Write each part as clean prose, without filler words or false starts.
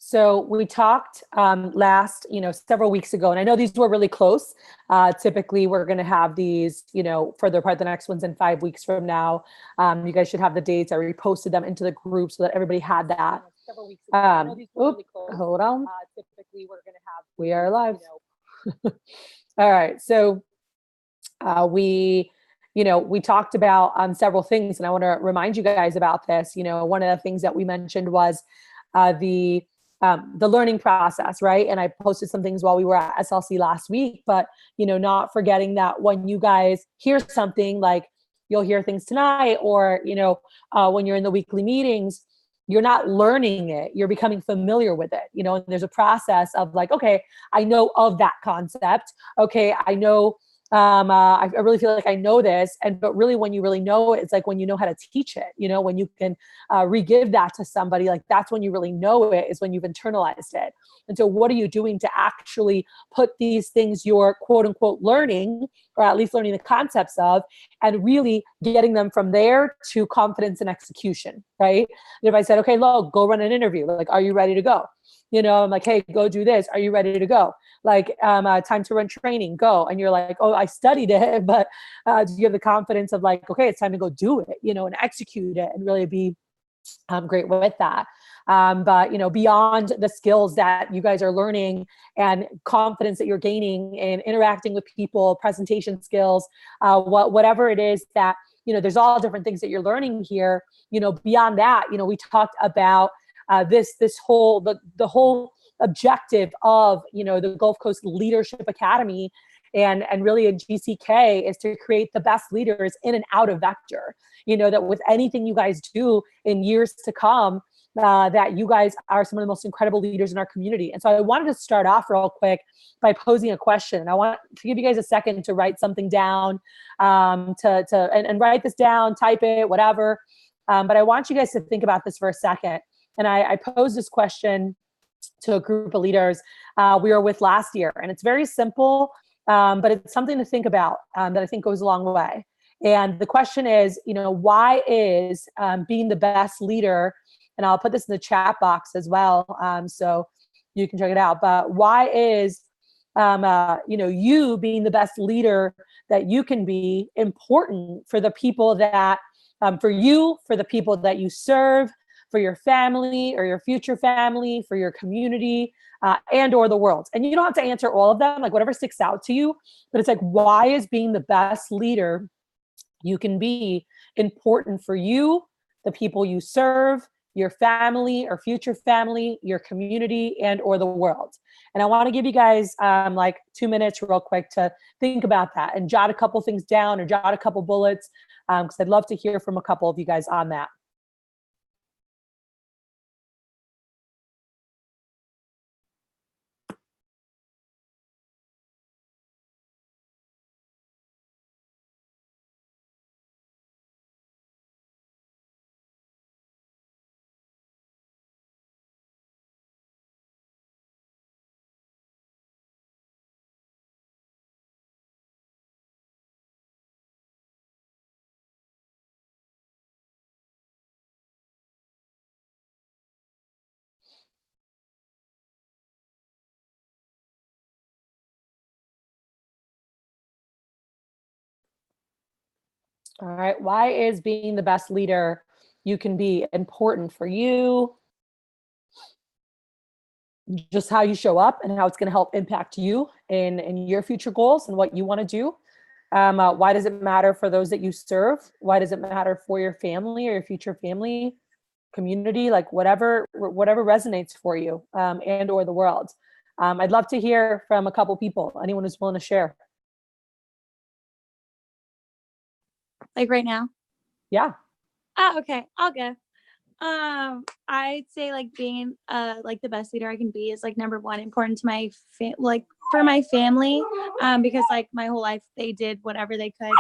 So we talked last, several weeks ago, and I know these were really close. Typically, we're going to have these, further apart. The next one's in 5 weeks from now. You guys should have the dates. I reposted them into the group so that everybody had that. Several weeks ago. I know these were really close. Hold on. Typically, we're going to have. We are live. All right. So we talked about several things, and I want to remind you guys about this. One of the things that we mentioned was the learning process, right? And I posted some things while we were at SLC last week, but, not forgetting that when you guys hear something, like you'll hear things tonight, or, when you're in the weekly meetings, you're not learning it, you're becoming familiar with it, and there's a process of like, okay, I know of that concept. Okay. I know, I really feel like I know this. But really when you really know it, it's like when you know how to teach it, when you can re-give that to somebody, like that's when you really know it, is when you've internalized it. And so what are you doing to actually put these things you're quote unquote learning, or at least learning the concepts of, and really getting them from there to confidence and execution, right? And if I said, okay, look, go run an interview, like, are you ready to go? I'm like, hey, go do this. Are you ready to go? Like, time to run training, go. And you're like, oh, I studied it, but do you have the confidence of like, okay, it's time to go do it, and execute it and really be great with that. But, beyond the skills that you guys are learning and confidence that you're gaining in interacting with people, presentation skills, whatever it is that, there's all different things that you're learning here. Beyond that, we talked about this whole, the whole objective of, the Gulf Coast Leadership Academy and really in GCK is to create the best leaders in and out of Vector, that with anything you guys do in years to come, that you guys are some of the most incredible leaders in our community. And so I wanted to start off real quick by posing a question. I want to give you guys a second to write something down, and write this down, type it, whatever. But I want you guys to think about this for a second. And I posed this question to a group of leaders we were with last year. And it's very simple, but it's something to think about that I think goes a long way. And the question is, why is being the best leader, and I'll put this in the chat box as well, so you can check it out, but why is, you being the best leader that you can be important for the people that, for you, for the people that you serve, for your family or your future family, for your community, and or the world. And you don't have to answer all of them, like whatever sticks out to you, but it's like, why is being the best leader you can be important for you, the people you serve, your family or future family, your community, and or the world? And I want to give you guys like 2 minutes real quick to think about that and jot a couple things down or jot a couple bullets, because I'd love to hear from a couple of you guys on that. All right. Why is being the best leader you can be important for you? Just how you show up and how it's going to help impact you in your future goals and what you want to do. Why does it matter for those that you serve? Why does it matter for your family or your future family, community, like whatever resonates for you, and or the world? I'd love to hear from a couple people. Anyone who's willing to share. Like right now? Yeah. Oh, okay. I'll go. I'd say like being like the best leader I can be is like number one important to my for my family, because like my whole life they did whatever they could,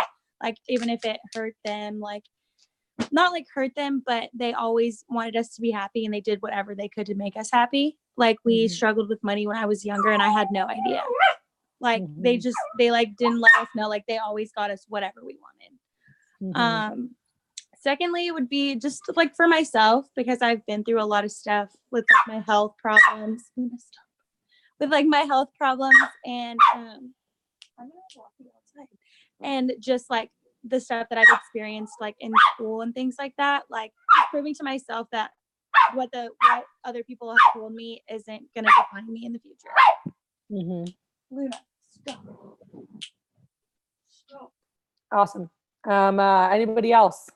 like even if it hurt them, like not like hurt them, but they always wanted us to be happy and they did whatever they could to make us happy. Like we struggled with money when I was younger and I had no idea. Like they like didn't let us know, like they always got us whatever we wanted. Secondly, would be just like for myself, because I've been through a lot of stuff with like my health problems, with like my health problems, and I'm not walking outside, and just like the stuff that I've experienced like in school and things like that, like proving to myself that what other people have told me isn't gonna define me in the future. Mm-hmm. Luna, stop. Awesome. Anybody else?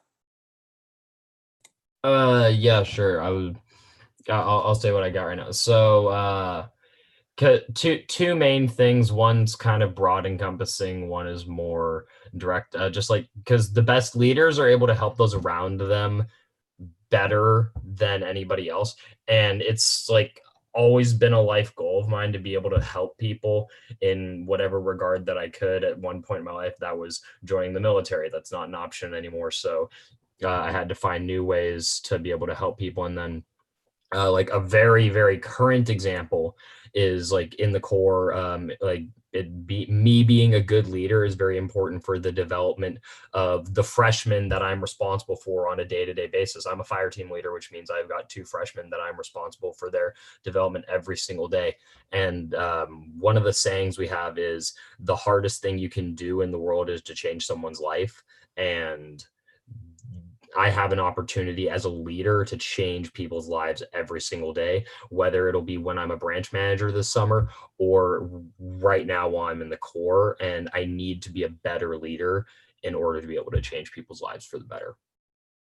Yeah, sure. I'll say what I got right now. So, two main things. One's kind of broad encompassing. One is more direct. Just like because the best leaders are able to help those around them better than anybody else, and it's like always been a life goal of mine to be able to help people in whatever regard that I could. At one point in my life, that was joining the military. That's not an option anymore. So I had to find new ways to be able to help people. And then like a very, very current example is like in the core, me being a good leader is very important for the development of the freshmen that I'm responsible for on a day-to-day basis. I'm a fire team leader, which means I've got 2 freshmen that I'm responsible for their development every single day. And one of the sayings we have is the hardest thing you can do in the world is to change someone's life. And I have an opportunity as a leader to change people's lives every single day, whether it'll be when I'm a branch manager this summer or right now while I'm in the core. And I need to be a better leader in order to be able to change people's lives for the better.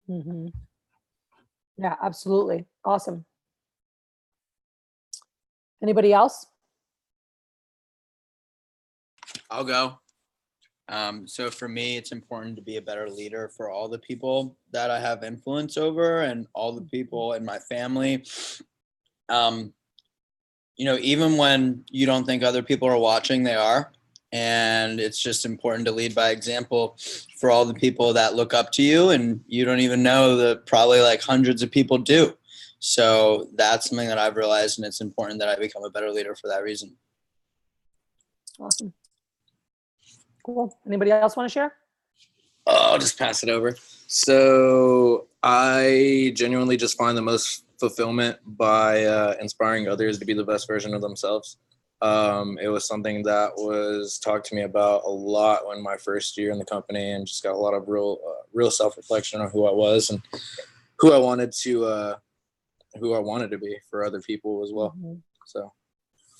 Mm-hmm. Yeah, absolutely. Awesome. Anybody else? I'll go. So for me, it's important to be a better leader for all the people that I have influence over and all the people in my family. Even when you don't think other people are watching, they are. And it's just important to lead by example for all the people that look up to you, and you don't even know that probably like hundreds of people do. So that's something that I've realized, and it's important that I become a better leader for that reason. Awesome. Cool. Anybody else want to share? I'll just pass it over. So I genuinely just find the most fulfillment by inspiring others to be the best version of themselves. It was something that was talked to me about a lot when my first year in the company, and just got a lot of real self-reflection on who I was and who I wanted to be for other people as well. Mm-hmm. So.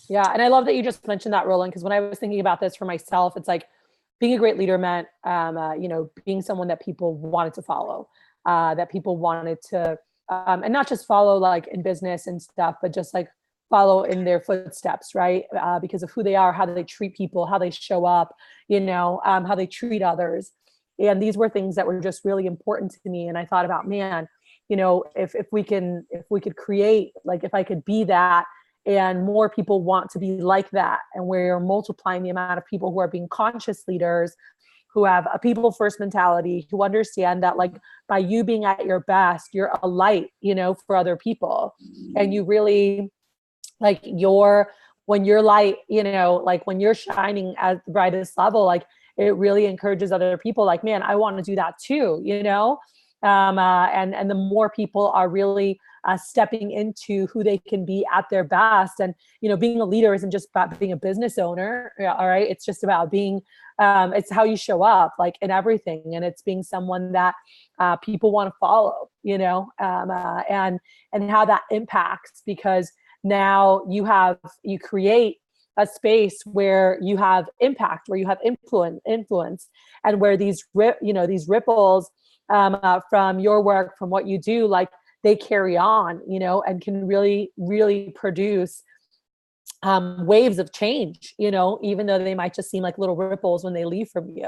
Yeah. And I love that you just mentioned that, Roland, because when I was thinking about this for myself, it's like being a great leader meant, being someone that people wanted to follow, that people wanted to, and not just follow like in business and stuff, but just like follow in their footsteps, right? Because of who they are, how they treat people, how they show up, how they treat others. And these were things that were just really important to me. And I thought about, man, if we could create, like if I could be that, and more people want to be like that, and we're multiplying the amount of people who are being conscious leaders, who have a people first mentality, who understand that like by you being at your best, you're a light, for other people. And you really like when you're light, like when you're shining at the brightest level, like it really encourages other people like, man, I want to do that too, and the more people are really stepping into who they can be at their best. And, being a leader isn't just about being a business owner. All right. It's just about being, it's how you show up like in everything. And it's being someone that people want to follow, and how that impacts, because now you create a space where you have impact, where you have influence, and where these ripples from your work, from what you do, like they carry on, and can really, really produce waves of change, even though they might just seem like little ripples when they leave from you.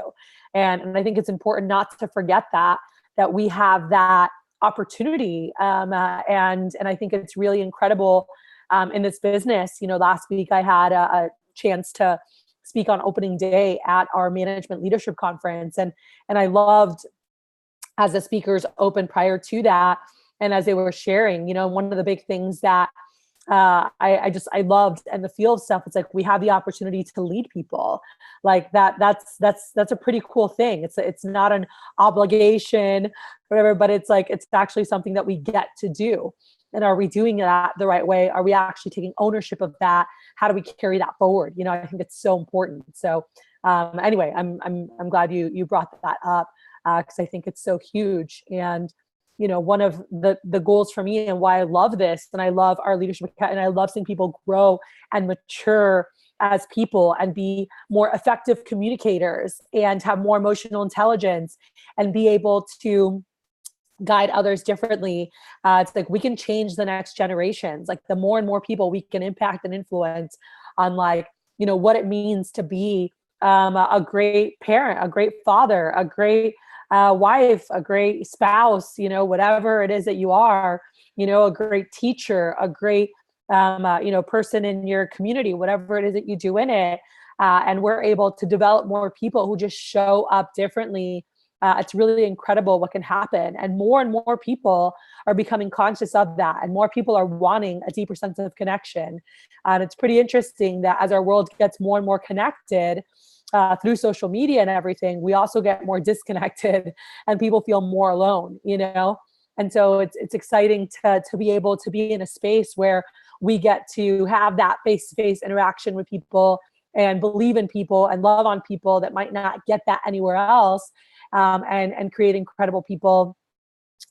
And I think it's important not to forget that we have that opportunity. And I think it's really incredible in this business. Last week I had a chance to speak on opening day at our management leadership conference. And I loved, as the speakers opened prior to that, and as they were sharing, one of the big things that I loved, and the field stuff, it's like we have the opportunity to lead people like that. That's a pretty cool thing. It's not an obligation, whatever, but it's like, it's actually something that we get to do. And are we doing that the right way? Are we actually taking ownership of that? How do we carry that forward? I think it's so important. So anyway, I'm glad you brought that up, because I think it's so huge. And one of the goals for me and why I love this, and I love our leadership, and I love seeing people grow and mature as people and be more effective communicators and have more emotional intelligence and be able to guide others differently. It's like we can change the next generations. Like the more and more people we can impact and influence on, like, what it means to be a great parent, a great father, a great wife, a great spouse, whatever it is that you are, a great teacher, a great, person in your community, whatever it is that you do in it. And we're able to develop more people who just show up differently. It's really incredible what can happen. And more people are becoming conscious of that. And more people are wanting a deeper sense of connection. And it's pretty interesting that as our world gets more and more connected, through social media and everything, we also get more disconnected and people feel more alone, And so it's exciting to be able to be in a space where we get to have that face-to-face interaction with people and believe in people and love on people that might not get that anywhere else, and create incredible people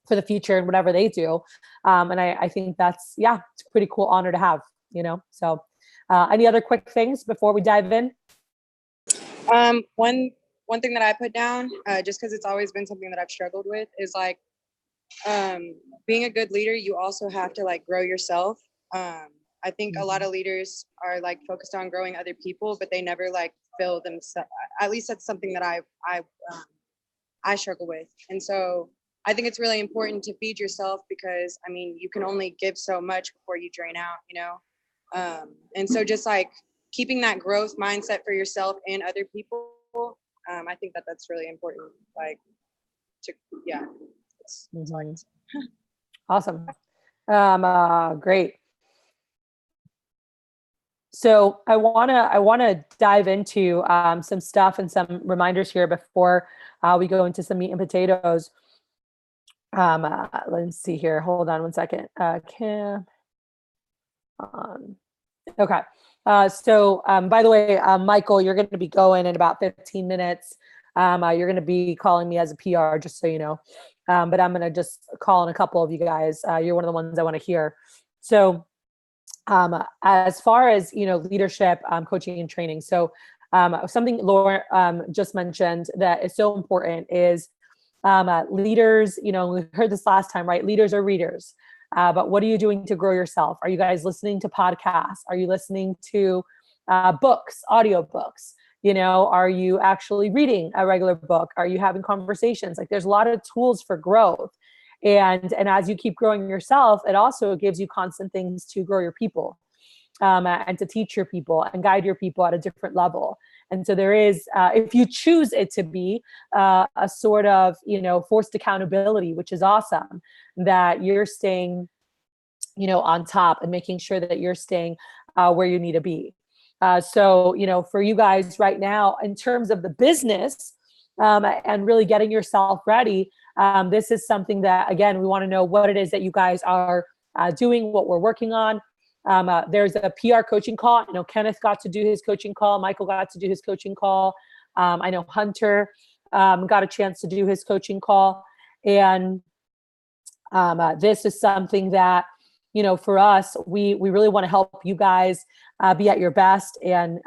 for the future and whatever they do. And I think it's a pretty cool honor to have, So any other quick things before we dive in? One thing that I put down, just because it's always been something that I've struggled with, is like being a good leader, you also have to like grow yourself. I think a lot of leaders are like focused on growing other people, but they never like fill themselves. At least that's something that I struggle with. And so I think it's really important to feed yourself, because I mean, you can only give so much before you drain out, and so just like keeping that growth mindset for yourself and other people, I think that's really important. Like, it's Awesome. Great. So I wanna dive into some stuff and some reminders here before we go into some meat and potatoes. Let's see here. Hold on one second. Okay. So by the way, Michael, you're going to be going in about 15 minutes. You're going to be calling me as a PR, just so you know. But I'm going to just call on a couple of you guys. You're one of the ones I want to hear. So as far as, leadership, coaching and training. So something Laura just mentioned that is so important is leaders, we heard this last time, right? Leaders are readers. But what are you doing to grow yourself? Are you guys listening to podcasts? Are you listening to books, audiobooks? Are you actually reading a regular book? Are you having conversations? Like there's a lot of tools for growth. And as you keep growing yourself, it also gives you constant things to grow your people, and to teach your people and guide your people at a different level. And so there is, if you choose it to be a sort of, forced accountability, which is awesome, that you're staying, on top and making sure that you're staying where you need to be. So, for you guys right now, in terms of the business and really getting yourself ready, this is something that, again, we want to know what it is that you guys are doing, what we're working on. There's a PR coaching call. I know Kenneth got to do his coaching call. Michael got to do his coaching call. I know Hunter got a chance to do his coaching call. And this is something that, for us, we really want to help you guys be at your best. And,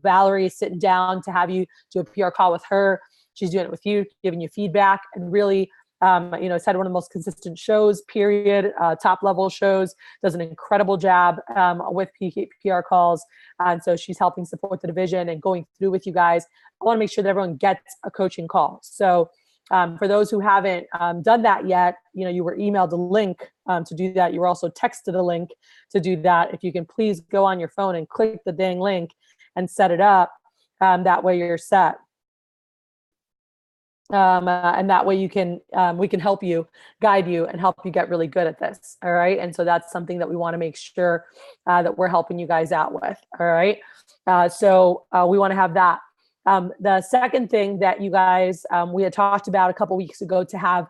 Valerie is sitting down to have you do a PR call with her. She's doing it with you, giving you feedback, and really, it's had one of the most consistent shows, period, top level shows, does an incredible job with PR calls. And so she's helping support the division and going through with you guys. I want to make sure that everyone gets a coaching call. So for those who haven't done that yet, you were emailed a link to do that. You were also texted a link to do that. If you can please go on your phone and click the dang link and set it up. That way you're set. And that way you can, we can help you, guide you, and help you get really good at this. All right. And so that's something that we want to make sure that we're helping you guys out with. All right. So we want to have that. The second thing that you guys, we had talked about a couple weeks ago to have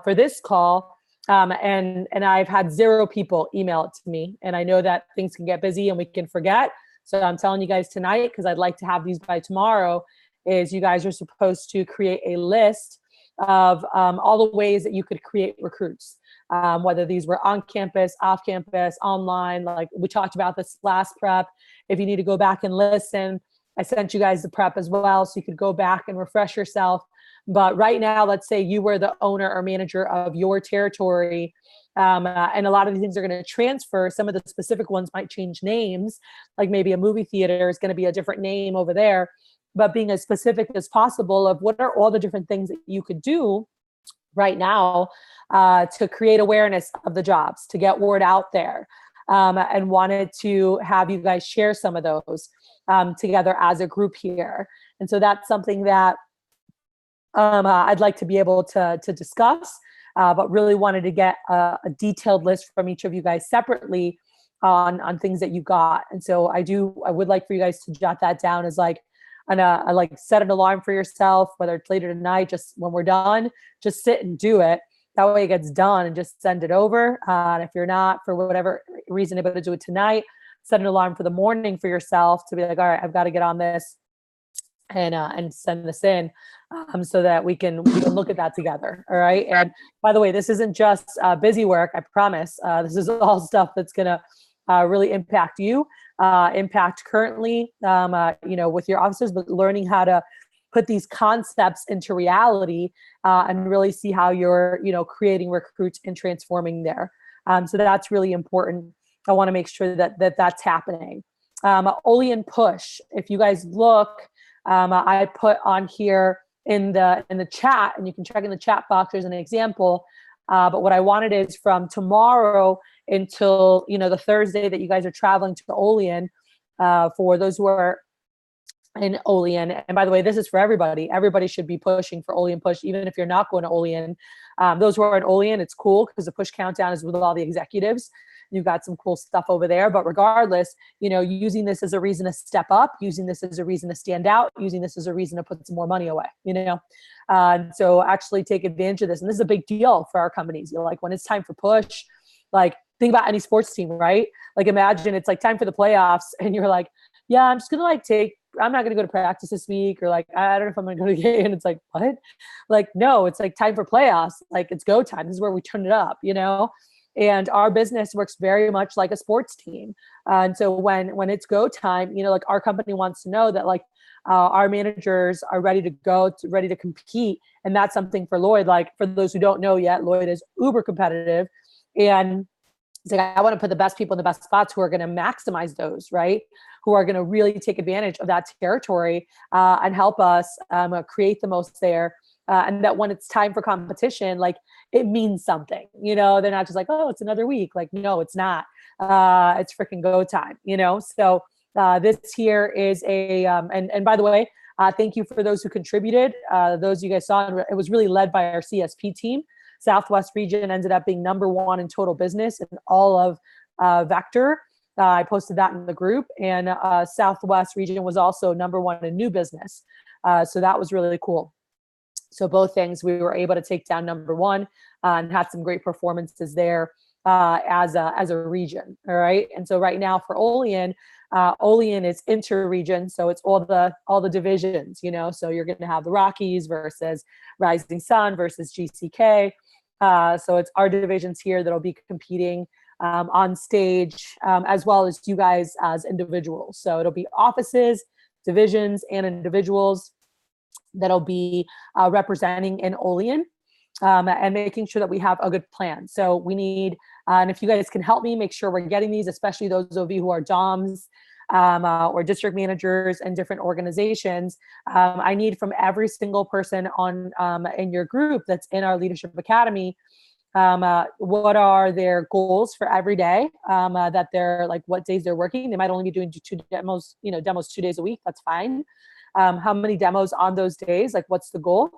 for this call, and I've had 0 people email it to me, and I know that things can get busy and we can forget. So I'm telling you guys tonight, because I'd like to have these by tomorrow, is you guys are supposed to create a list of all the ways that you could create recruits, whether these were on campus, off campus, online. Like we talked about this last prep. If you need to go back and listen, I sent you guys the prep as well, so you could go back and refresh yourself. But right now, let's say you were the owner or manager of your territory, and a lot of these things are going to transfer. Some of the specific ones might change names, like maybe a movie theater is going to be a different name over there. But being as specific as possible of what are all the different things that you could do right now to create awareness of the jobs, to get word out there, and wanted to have you guys share some of those together as a group here. And so that's something that I'd like to be able to discuss, but really wanted to get a detailed list from each of you guys separately on things that you got. And so I would like for you guys to jot that down as like, and I like set an alarm for yourself, whether it's later tonight, just when we're done, just sit and do it. That way it gets done and just send it over. And if you're not, for whatever reason, able to do it tonight, set an alarm for the morning for yourself to be like, all right, I've got to get on this and send this in, so that we can look at that together. All right. And by the way, this isn't just busy work. I promise. This is all stuff that's going to really impact you, impact currently, with your officers, but learning how to put these concepts into reality and really see how you're, creating recruits and transforming there. So that's really important. I want to make sure that that's happening. Olean push. If you guys look, I put on here in the chat, and you can check in the chat box. There's an example. But what I wanted is from tomorrow until, the Thursday that you guys are traveling to Olean, for those who are in Olean. And by the way, this is for everybody. Everybody should be pushing for Olean push, even if you're not going to Olean. Those who are in Olean, it's cool because the push countdown is with all the executives. You've got some cool stuff over there. But regardless, using this as a reason to step up, using this as a reason to stand out, using this as a reason to put some more money away, so actually take advantage of this. And this is a big deal for our companies. Like when it's time for push, like think about any sports team, right? Like imagine it's like time for the playoffs and you're like, yeah, I'm just going to I'm not going to go to practice this week, or like, I don't know if I'm going to go to the game. And it's like, what? Like, no, it's like time for playoffs. Like it's go time. This is where we turn it up, And our business works very much like a sports team. And so when it's go time, like our company wants to know that like our managers are ready to go, ready to compete. And that's something for Lloyd. Like for those who don't know yet, Lloyd is uber competitive. And it's like, I want to put the best people in the best spots who are going to maximize those, right? Who are going to really take advantage of that territory and help us create the most there. And that when it's time for competition, like it means something, they're not just like, oh, it's another week. Like, no, it's not. It's freaking go time, So this here is and by the way, thank you for those who contributed. Those you guys saw, it was really led by our CSP team. Southwest region ended up being #1 in total business in all of Vector. I posted that in the group, and Southwest region was also #1 in new business. So that was really cool. So both things, we were able to take down #1 and had some great performances there as a region. All right. And so right now for Olean, Olean is inter-region. So it's all the divisions, so you're going to have the Rockies versus Rising Sun versus GCK. So it's our divisions here that'll be competing on stage, as well as you guys as individuals. So it'll be offices, divisions, and individuals that'll be representing in Olean, and making sure that we have a good plan. So we need, and if you guys can help me make sure we're getting these, especially those of you who are DOMs or district managers in different organizations, I need from every single person on in your group that's in our Leadership Academy, what are their goals for every day, that they're like, what days they're working. They might only be doing 2 demos, demos 2 days a week. That's fine. How many demos on those days? Like, what's the goal?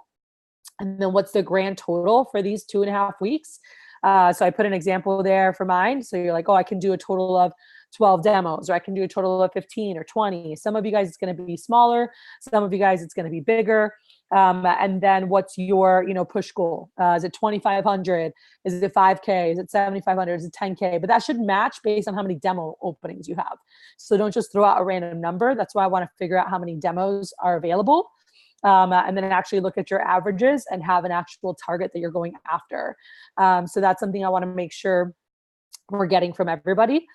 And then what's the grand total for these 2.5 weeks? So I put an example there for mine. So you're like, oh, I can do a total of 12 demos, or I can do a total of 15 or 20. Some of you guys, it's going to be smaller. Some of you guys, it's going to be bigger. And then what's your, push goal? Is it 2,500? Is it 5K? Is it 7,500? Is it 10K? But that should match based on how many demo openings you have. So don't just throw out a random number. That's why I want to figure out how many demos are available. And then actually look at your averages and have an actual target that you're going after. So that's something I want to make sure we're getting from everybody.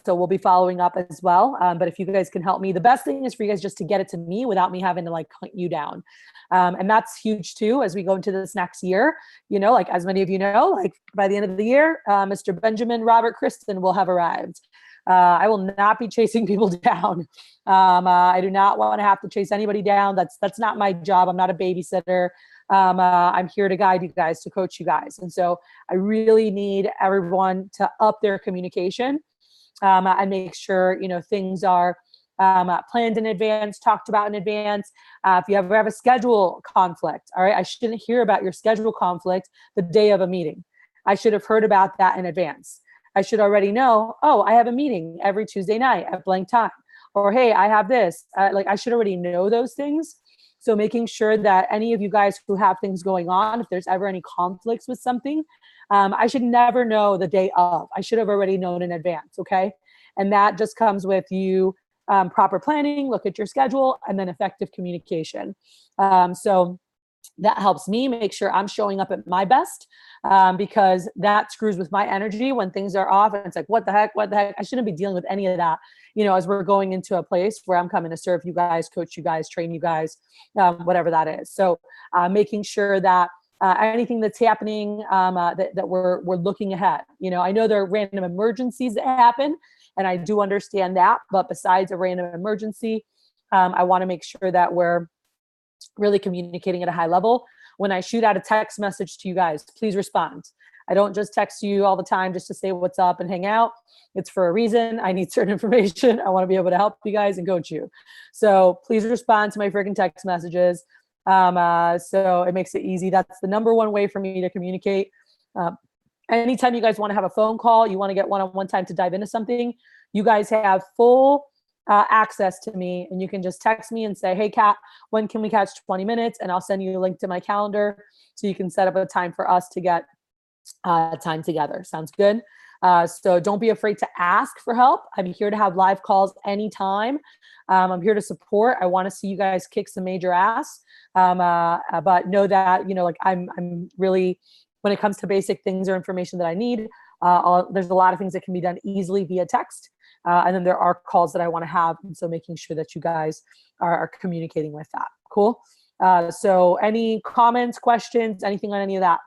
So we'll be following up as well. But if you guys can help me, the best thing is for you guys just to get it to me without me having to like hunt you down. And that's huge too, as we go into this next year, like as many of you know, like by the end of the year, Mr. Benjamin Robert Kristen will have arrived. I will not be chasing people down. I do not want to have to chase anybody down. That's not my job. I'm not a babysitter. I'm here to guide you guys, to coach you guys. And so I really need everyone to up their communication and make sure, things are planned in advance, talked about in advance. If you ever have a schedule conflict, all right, I shouldn't hear about your schedule conflict the day of a meeting. I should have heard about that in advance. I should already know, oh, I have a meeting every Tuesday night at blank time. Or, hey, I have this. I should already know those things. So making sure that any of you guys who have things going on, if there's ever any conflicts with something, I should never know the day of. I should have already known in advance, okay? And that just comes with you proper planning, look at your schedule, and then effective communication. So that helps me make sure I'm showing up at my best, because that screws with my energy when things are off. And it's like, what the heck? I shouldn't be dealing with any of that, as we're going into a place where I'm coming to serve you guys, coach you guys, train you guys, whatever that is. So making sure that anything that's happening, that we're looking ahead. I know there are random emergencies that happen, and I do understand that. But besides a random emergency, I want to make sure that we're really communicating at a high level. When I shoot out a text message to you guys, please respond. I don't just text you all the time just to say what's up and hang out. It's for a reason. I need certain information. I want to be able to help you guys and coach you. So please respond to my freaking text messages. So it makes it easy. That's the number one way for me to communicate. Anytime you guys want to have a phone call, you want to get one-on-one time to dive into something, you guys have full access to me, and you can just text me and say, hey, Kat, when can we catch 20 minutes? And I'll send you a link to my calendar so you can set up a time for us to get time together. Sounds good? So don't be afraid to ask for help. I'm here to have live calls anytime. I'm here to support. I want to see you guys kick some major ass. But know that, I'm really, when it comes to basic things or information that I need, there's a lot of things that can be done easily via text. And then there are calls that I want to have. And so making sure that you guys are communicating with that. Cool. So any comments, questions, anything on any of that?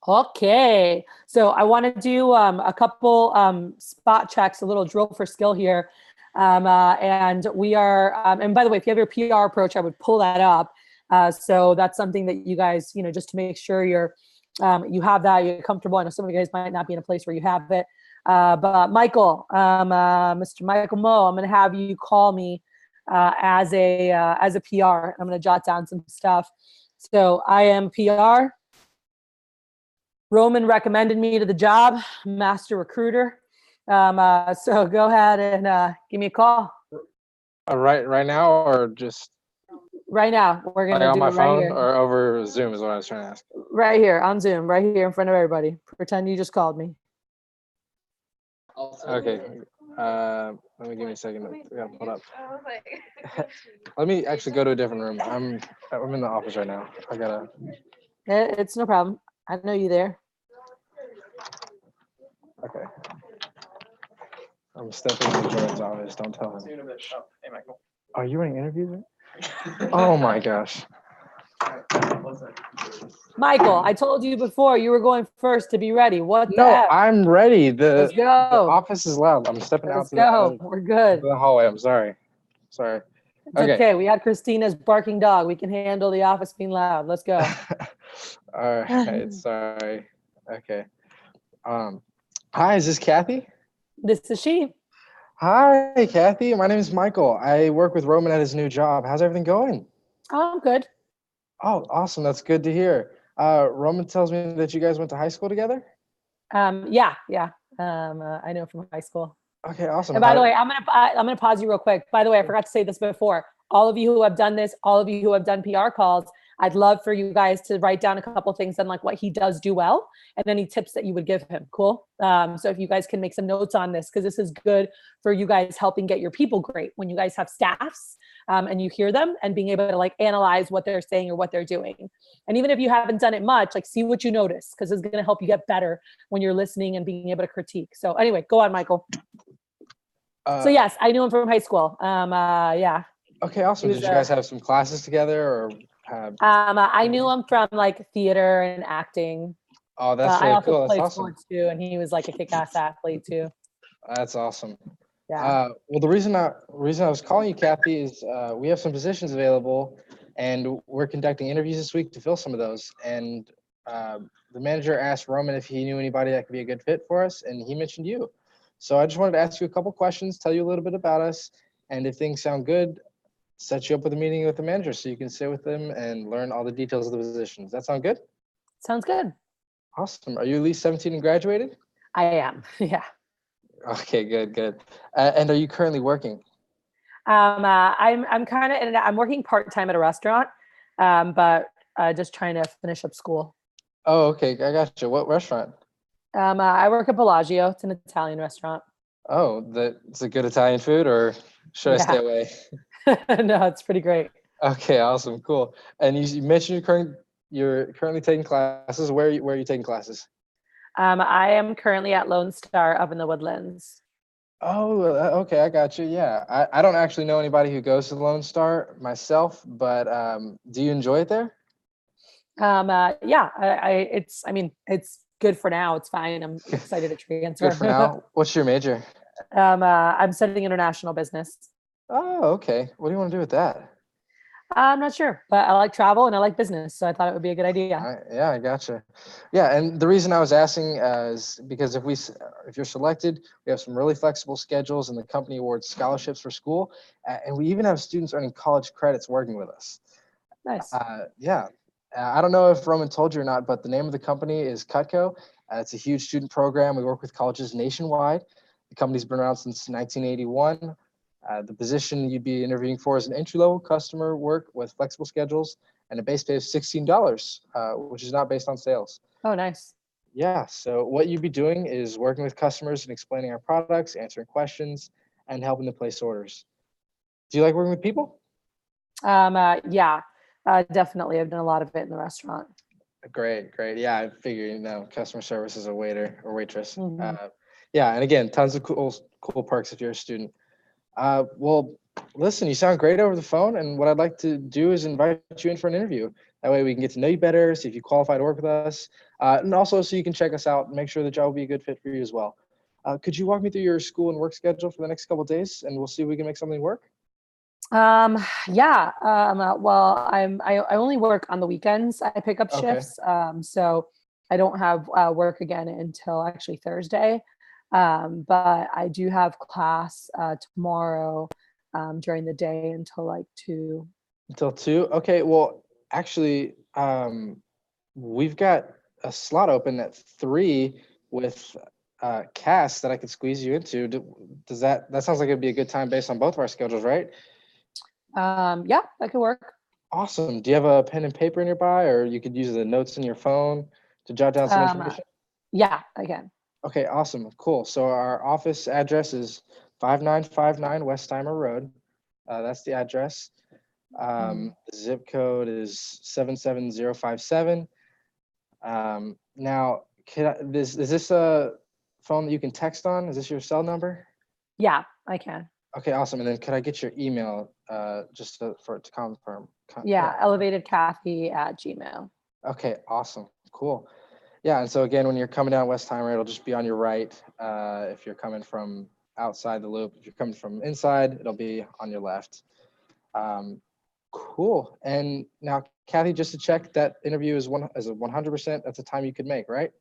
Okay. So I want to do a couple spot checks, a little drill for skill here. And we are, and by the way, if you have your PR approach, I would pull that up. So that's something that you guys, just to make sure you have that, you're comfortable. I know some of you guys might not be in a place where you have it. But Michael, Mr. Michael Moe, I'm going to have you call me as a PR. I'm going to jot down some stuff. So I am PR. Roman recommended me to the job, master recruiter. So go ahead and give me a call. Right now, or just right now? We're gonna on do my it right phone here. or over Zoom is what I was trying to ask. Right here on Zoom, right here in front of everybody. Pretend you just called me. Okay. Let me give me a second. I gotta pull it up. Let me actually go to a different room. I'm in the office right now. I gotta. It's no problem. I know you there. Okay. I'm stepping into Jordan's office. Don't tell him. Hey, Michael. Are you running interviews? Oh my gosh. Michael, I told you before you were going first to be ready. What the No, F? I'm ready. Let's The go. office is loud. I'm stepping out Let's to go. We're good. the hallway. I'm sorry. Sorry. It's okay. We had Christina's barking dog. We can handle the office being loud. Let's go. All right. Sorry. Okay. Hi, is this Kathy? This is she. Hi, Kathy. My name is Michael. I work with Roman at his new job. How's everything going? Oh, I'm good. Oh, awesome. That's good to hear. Roman tells me that you guys went to high school together. Yeah. I know from high school. Okay, awesome. And by the way, I'm gonna pause you real quick. By the way, I forgot to say this before. All of you who have done this, all of you who have done PR calls, I'd love for you guys to write down a couple things on like what he does do well and any tips that you would give him. Cool. So if you guys can make some notes on this, because this is good for you guys helping get your people great when you guys have staffs and you hear them and being able to like analyze what they're saying or what they're doing. And even if you haven't done it much, like see what you notice, because it's going to help you get better when you're listening and being able to critique. So anyway, go on, Michael. So yes, I knew him from high school. Yeah. Okay, awesome. Did you guys have some classes together or? I knew him from like theater and acting. Oh, that's I really also cool. That's played awesome. sports too, and he was like a kick-ass athlete too. That's awesome. Yeah. Well, the reason I was calling you, Kathy, is we have some positions available, and we're conducting interviews this week to fill some of those. And the manager asked Roman if he knew anybody that could be a good fit for us, and he mentioned you. So I just wanted to ask you a couple questions, tell you a little bit about us, and if things sound good, set you up with a meeting with the manager so you can sit with them and learn all the details of the positions. That sound good? Sounds good. Awesome. Are you at least 17 and graduated? I am. Yeah. Okay, good. And are you currently working? I'm working part-time at a restaurant, but just trying to finish up school. Oh, okay. I got you. What restaurant? I work at Bellagio. It's an Italian restaurant. Oh, it's a good Italian food, or should I stay away? No, it's pretty great. Okay, awesome, cool. And you mentioned you're currently taking classes. Where are you taking classes? I am currently at Lone Star up in the Woodlands. Oh, okay, I got you. Yeah, I don't actually know anybody who goes to Lone Star myself, but do you enjoy it there? Yeah, it's good for now. It's fine. I'm excited to transfer. Good for now. What's your major? I'm studying international business. Oh, okay. What do you want to do with that? I'm not sure, but I like travel and I like business, so I thought it would be a good idea. Yeah, I gotcha. Yeah, and the reason I was asking is because if you're selected, we have some really flexible schedules, and the company awards scholarships for school, and we even have students earning college credits working with us. Nice. Yeah, I don't know if Roman told you or not, but the name of the company is Cutco. It's a huge student program. We work with colleges nationwide. The company's been around since 1981. The position you'd be interviewing for is an entry-level customer work with flexible schedules and a base pay of $16, which is not based on sales. Oh, nice. Yeah, so what you'd be doing is working with customers and explaining our products, answering questions, and helping them place orders. Do you like working with people? Yeah, definitely. I've done a lot of it in the restaurant. Great. Yeah, I figure, customer service as a waiter or waitress. Mhm. Yeah, and again, tons of cool perks if you're a student. Well, listen, you sound great over the phone, and what I'd like to do is invite you in for an interview. That way we can get to know you better, see if you qualify to work with us, and also so you can check us out and make sure the job will be a good fit for you as well. Could you walk me through your school and work schedule for the next couple of days, and we'll see if we can make something work? Yeah. Well, I only work on the weekends. I pick up Okay. shifts. So I don't have work again until actually Thursday. But I do have class tomorrow during the day until like 2. Until 2? Okay, well, actually, we've got a slot open at 3 with Cass that I could squeeze you into. Does that sounds like it'd be a good time based on both of our schedules, right? Yeah, that could work. Awesome. Do you have a pen and paper nearby, or you could use the notes in your phone to jot down some information? Yeah, I can. Okay, awesome. Cool. So our office address is 5959 Westheimer Road. That's the address. The zip code is 77057. Now, is this a phone that you can text on? Is this your cell number? Yeah, I can. Okay, awesome. And then could I get your email just for it to confirm? Yeah, elevatedkathy@gmail. Okay, awesome. Cool. Yeah, and so again, when you're coming down Westheimer, it'll just be on your right. If you're coming from outside the loop, if you're coming from inside, it'll be on your left. Cool. And now, Kathy, just to check, that interview is 100%. That's a time you could make, right?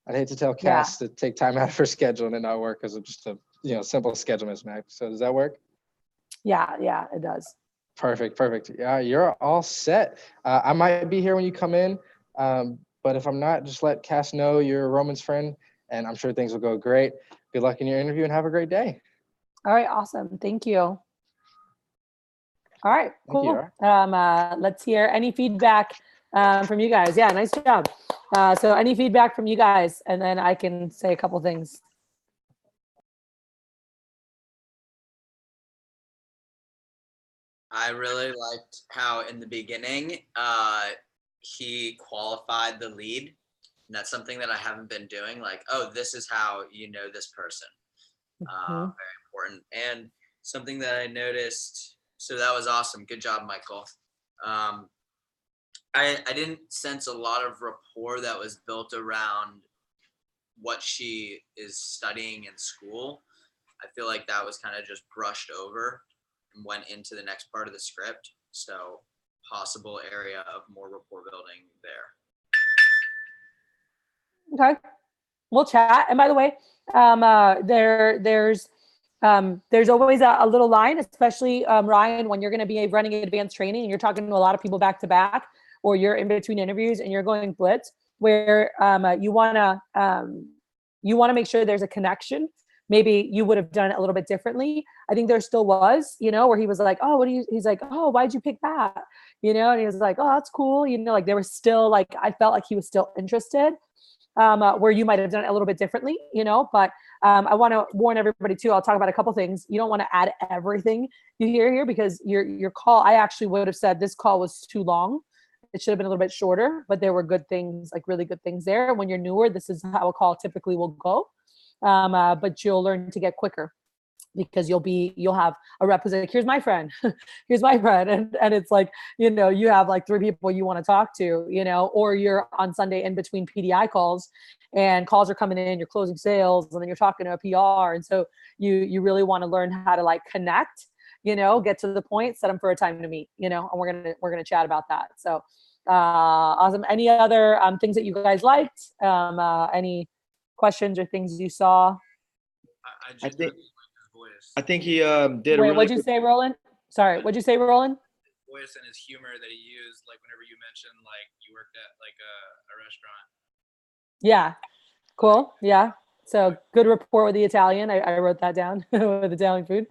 I'd hate to tell Cass to take time out of her schedule and it not work because of just a simple schedule mismatch. So does that work? Yeah, it does. Perfect. Yeah, you're all set. I might be here when you come in, but if I'm not, just let Cass know you're Roman's friend, and I'm sure things will go great. Good luck in your interview and have a great day. All right, awesome. Thank you. All right, Thank you. cool. All right. Let's hear any feedback from you guys. Yeah, nice job. So any feedback from you guys, and then I can say a couple things. I really liked how in the beginning he qualified the lead. And that's something that I haven't been doing. Like, oh, this is how you know this person. Very important. And something that I noticed, so that was awesome. Good job, Michael. I didn't sense a lot of rapport that was built around what she is studying in school. I feel like that was kind of just brushed over and went into the next part of the script. So possible area of more rapport building there. Okay, we'll chat. And by the way, there's always a little line, especially Ryan, when you're going to be running advanced training and you're talking to a lot of people back to back, or you're in between interviews and you're going blitz, where you want to make sure there's a connection. Maybe you would have done it a little bit differently. I think there still was, where he was like, oh, he's like, oh, why'd you pick that? And he was like, oh, that's cool. Like there was still like, I felt like he was still interested. Where you might have done it a little bit differently, but I want to warn everybody too. I'll talk about a couple things. You don't want to add everything you hear here, because your call, I actually would have said this call was too long. It should have been a little bit shorter, but there were good things, like really good things there. When you're newer, this is how a call typically will go. But you'll learn to get quicker, because you'll have a rep who's like, here's my friend, here's my friend. And it's like, you have like 3 people you want to talk to, or you're on Sunday in between PDI calls and calls are coming in, you're closing sales, and then you're talking to a PR. And so you really want to learn how to like connect, get to the point, set them for a time to meet, and we're going to chat about that. So, awesome. Any other things that you guys liked? Any questions or things you saw? I think he did Wait, really what'd you say, Roland? Sorry, what'd you say, Roland? Voice and his humor that he used, like whenever you mentioned like you worked at like a restaurant. Yeah, cool. Yeah, so good rapport with the Italian. I wrote that down with Italian food.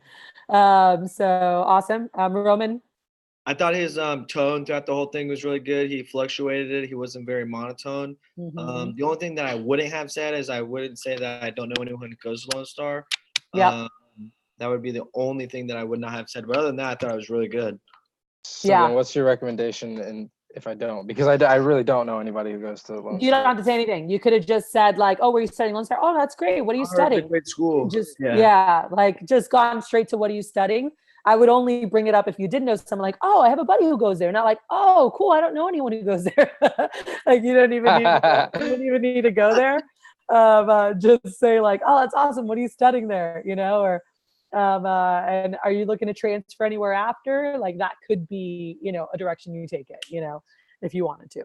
So awesome. Roman? I thought his tone throughout the whole thing was really good. He fluctuated it. He wasn't very monotone. The only thing that I wouldn't have said is I wouldn't say that I don't know anyone who goes to Lone Star. Yeah. That would be the only thing that I would not have said. But other than that, I thought it was really good. So then what's your recommendation? And if I don't, because I really don't know anybody who goes to Lone Star. You don't have to say anything. You could have just said like, oh, were you studying Lone Star? Oh, that's great. What are you studying? Great school. Just like just gone straight to what are you studying? I would only bring it up if you did know someone, like, oh, I have a buddy who goes there. Not like, oh, cool, I don't know anyone who goes there. Like you don't even need to go there. Just say like, oh, that's awesome. What are you studying there? Or and are you looking to transfer anywhere after? Like that could be, a direction you take it, if you wanted to.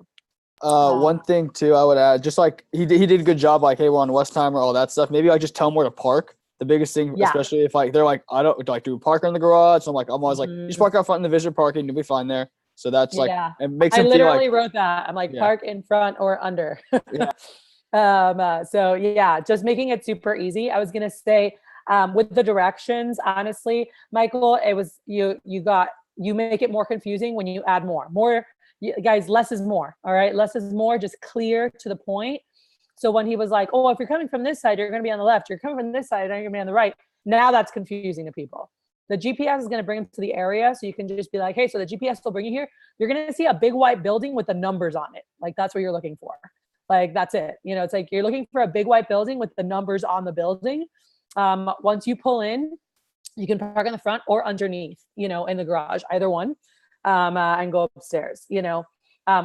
One thing too, I would add, just like he did a good job, like, hey, we're on Westheimer, all that stuff. Maybe just tell them where to park. The biggest thing, especially if like they're like, I don't like do park in the garage. So I'm always like, just park out front in the visitor parking, you'll be fine there. So that's like, it makes I them literally feel like, wrote that. I'm like, park in front or under. Yeah. So yeah, just making it super easy. I was gonna say, with the directions, honestly, Michael, it was you make it more confusing when you add more. Guys, less is more. All right, less is more. Just clear to the point. So when he was like, oh, if you're coming from this side, you're going to be on the left. You're coming from this side, you're going to be on the right. Now that's confusing to people. The GPS is going to bring them to the area. So you can just be like, hey, so the GPS will bring you here. You're going to see a big white building with the numbers on it. Like that's what you're looking for. Like, that's it. It's like, you're looking for a big white building with the numbers on the building. Once you pull in, you can park in the front or underneath, in the garage, either one, and go upstairs,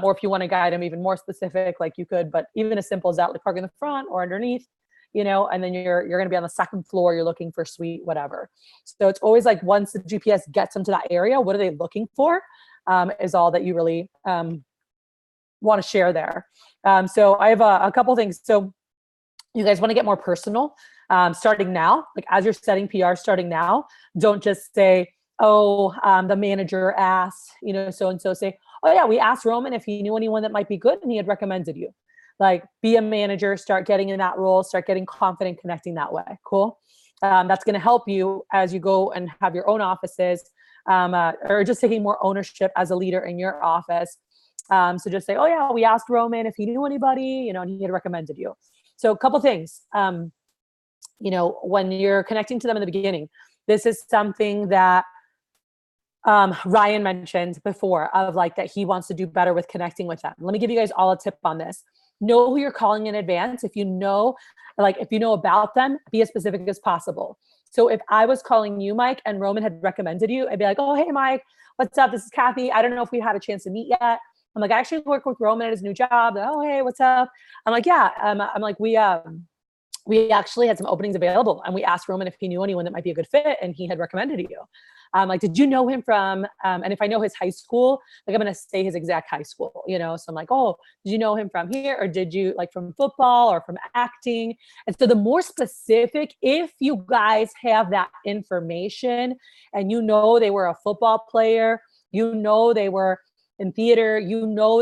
or if you want to guide them even more specific, like you could, but even as simple as that, like park in the front or underneath, and then you're going to be on the second floor, you're looking for suite, whatever. So it's always like, once the GPS gets them to that area, what are they looking for, is all that you really want to share there. So I have a couple things. So you guys want to get more personal, starting now, like as you're setting PR starting now, don't just say, the manager asked, so-and-so, say, oh yeah, we asked Roman if he knew anyone that might be good and he had recommended you. Like, be a manager, start getting in that role, start getting confident, connecting that way. Cool. That's going to help you as you go and have your own offices, or just taking more ownership as a leader in your office. So just say, oh yeah, we asked Roman if he knew anybody, and he had recommended you. So a couple things, when you're connecting to them in the beginning, this is something that Ryan mentioned before, of like that he wants to do better with connecting with them. Let me give you guys all a tip on this. Know who you're calling in advance. If you know about them, be as specific as possible. So if I was calling you, Mike, and Roman had recommended you, I'd be like, oh, hey, Mike, what's up? This is Kathy. I don't know if we had a chance to meet yet. I'm like, I actually work with Roman at his new job. Oh, hey, what's up? I'm like, yeah. I'm like, we actually had some openings available, and we asked Roman if he knew anyone that might be a good fit, and he had recommended you. Like, did you know him from, and if I know his high school, like, I'm going to say his exact high school, so I'm like, oh, did you know him from here? Or did you like from football or from acting? And so the more specific, if you guys have that information and they were a football player, they were in theater,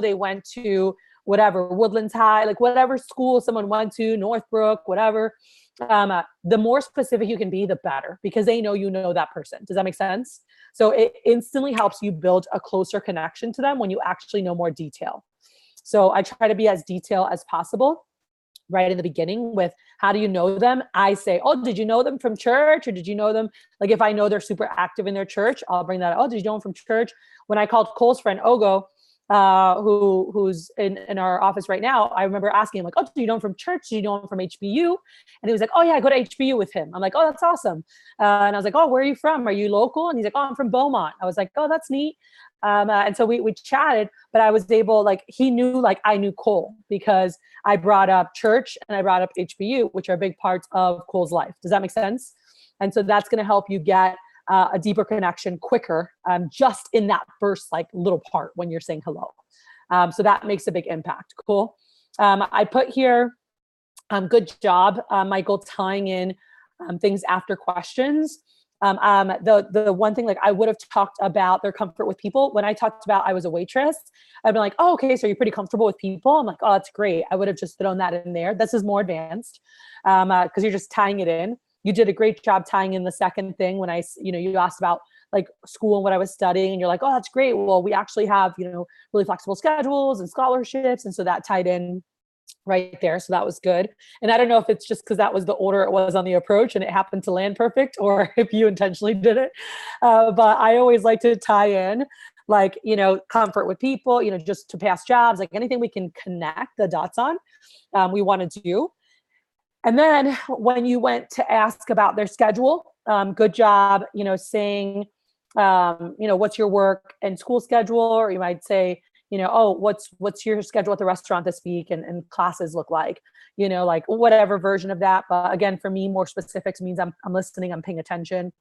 they went to whatever, Woodlands High, like whatever school someone went to, Northbrook, whatever, the more specific you can be, the better, because they know that person. Does that make sense? So it instantly helps you build a closer connection to them when you actually know more detail. So I try to be as detailed as possible right in the beginning with, how do you know them? I say, oh, did you know them from church? Or did you know them? Like, if I know they're super active in their church, I'll bring that up. Oh, did you know them from church? When I called Cole's friend, Ogo, who's in our office right now, I remember asking him, like, oh, do you know him from church? Do you know him from HBU? And he was like, oh yeah, I go to HBU with him. I'm like, oh, that's awesome. And I was like, oh, where are you from? Are you local? And he's like, oh, I'm from Beaumont. I was like, oh, that's neat. And so we chatted, but I was able, like, he knew, like, I knew Cole because I brought up church and I brought up HBU, which are big parts of Cole's life. Does that make sense? And so that's going to help you get a deeper connection quicker, just in that first, like, little part when you're saying hello. So that makes a big impact. Cool. I put here, good job, Michael, tying in things after questions. The one thing, like, I would have talked about their comfort with people. When I talked about I was a waitress, I'd be like, oh, okay, so you're pretty comfortable with people. I'm like, oh, that's great. I would have just thrown that in there. This is more advanced, because you're just tying it in. You did a great job tying in the second thing when you asked about, like, school and what I was studying, and you're like, oh, that's great. Well, we actually have, really flexible schedules and scholarships. And so that tied in right there. So that was good. And I don't know if it's just because that was the order it was on the approach and it happened to land perfect, or if you intentionally did it. But I always like to tie in, like, comfort with people, just to past jobs, like anything we can connect the dots on, we want to do. And then when you went to ask about their schedule, good job, saying, what's your work and school schedule? Or you might say, oh, what's your schedule at the restaurant this week and classes look like, like whatever version of that. But again, for me, more specifics means I'm listening, I'm paying attention.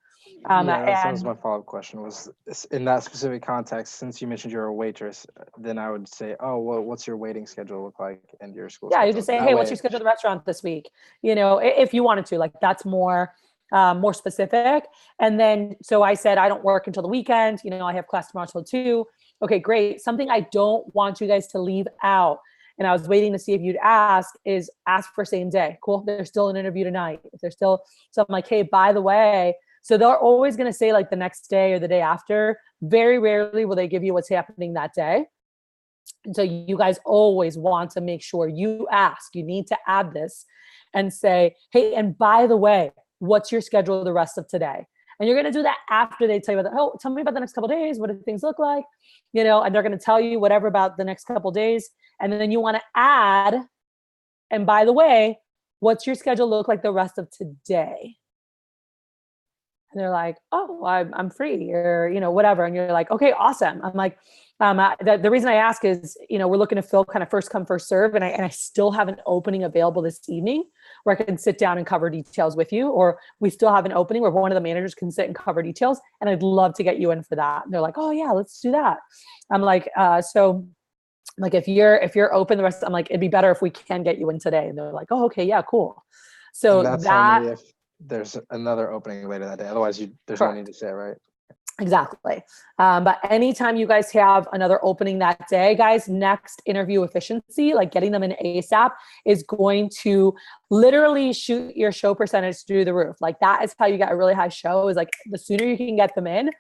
That was my follow-up question, was in that specific context, since you mentioned you're a waitress, then I would say, oh, well, what's your waiting schedule look like and your school schedule? You just say, hey, what's your schedule at the restaurant this week? If you wanted to, like, that's more specific. And then, so I said, I don't work until the weekend. I have class tomorrow till 2. Okay, great. Something I don't want you guys to leave out, and I was waiting to see if you'd ask for same day. Cool. There's still an interview tonight. If there's still, so I'm like, hey, by the way, so they're always going to say, like, the next day or the day after. Very rarely will they give you what's happening that day. And so you guys always want to make sure you ask. You need to add this and say, hey, and by the way, what's your schedule the rest of today? And you're going to do that after they tell you about tell me about the next couple of days. What do things look like? And they're going to tell you whatever about the next couple of days. And then you want to add, and by the way, what's your schedule look like the rest of today? And they're like, oh, I'm free, or, whatever. And you're like, okay, awesome. I'm like, the reason I ask is, we're looking to fill kind of first come, first serve. And I still have an opening available this evening where I can sit down and cover details with you, or we still have an opening where one of the managers can sit and cover details. And I'd love to get you in for that. And they're like, oh yeah, let's do that. I'm like, so like, if you're open the rest, I'm like, it'd be better if we can get you in today. And they're like, oh, okay, yeah, cool. So that's only if there's another opening later that day. Otherwise, there's no need to say it, right? Exactly. But anytime you guys have another opening that day, guys, next interview efficiency, like getting them in ASAP, is going to literally shoot your show percentage through the roof. Like that is how you get a really high show, is like the sooner you can get them in,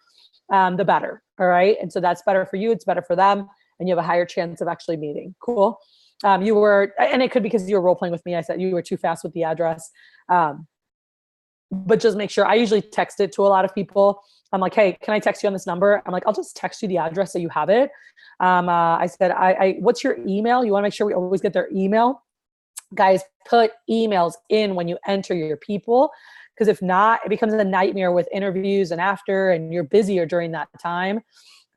the better. All right. And so that's better for you. It's better for them. And you have a higher chance of actually meeting. Cool. You were, and it could be because you were role playing with me. I said you were too fast with the address. But just make sure. I usually text it to a lot of people. I'm like, hey, can I text you on this number? I'm like, I'll just text you the address so you have it. I said, what's your email? You want to make sure we always get their email. Guys, put emails in when you enter your people, because if not, it becomes a nightmare with interviews and after, and you're busier during that time,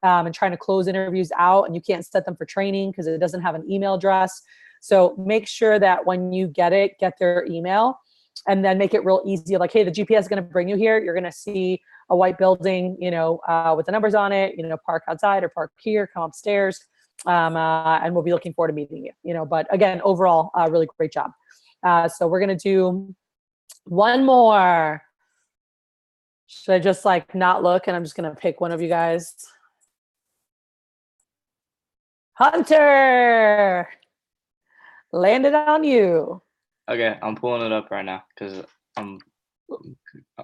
and trying to close interviews out, and you can't set them for training because it doesn't have an email address. So make sure that when you get it, get their email, and then make it real easy. Like, hey, the GPS is going to bring you here. You're going to see a white building, with the numbers on it, park outside or park here, come upstairs. And we'll be looking forward to meeting you, but again, overall, really great job. So we're going to do one more. Should I just not look and I'm just going to pick one of you guys? Hunter, landed on you. Okay, I'm pulling it up right now because I'm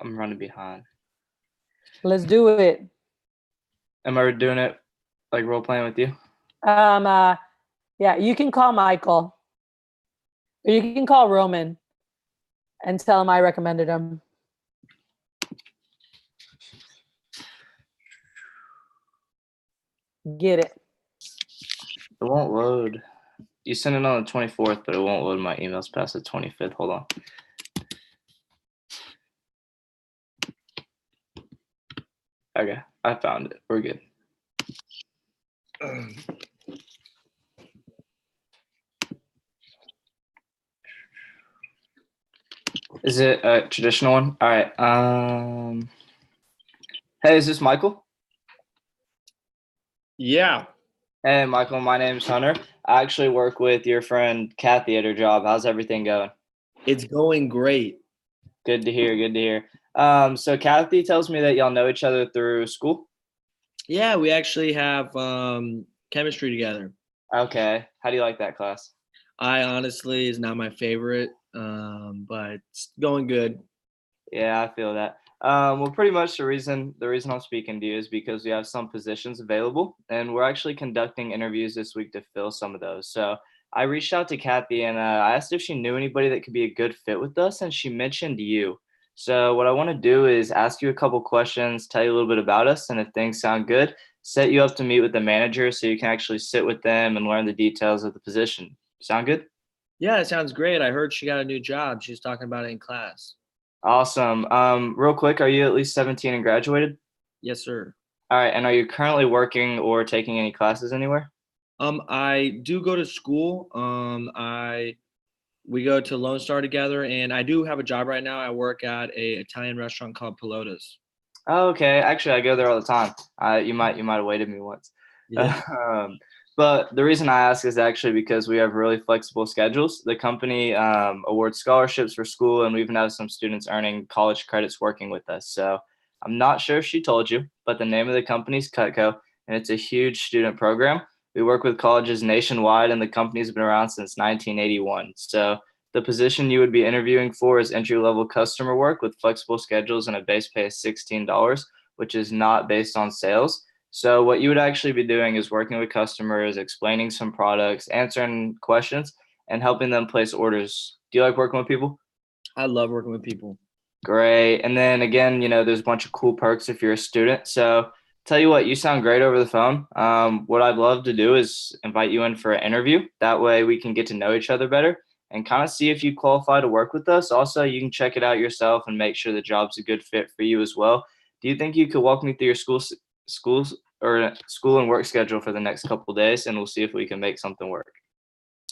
running behind. Let's do it. Am I doing it like role playing with you? Yeah, you can call Michael, or you can call Roman and tell him I recommended him. Get it. It won't load. You sent it on the 24th, but it won't load my emails past the 25th. Hold on. Okay, I found it. We're good. Is it a traditional one? All right. Hey, is this Michael? Yeah. Hey, Michael, my name's Hunter. I actually work with your friend Kathy at her job. How's everything going? It's going great. Good to hear. Good to hear. So Kathy tells me that y'all know each other through school. Yeah, we actually have chemistry together. Okay. How do you like that class? I honestly is not my favorite, but it's going good. Yeah, I feel that. Well, pretty much the reason I'm speaking to you is because we have some positions available, and we're actually conducting interviews this week to fill some of those. So I reached out to Kathy and I asked if she knew anybody that could be a good fit with us, and she mentioned you. So what I want to do is ask you a couple questions, tell you a little bit about us, and if things sound good, set you up to meet with the manager so you can actually sit with them and learn the details of the position. Sound good? Yeah, it sounds great. I heard she got a new job. She was talking about it in class. Awesome. Real quick, are you at least 17 and graduated? Yes, sir. All right. And are you currently working or taking any classes anywhere? I do go to school. We go to Lone Star together, and I do have a job right now. I work at a Italian restaurant called Pilota's. Oh, okay. Actually, I go there all the time. You might have waited me once. Yeah. But the reason I ask is actually because we have really flexible schedules. The company awards scholarships for school, and we even have some students earning college credits working with us. So I'm not sure if she told you, but the name of the company is Cutco, and it's a huge student program. We work with colleges nationwide, and the company's been around since 1981. So the position you would be interviewing for is entry-level customer work with flexible schedules and a base pay of $16, which is not based on sales. So what you would actually be doing is working with customers, explaining some products, answering questions, and helping them place orders. Do you like working with people? I love working with people. Great. And then again, there's a bunch of cool perks if you're a student. So tell you what, you sound great over the phone. What I'd love to do is invite you in for an interview. That way we can get to know each other better and kind of see if you qualify to work with us. Also, you can check it out yourself and make sure the job's a good fit for you as well. Do you think you could walk me through your school and work schedule for the next couple of days, and we'll see if we can make something work?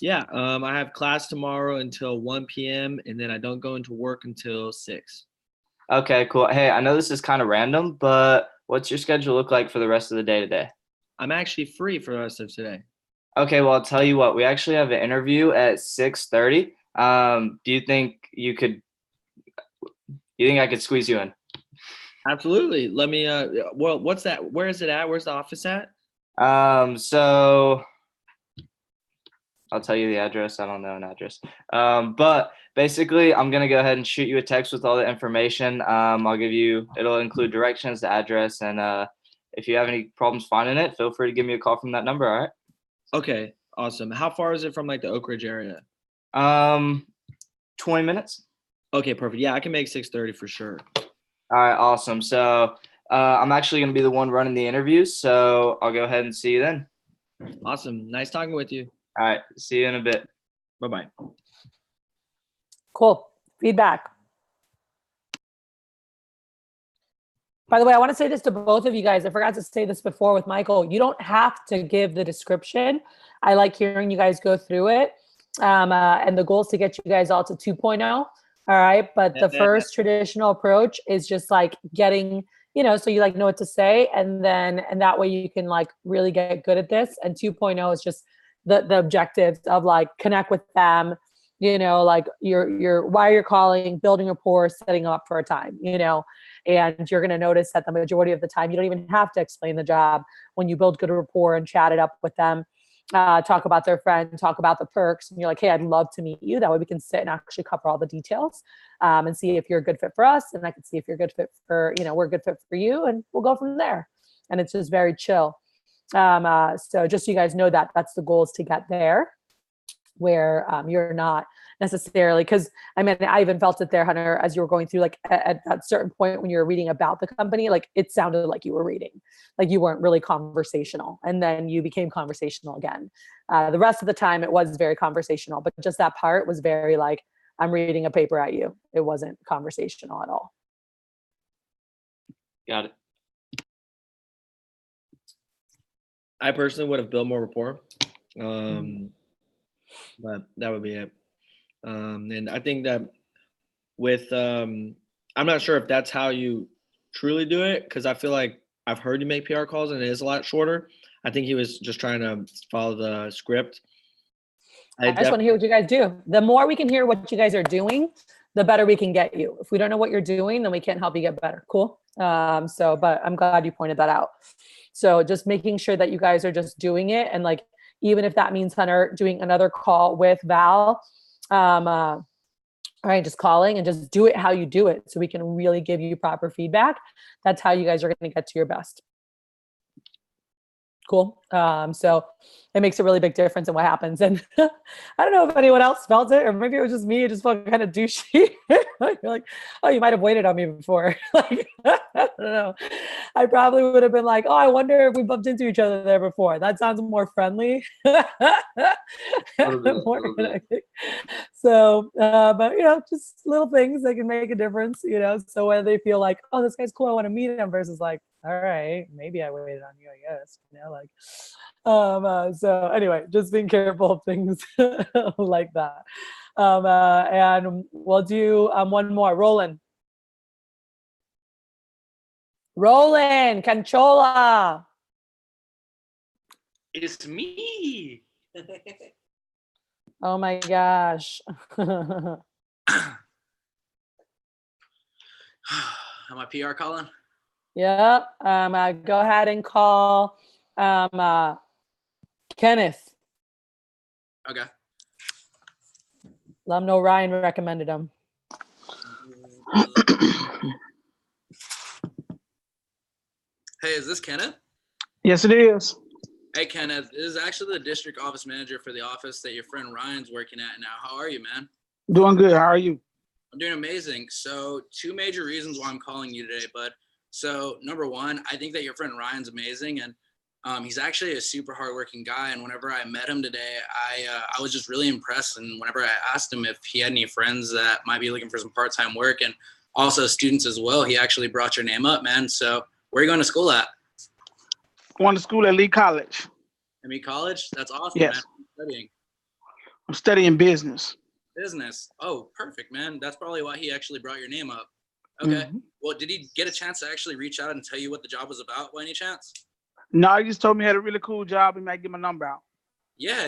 Yeah, I have class tomorrow until 1 p.m. and then I don't go into work until 6. Okay, cool. Hey, I know this is kind of random, but what's your schedule look like for the rest of the day today? I'm actually free for the rest of today. Okay, well, I'll tell you what. We actually have an interview at 6:30. Do you think I could squeeze you in? Absolutely. Let me. Well, what's that? Where is it at? Where's the office at? So I'll tell you the address. I don't know an address. But basically, I'm gonna go ahead and shoot you a text with all the information. I'll give you. It'll include directions, the address, and if you have any problems finding it, feel free to give me a call from that number. All right. Okay. Awesome. How far is it from like the Oak Ridge area? 20 minutes. Okay. Perfect. Yeah, I can make 6:30 for sure. All right. Awesome. So I'm actually gonna be the one running the interviews. So I'll go ahead and see you then. Awesome. Nice talking with you. All right. See you in a bit. Bye-bye. Cool. Feedback. By the way, I want to say this to both of you guys. I forgot to say this before with Michael. You don't have to give the description. I like hearing you guys go through it. And the goal is to get you guys all to 2.0. All right. But the first traditional approach is just like getting, so you like know what to say. And that way you can like really get good at this. And 2.0 is just the objectives of like connect with them, like your why you're calling, building rapport, setting up for a time, and you're going to notice that the majority of the time, you don't even have to explain the job when you build good rapport and chat it up with them, talk about their friend, talk about the perks. And you're like, hey, I'd love to meet you. That way we can sit and actually cover all the details and see if you're a good fit for us. And I can see if you're a good fit for, we're a good fit for you. And we'll go from there. And it's just very chill. So just so you guys know that that's the goal, is to get there where you're not necessarily, because I even felt it there, Hunter, as you were going through, like at that certain point when you were reading about the company, like it sounded like you were reading, like you weren't really conversational, and then you became conversational again. The rest of the time it was very conversational, but just that part was very like, I'm reading a paper at you. It wasn't conversational at all. Got it. I personally would have built more rapport. But that would be it. And I think that with, I'm not sure if that's how you truly do it, because I feel like I've heard you make PR calls and it is a lot shorter. I think he was just trying to follow the script. I just want to hear what you guys do. The more we can hear what you guys are doing, the better we can get you. If we don't know what you're doing, then we can't help you get better. Cool. But I'm glad you pointed that out. So just making sure that you guys are just doing it. And like, even if that means Hunter doing another call with Val, all right, just calling and just do it how you do it, so we can really give you proper feedback. That's how you guys are going to get to your best. Cool. So it makes a really big difference in what happens. And I don't know if anyone else felt it, or maybe it was just me. It just felt kind of douchey. You're like, oh, you might have waited on me before. Like, I don't know. I probably would have been like, oh, I wonder if we bumped into each other there before. That sounds more friendly. So, but just little things that can make a difference, so when they feel like, oh, this guy's cool, I want to meet him, versus like, all right, maybe I waited on you, I guess, so anyway, just being careful of things like that. And we'll do one more. Roland, Canchola. It's me. Oh my gosh. Am I PR calling? Yep. Go ahead and call Kenneth. Okay. Let him know Ryan recommended him. Hey, is this Kenneth? Yes, it is. Hey, Kenneth. This is actually the district office manager for the office that your friend Ryan's working at now. How are you, man? Doing good. How are you? I'm doing amazing. So 2 major reasons why I'm calling you today, bud. So number one, I think that your friend Ryan's amazing, and he's actually a super hardworking guy. And whenever I met him today, I was just really impressed. And whenever I asked him if he had any friends that might be looking for some part-time work, and also students as well, he actually brought your name up, man. So where are you going to school at? Going to school at Lee College. Lee College? That's awesome, Yes. man. What are you studying? I'm studying business. Business. Oh, perfect, man. That's probably why he actually brought your name up. Okay. Mm-hmm. Well, did he get a chance to actually reach out and tell you what the job was about by any chance? No, he just told me he had a really cool job. He might get my number out. Yeah.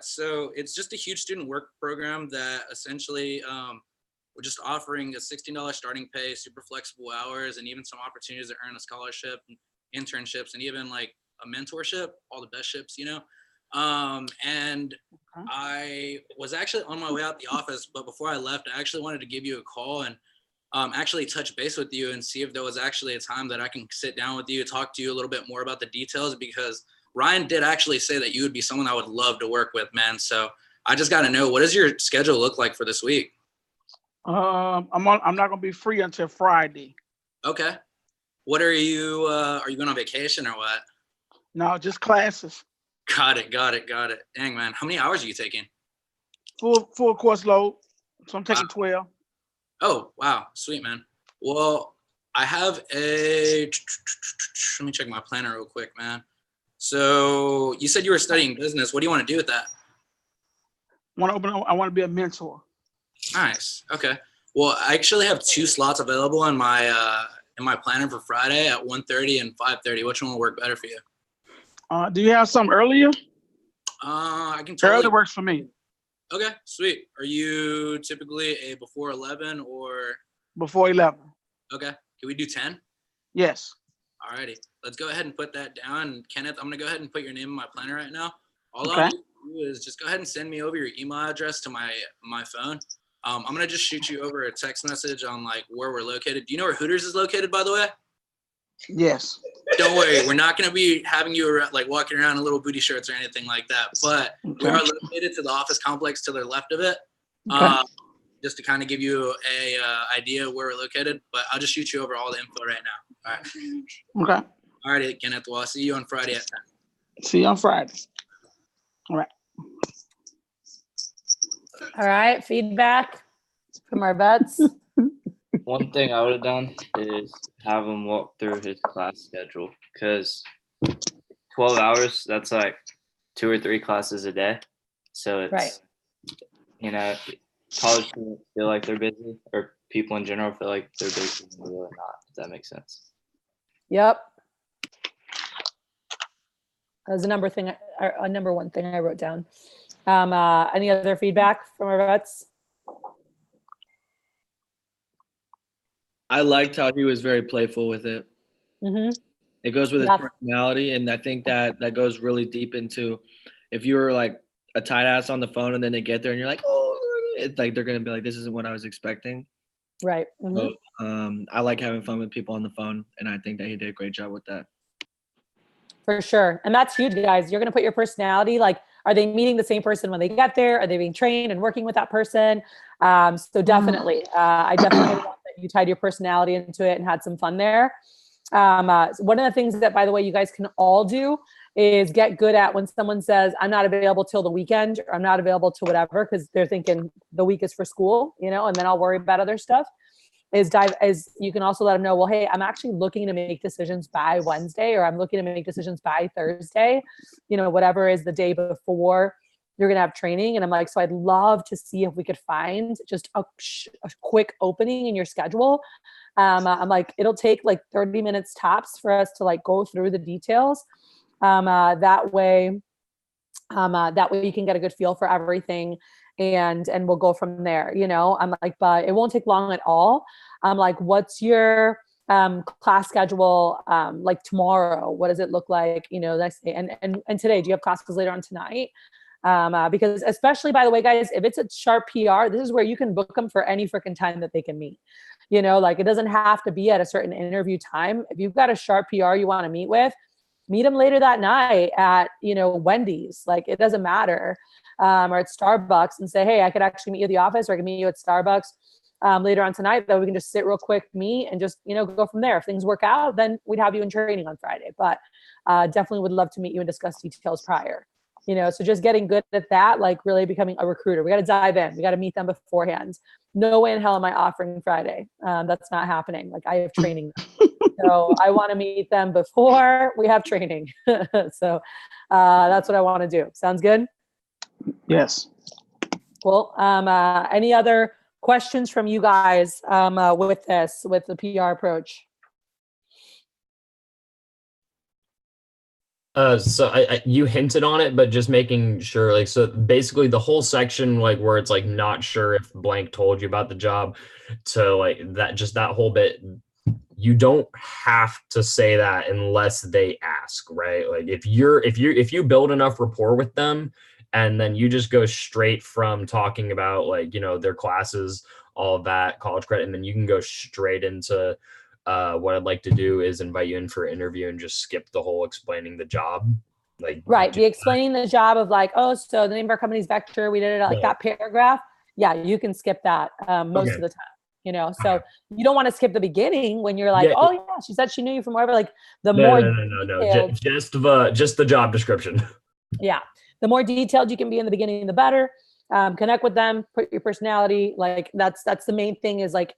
So it's just a huge student work program that essentially we're just offering a $16 starting pay, super flexible hours, and even some opportunities to earn a scholarship, internships, and even like a mentorship, all the best ships, you know. And I was actually on my way out the office, but before I left, I actually wanted to give you a call and actually touch base with you and see if there was actually a time that I can sit down with you, talk to you a little bit more about the details, because Ryan did actually say that you would be someone I would love to work with, man. So I just got to know, what does your schedule look like for this week? I'm not gonna be free until Friday. Okay. What are you going on vacation or what? No, just classes. Got it. Dang, man. How many hours are you taking? Full course load. So I'm taking 12. Oh, wow. Sweet, man. Well, I have let me check my planner real quick, man. So you said you were studying business. What do you want to do with that? I want to be a mentor. Nice. Okay. Well, I actually have 2 slots available in my planner for Friday at 1:30 and 5:30. Which one will work better for you? Do you have something earlier? I can totally. Early works for me. Okay, sweet. Are you typically a before 11 or? Before 11. Okay. Can we do 10? Yes. Alrighty. Let's go ahead and put that down. Kenneth, I'm gonna go ahead and put your name in my planner right now. All Okay. I'll do is just go ahead and send me over your email address to my phone. I'm gonna just shoot you over a text message on like where we're located. Do you know where Hooters is located, by the way? Yes. Don't worry, we're not gonna be having you like walking around in little booty shorts or anything like that. But we are located to the office complex to the left of it. Just to kind of give you a idea where we're located. But I'll just shoot you over all the info right now. All right. Okay. All right, Kenneth. Well, I'll see you on Friday at 10. See you on Friday. All right. All right, feedback from our vets. One thing I would have done is have him walk through his class schedule, because 12 hours, that's like 2 or 3 classes a day. So it's, right. You know, college students feel like they're busy, or people in general feel like they're busy and they're really not, if that makes sense. Yep. That was a number one thing I wrote down. Any other feedback from our vets? I liked how he was very playful with it. Mm-hmm. It goes with his personality, and I think that goes really deep into, if you were like a tight ass on the phone and then they get there and you're like, oh, it's like they're gonna be like, this isn't what I was expecting. Right. Mm-hmm. So, I like having fun with people on the phone, and I think that he did a great job with that. For sure. And that's huge, guys. You're going to put your personality, like, are they meeting the same person when they get there? Are they being trained and working with that person? So definitely, I definitely want that you tied your personality into it and had some fun there. One of the things that, by the way, you guys can all do is get good at when someone says, I'm not available till the weekend, or I'm not available to whatever, because they're thinking the week is for school, you know, and then I'll worry about other stuff. Is you can also let them know, well, hey, I'm actually looking to make decisions by Wednesday, or I'm looking to make decisions by Thursday, you know, whatever is the day before you're going to have training. And I'm like, so I'd love to see if we could find just a quick opening in your schedule. I'm like, it'll take like 30 minutes tops for us to like go through the details. That way you can get a good feel for everything. And we'll go from there, you know. I'm like, but it won't take long at all. I'm like, what's your class schedule like tomorrow? What does it look like, you know, next day? And today, do you have classes later on tonight? Because especially, by the way, guys, if it's a sharp PR, this is where you can book them for any freaking time that they can meet. You know, like, it doesn't have to be at a certain interview time. If you've got a sharp PR you want to meet with, meet them later that night at, you know, Wendy's. Like, it doesn't matter. Or at Starbucks, and say, hey, I could actually meet you at the office, or I can meet you at Starbucks later on tonight, that we can just sit real quick, meet, and just, you know, go from there. If things work out, then we'd have you in training on Friday. But definitely would love to meet you and discuss details prior. You know, so just getting good at that, like really becoming a recruiter. We got to dive in. We got to meet them beforehand. No way in hell am I offering Friday. That's not happening. Like, I have training. So I want to meet them before we have training. So that's what I want to do. Sounds good? Yes. Cool. Any other questions from you guys with the PR approach? So you hinted on it, but just making sure, like, so basically the whole section, like where it's like not sure if blank told you about the job, to like that, just that whole bit, you don't have to say that unless they ask, right? Like if you build enough rapport with them, and then you just go straight from talking about like, you know, their classes, all of that, college credit, and then you can go straight into what I'd like to do is invite you in for an interview and just skip the whole explaining the job. Like Right. The explaining the job of like, oh, so the name of our company is Vector. We did it like that paragraph. Yeah, you can skip that most of the time. You know, so you don't want to skip the beginning when you're like, oh yeah, she said she knew you from wherever. Like the more no. Just the job description. Yeah, the more detailed you can be in the beginning, the better. Connect with them, put your personality. Like that's the main thing, is like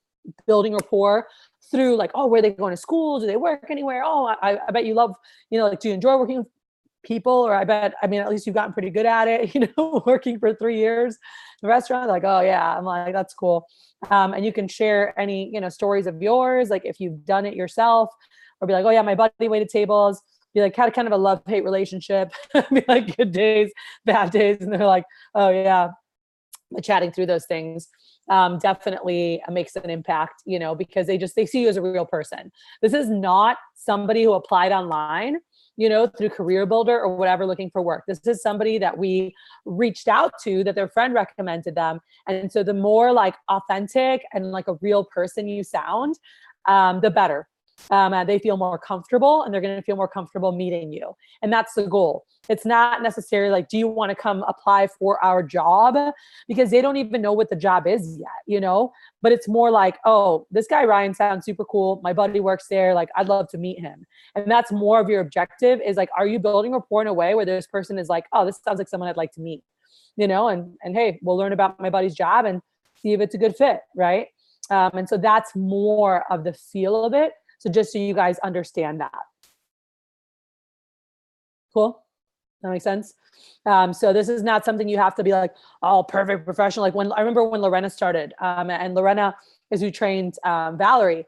building rapport through like, oh, where are they going to school? Do they work anywhere? Oh, I bet you love, you know, like, do you enjoy working with people? Or I mean, at least you've gotten pretty good at it, you know, working for 3 years in the restaurant. Like, oh yeah, I'm like, that's cool. And you can share any, you know, stories of yours, like if you've done it yourself, or be like, oh yeah, my buddy waited tables. Be like, kind of a love-hate relationship. Be like, good days, bad days. And they're like, oh yeah, but chatting through those things definitely makes an impact, you know, because they see you as a real person. This is not somebody who applied online, you know, through Career Builder or whatever, looking for work. This is somebody that we reached out to, that their friend recommended them. And so the more like authentic and like a real person you sound, the better. They feel more comfortable, and they're going to feel more comfortable meeting you. And that's the goal. It's not necessarily like, do you want to come apply for our job? Because they don't even know what the job is yet, you know, but it's more like, oh, this guy Ryan sounds super cool. My buddy works there. Like, I'd love to meet him. And that's more of your objective, is like, are you building rapport in a way where this person is like, oh, this sounds like someone I'd like to meet, you know, and hey, we'll learn about my buddy's job and see if it's a good fit. Right. And so that's more of the feel of it. So just so you guys understand that. Cool. That makes sense. So this is not something you have to be like, oh, perfect professional. Like when I remember when Lorena started, and Lorena is who trained Valerie.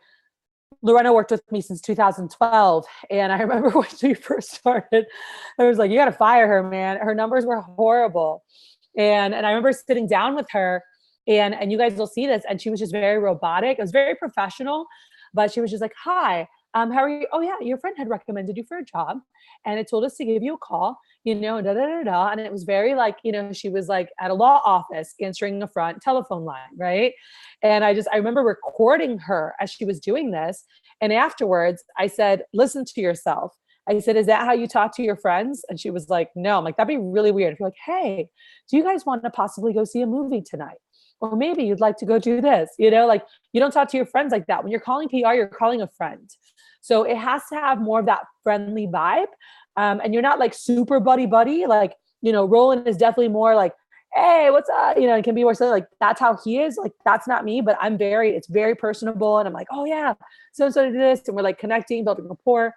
Lorena worked with me since 2012. And I remember when she first started, I was like, you got to fire her, man. Her numbers were horrible. And I remember sitting down with her, and you guys will see this. And she was just very robotic. It was very professional. But she was just like, hi, how are you? Oh yeah, your friend had recommended you for a job, and it told us to give you a call, you know, and da da da da. And it was very like, you know, she was like at a law office answering a front telephone line, right? And I remember recording her as she was doing this. And afterwards, I said, listen to yourself. I said, is that how you talk to your friends? And she was like, no. I'm like, that'd be really weird. If you're like, hey, do you guys want to possibly go see a movie tonight? Or maybe you'd like to go do this, you know, like you don't talk to your friends like that. When you're calling PR, you're calling a friend. So it has to have more of that friendly vibe. And you're not like super buddy, like, you know, Roland is definitely more like, hey, what's up? You know, it can be more so like, that's how he is. Like, that's not me, but it's very personable. And I'm like, oh yeah, so did this. And we're like connecting, building rapport.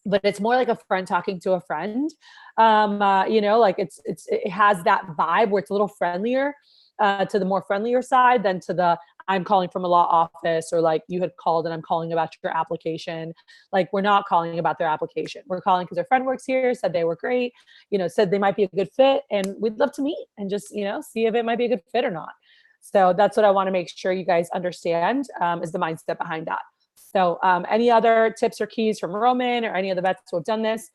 But it's more like a friend talking to a friend. You know, like it has that vibe where it's a little friendlier. To the more friendlier side than to the I'm calling from a law office, or like you had called and I'm calling about your application. Like, we're not calling about their application. We're calling because their friend works here, said they were great, you know, said they might be a good fit, and we'd love to meet and just, you know, see if it might be a good fit or not. So that's what I want to make sure you guys understand, is the mindset behind that. So any other tips or keys from Roman or any of the vets who have done this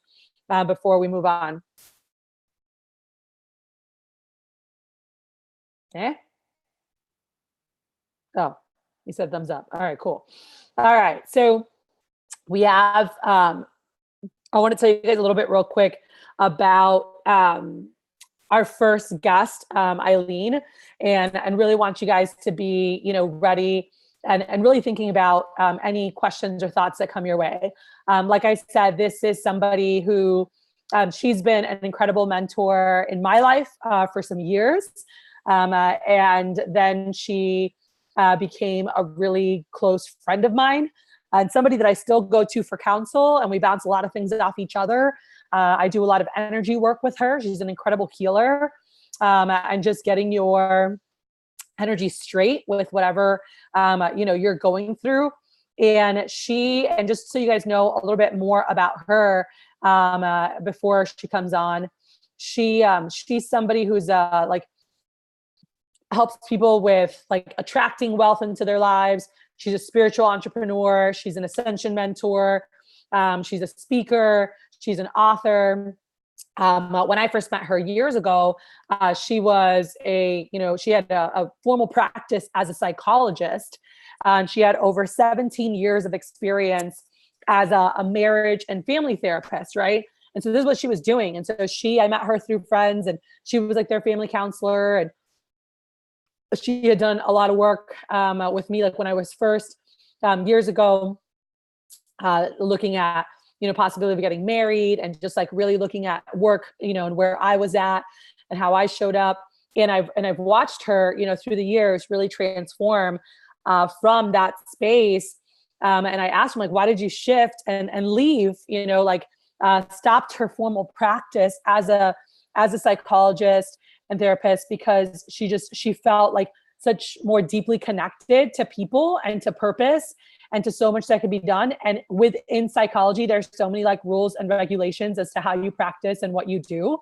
before we move on? Eh? Oh, you said thumbs up. All right, cool. All right. So we have, I want to tell you guys a little bit real quick about our first guest, Eileen, and really want you guys to be, you know, ready and really thinking about any questions or thoughts that come your way. Like I said, this is somebody who, she's been an incredible mentor in my life for some years. And then she became a really close friend of mine, and somebody that I still go to for counsel, and we bounce a lot of things off each other. I do a lot of energy work with her. She's an incredible healer, and just getting your energy straight with whatever, you know, you're going through. And just so you guys know a little bit more about her, before she comes on. She's somebody who's like helps people with like attracting wealth into their lives. She's a spiritual entrepreneur. She's an ascension mentor. She's a speaker. She's an author. When I first met her years ago, she was she had a formal practice as a psychologist. And she had over 17 years of experience as a marriage and family therapist, right? And so this is what she was doing. And so I met her through friends, and she was like their family counselor. And she had done a lot of work with me, like when I was first years ago, looking at, possibility of getting married, and just like really looking at work, and where I was at and how I showed up. And I've watched her, through the years really transform from that space. And I asked him, like, why did you shift and leave, stopped her formal practice as a psychologist and therapist, because she felt like such more deeply connected to people and to purpose and to so much that could be done. And within psychology, there's so many like rules and regulations as to how you practice and what you do.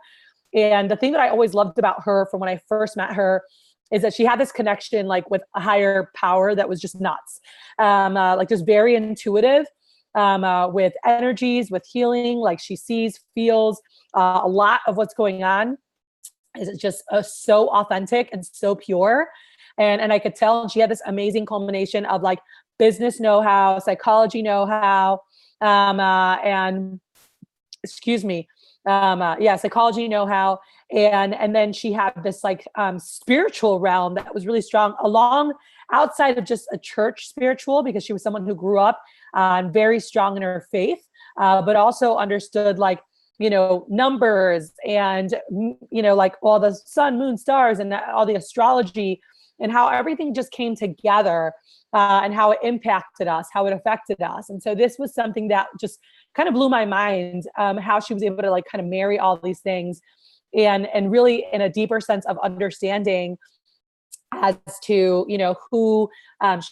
And the thing that I always loved about her from when I first met her is that she had this connection like with a higher power that was just nuts, like just very intuitive, with energies, with healing. Like she sees, feels a lot of what's going on. Is just so authentic and so pure. And I could tell, and she had this amazing culmination of like business know-how, psychology know-how, and psychology know-how. And then she had this like spiritual realm that was really strong along outside of just a church spiritual, because she was someone who grew up very strong in her faith, but also understood like, numbers and, like all the sun, moon, stars, and all the astrology, and how everything just came together, and how it impacted us, how it affected us. And so this was something that just kind of blew my mind, how she was able to like kind of marry all these things, and really in a deeper sense of understanding as to, who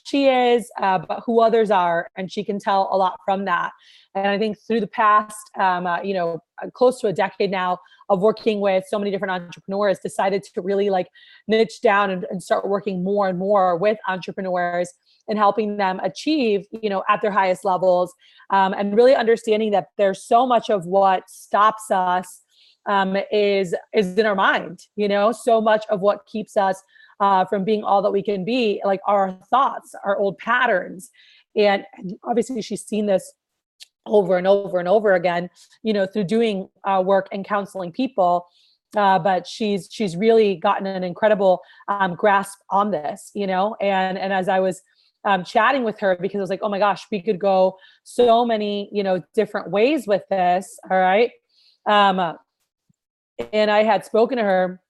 she is, but who others are. And she can tell a lot from that. And I think through the past, close to a decade now of working with so many different entrepreneurs, decided to really like niche down and start working more and more with entrepreneurs and helping them achieve, at their highest levels, and really understanding that there's so much of what stops us is in our mind, so much of what keeps us from being all that we can be, like our thoughts, our old patterns. And obviously she's seen this over and over and over again, through doing work and counseling people. But she's really gotten an incredible grasp on this, and as I was chatting with her, because I was like, oh my gosh, we could go so many, different ways with this. All right. And I had spoken to her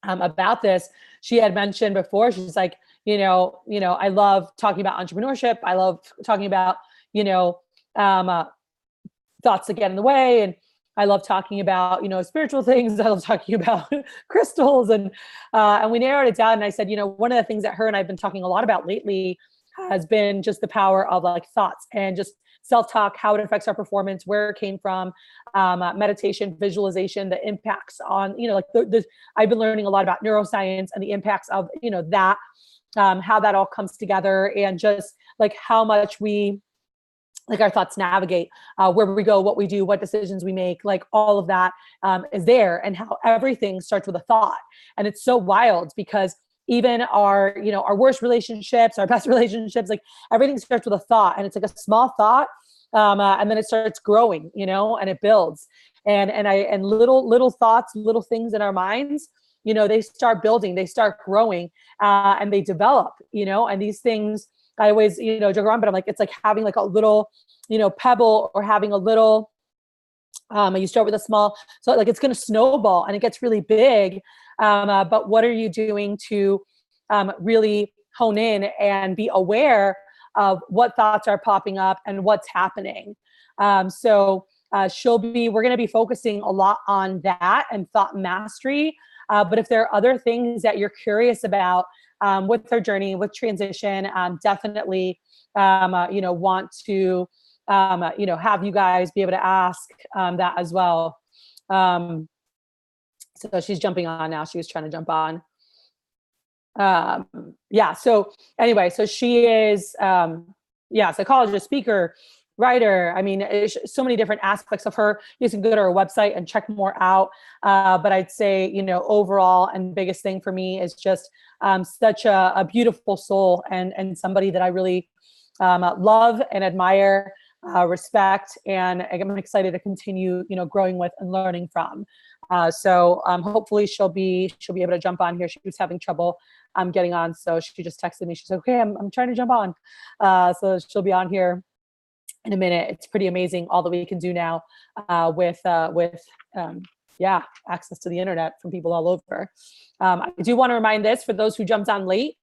about this. She had mentioned before, she's like, I love talking about entrepreneurship. I love talking about, thoughts that get in the way. And I love talking about, spiritual things. I love talking about crystals, and we narrowed it down. And I said, one of the things that her and I've been talking a lot about lately has been just the power of like thoughts and just self-talk, how it affects our performance, where it came from, meditation, visualization, the impacts on, I've been learning a lot about neuroscience and the impacts of, that, how that all comes together, and just like how much our thoughts navigate where we go, what we do, what decisions we make, like all of that is there, and how everything starts with a thought. And it's so wild because even our worst relationships, our best relationships, like everything starts with a thought, and it's like a small thought. And then it starts growing, and it builds, and little thoughts, little things in our minds, they start building, they start growing, and they develop, and these things, I always, joke around, but I'm like, it's like having like a little, pebble, or having a little, you start with a small, so like it's going to snowball and it gets really big. But what are you doing to really hone in and be aware of what thoughts are popping up and what's happening? So we're going to be focusing a lot on that and thought mastery. But if there are other things that you're curious about with their journey, with transition, definitely, want to have you guys be able to ask that as well. So she's jumping on now. She was trying to jump on. So anyway, so she is, psychologist, speaker, writer. I mean, so many different aspects of her. You can go to her website and check more out. But I'd say, overall and biggest thing for me is just such a beautiful soul and somebody that I really love and admire, respect, and I'm excited to continue, growing with and learning from. So hopefully she'll be able to jump on here. She was having trouble getting on, so she just texted me. She's like, okay, I'm trying to jump on. So she'll be on here in a minute. It's pretty amazing all that we can do now with access to the internet from people all over. I do want to remind this for those who jumped on late.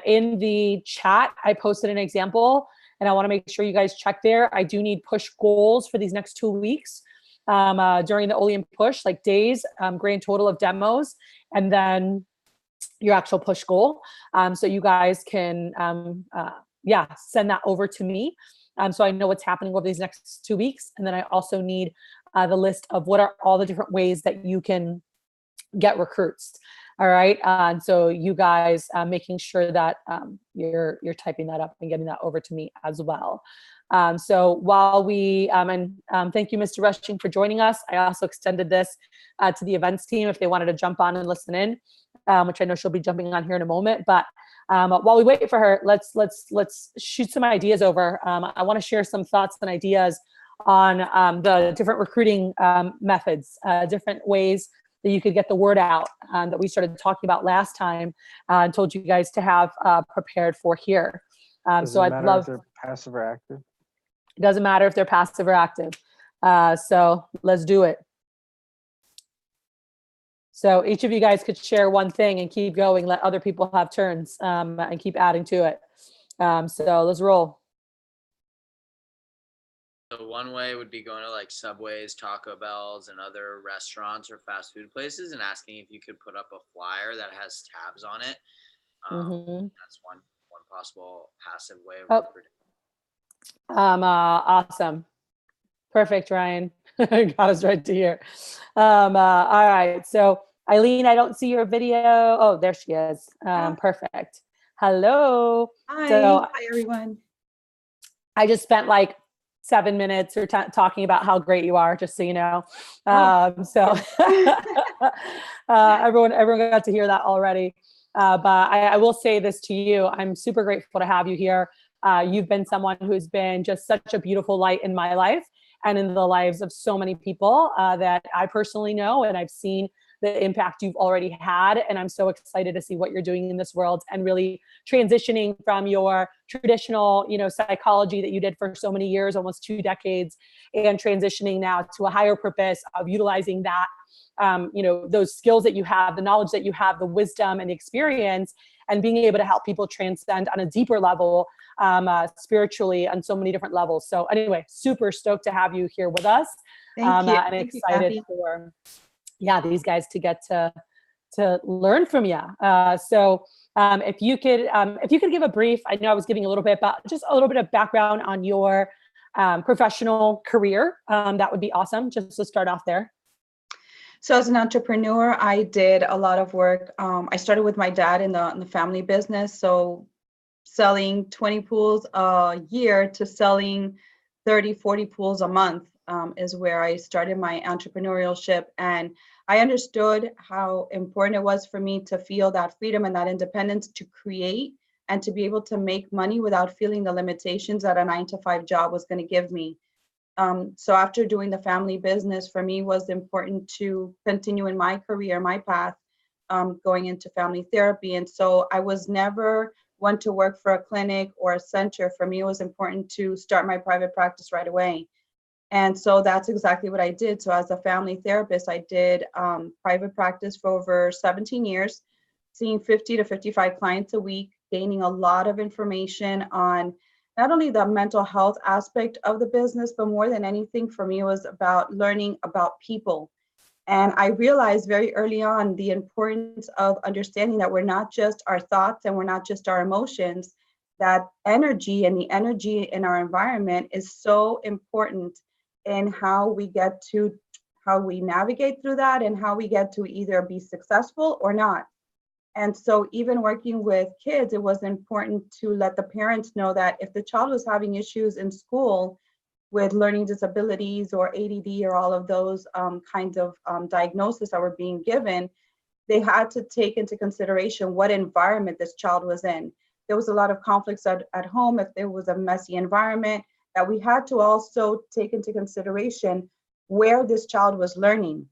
In the chat, I posted an example, and I want to make sure you guys check there. I do need push goals for these next 2 weeks during the Olean push, like days, grand total of demos, and then your actual push goal. So you guys can, send that over to me. So I know what's happening over these next 2 weeks. And then I also need the list of what are all the different ways that you can get recruits. All right. And so you guys making sure that you're typing that up and getting that over to me as well. So while we, thank you, Mr. Rushing, for joining us. I also extended this to the events team if they wanted to jump on and listen in, which I know she'll be jumping on here in a moment. But while we wait for her, let's shoot some ideas over. I want to share some thoughts and ideas on the different recruiting methods, different ways that you could get the word out that we started talking about last time and told you guys to have prepared for here. So I'd love. If they're passive or active. It doesn't matter if they're passive or active. So let's do it. So each of you guys could share one thing and keep going, let other people have turns and keep adding to it. So let's roll. So one way would be going to like Subways, Taco Bells, and other restaurants or fast food places and asking if you could put up a flyer that has tabs on it. That's one possible passive way of recruiting. Awesome. Perfect, Ryan. Got us right to here. All right. So Eileen, I don't see your video. Oh, there she is. Perfect. Hello. Hi. So, hi, everyone. I just spent like 7 minutes or talking about how great you are, just so you know. Everyone got to hear that already. But I will say this to you. I'm super grateful to have you here. You've been someone who's been just such a beautiful light in my life and in the lives of so many people that I personally know, and I've seen the impact you've already had. And I'm so excited to see what you're doing in this world and really transitioning from your traditional, psychology that you did for so many years, almost 2 decades, and transitioning now to a higher purpose of utilizing that, those skills that you have, the knowledge that you have, the wisdom and the experience, and being able to help people transcend on a deeper level, spiritually on so many different levels. So anyway, super stoked to have you here with us. Thank you. And Thank excited you, for these guys to get to learn from you. So if you could give a brief, I know I was giving a little bit of background on your professional career. That would be awesome, just to start off there. So as an entrepreneur, I did a lot of work. I started with my dad in the family business. So selling 20 pools a year to selling 30, 40 pools a month is where I started my entrepreneurship. And I understood how important it was for me to feel that freedom and that independence to create and to be able to make money without feeling the limitations that a 9-to-5 job was going to give me. So after doing the family business, for me was important to continue in my career, my path, going into family therapy. And so I was never one to work for a clinic or a center. For me, it was important to start my private practice right away. And so that's exactly what I did. So as a family therapist, I did private practice for over 17 years, seeing 50 to 55 clients a week, gaining a lot of information on not only the mental health aspect of the business, but more than anything for me, it was about learning about people. And I realized very early on the importance of understanding that we're not just our thoughts and we're not just our emotions, that energy and the energy in our environment is so important in how we navigate through that and how we get to either be successful or not. And so even working with kids, it was important to let the parents know that if the child was having issues in school with learning disabilities or ADD or all of those kinds of diagnoses that were being given, they had to take into consideration what environment this child was in. There was a lot of conflicts at home. If there was a messy environment, that we had to also take into consideration where this child was learning.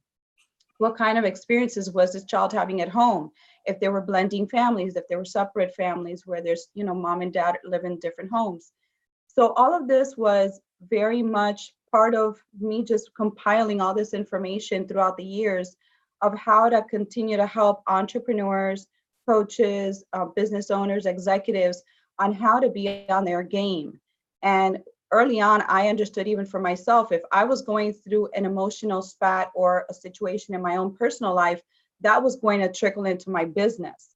What kind of experiences was this child having at home? If there were blending families, if there were separate families where there's, mom and dad live in different homes. So all of this was very much part of me just compiling all this information throughout the years of how to continue to help entrepreneurs, coaches, business owners, executives on how to be on their game. And early on, I understood even for myself, if I was going through an emotional spat or a situation in my own personal life, that was going to trickle into my business.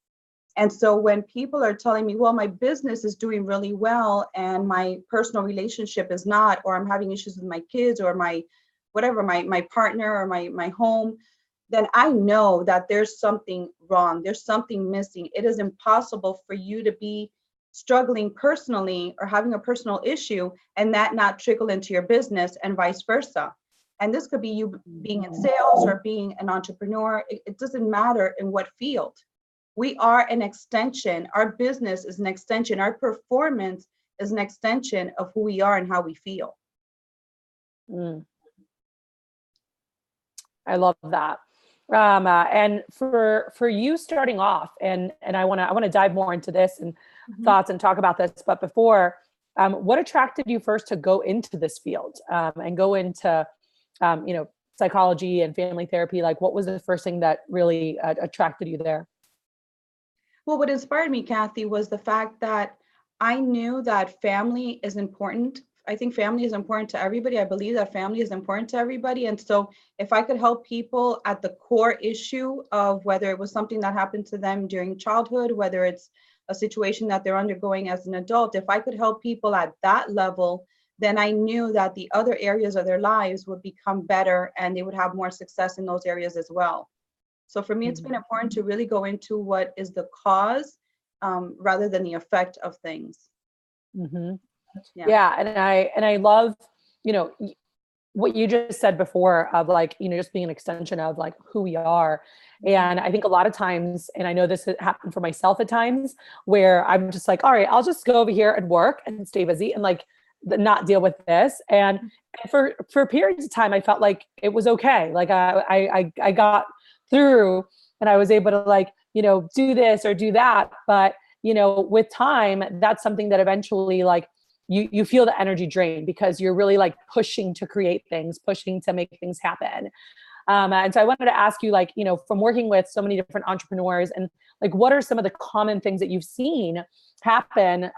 And so when people are telling me, well, my business is doing really well and my personal relationship is not, or I'm having issues with my kids or my partner or my home, then I know that there's something wrong. There's something missing. It is impossible for you to be struggling personally or having a personal issue and that not trickle into your business and vice versa. And this could be you being in sales or being an entrepreneur. It doesn't matter in what field. We are an extension. Our business is an extension. Our performance is an extension of who we are and how we feel. I love that. And for you starting off, and I want to dive more into this and thoughts and talk about this. But before, what attracted you first to go into this field and go into, psychology and family therapy? Like, what was the first thing that really attracted you there? Well, what inspired me, Kathy, was the fact that I knew that family is important. I think family is important to everybody. I believe that family is important to everybody. And so if I could help people at the core issue of whether it was something that happened to them during childhood, whether it's a situation that they're undergoing as an adult, if I could help people at that level, then I knew that the other areas of their lives would become better and they would have more success in those areas as well. So for me, it's been important to really go into what is the cause rather than the effect of things. Yeah. And I love, what you just said before of like, just being an extension of like who we are. And I think a lot of times, and I know this has happened for myself at times, where I'm just like, all right, I'll just go over here and work and stay busy and like not deal with this. And for periods of time, I felt like it was okay. Like I got through and I was able to like, do this or do that. But, with time, that's something that eventually like you feel the energy drain because you're really like pushing to create things, pushing to make things happen. And so I wanted to ask you, like, from working with so many different entrepreneurs and like, what are some of the common things that you've seen happen,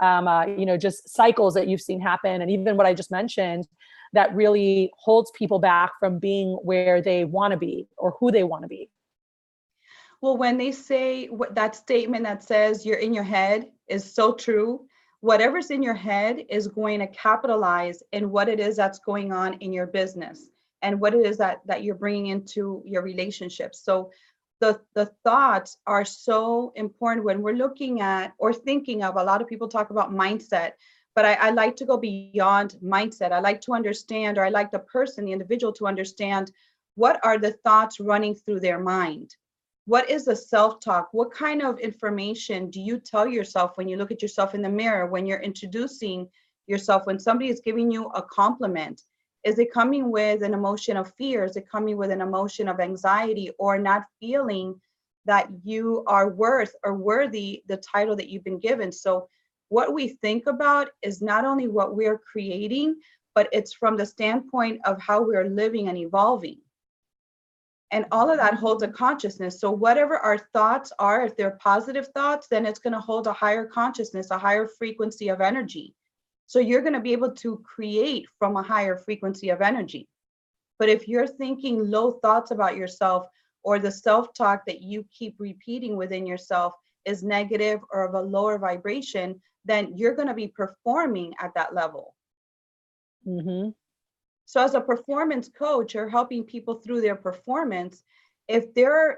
just cycles that you've seen happen. And even what I just mentioned that really holds people back from being where they want to be or who they want to be. Well, when they say that statement that says you're in your head is so true. Whatever's in your head is going to capitalize in what it is that's going on in your business and what it is that you're bringing into your relationships. So the thoughts are so important when we're looking at or thinking of, a lot of people talk about mindset, but I like to go beyond mindset. I like to understand, or I like the person, the individual to understand what are the thoughts running through their mind. What is the self-talk? What kind of information do you tell yourself when you look at yourself in the mirror, when you're introducing yourself, when somebody is giving you a compliment? Is it coming with an emotion of fear? Is it coming with an emotion of anxiety or not feeling that you are worth or worthy the title that you've been given? So what we think about is not only what we're creating, but it's from the standpoint of how we're living and evolving. And all of that holds a consciousness. So whatever our thoughts are, if they're positive thoughts, then it's going to hold a higher consciousness, a higher frequency of energy. So you're going to be able to create from a higher frequency of energy. But if you're thinking low thoughts about yourself, or the self-talk that you keep repeating within yourself is negative or of a lower vibration, then you're going to be performing at that level. Mm-hmm. So as a performance coach, you're helping people through their performance. If they're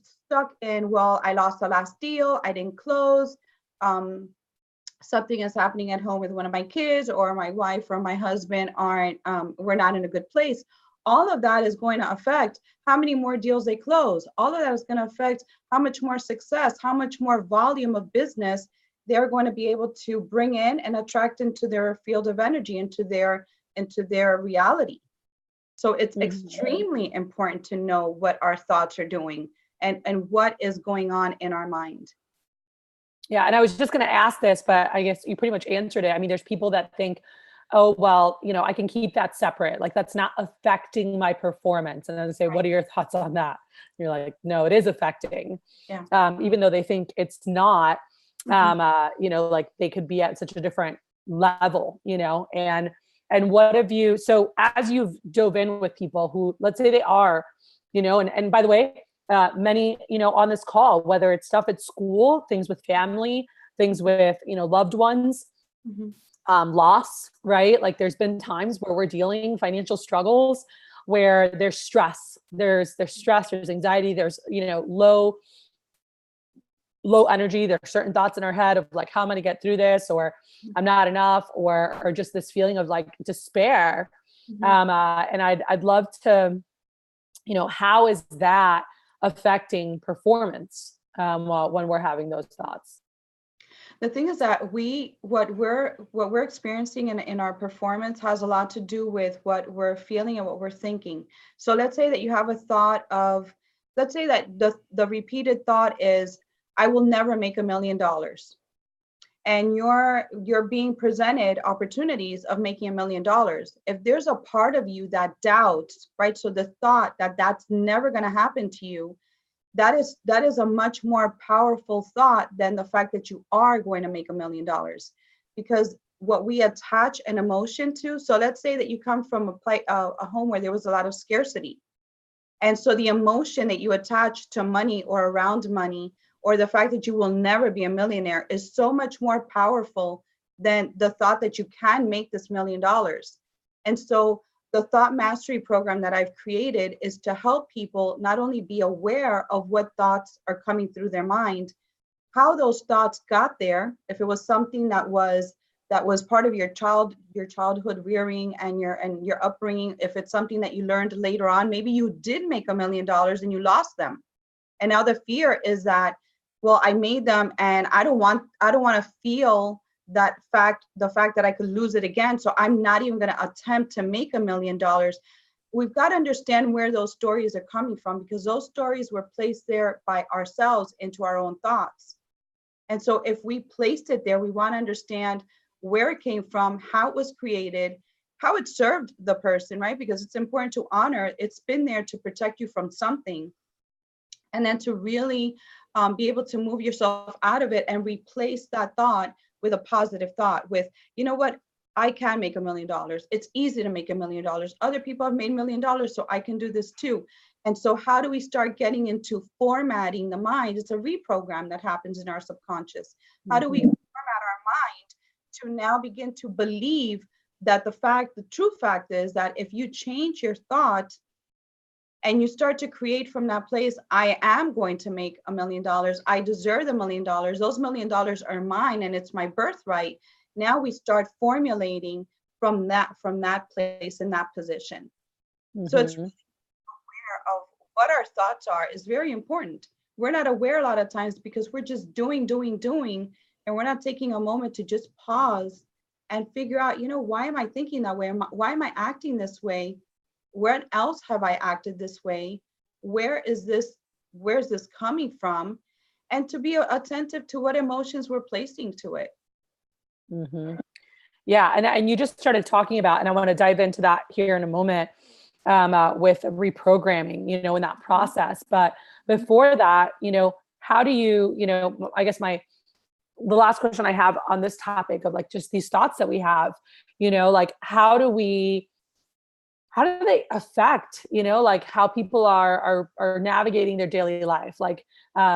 stuck in, well, I lost the last deal, I didn't close, something is happening at home with one of my kids, or my wife or my husband aren't, we're not in a good place. All of that is going to affect how many more deals they close. All of that is going to affect how much more success, how much more volume of business they're going to be able to bring in and attract into their field of energy, into their reality. So it's extremely important to know what our thoughts are doing and what is going on in our mind. Yeah. And I was just going to ask this, but I guess you pretty much answered it. I mean, there's people that think, oh, well, I can keep that separate. Like, that's not affecting my performance. And then they say, what are your thoughts on that? You're like, no, it is affecting. Yeah. Even though they think it's not, like they could be at such a different level, and what have you, so as you've dove in with people who, let's say they are, and by the way, many, on this call, whether it's stuff at school, things with family, things with, loved ones, loss, right? Like there's been times where we're dealing financial struggles where there's stress, there's stress, there's anxiety, there's, low energy. There are certain thoughts in our head of like, how am I going to get through this? Or I'm not enough, or just this feeling of like despair. And I'd love to, how is that affecting performance when we're having those thoughts? The thing is that what we're experiencing in our performance has a lot to do with what we're feeling and what we're thinking. So let's say that you have a thought of, let's say that the repeated thought is, I will never make $1 million. And you're being presented opportunities of making $1 million. If there's a part of you that doubts, right? So the thought that that's never going to happen to you, that is a much more powerful thought than the fact that you are going to make $1 million. Because what we attach an emotion to, so let's say that you come from a home where there was a lot of scarcity. And so the emotion that you attach to money or around money, or the fact that you will never be a millionaire, is so much more powerful than the thought that you can make this $1 million. And so the thought mastery program that I've created is to help people not only be aware of what thoughts are coming through their mind, how those thoughts got there, if it was something that was part of your childhood rearing and your upbringing, if it's something that you learned later on, maybe you did make $1 million and you lost them. And now the fear is that, well, I made them and I don't want to feel the fact that I could lose it again. So I'm not even going to attempt to make $1 million. We've got to understand where those stories are coming from, because those stories were placed there by ourselves into our own thoughts. And so if we placed it there, we want to understand where it came from, how it was created, how it served the person, right? Because it's important to honor, it's been there to protect you from something. And then to really be able to move yourself out of it and replace that thought with a positive thought, with, you know what, I can make $1 million. It's easy to make $1 million. Other people have made $1 million, so I can do this too. And so how do we start getting into formatting the mind? It's a reprogram that happens in our subconscious. How do we format our mind to now begin to believe that the true fact is that if you change your thought and you start to create from that place, I am going to make $1 million. I deserve the $1 million. Those $1 million are mine and it's my birthright. Now we start formulating from that place in that position. So it's really aware of what our thoughts are is very important. We're not aware a lot of times because we're just doing, and we're not taking a moment to just pause and figure out, why am I thinking that way? Why am I acting this way? Where else have I acted this way? Where's this coming from? And to be attentive to what emotions we're placing to it. Mm-hmm. Yeah. And you just started talking about, and I want to dive into that here in a moment, with reprogramming, in that process. But before that, how do you, I guess the last question I have on this topic of like just these thoughts that we have, like how do they affect, like how people are navigating their daily life, like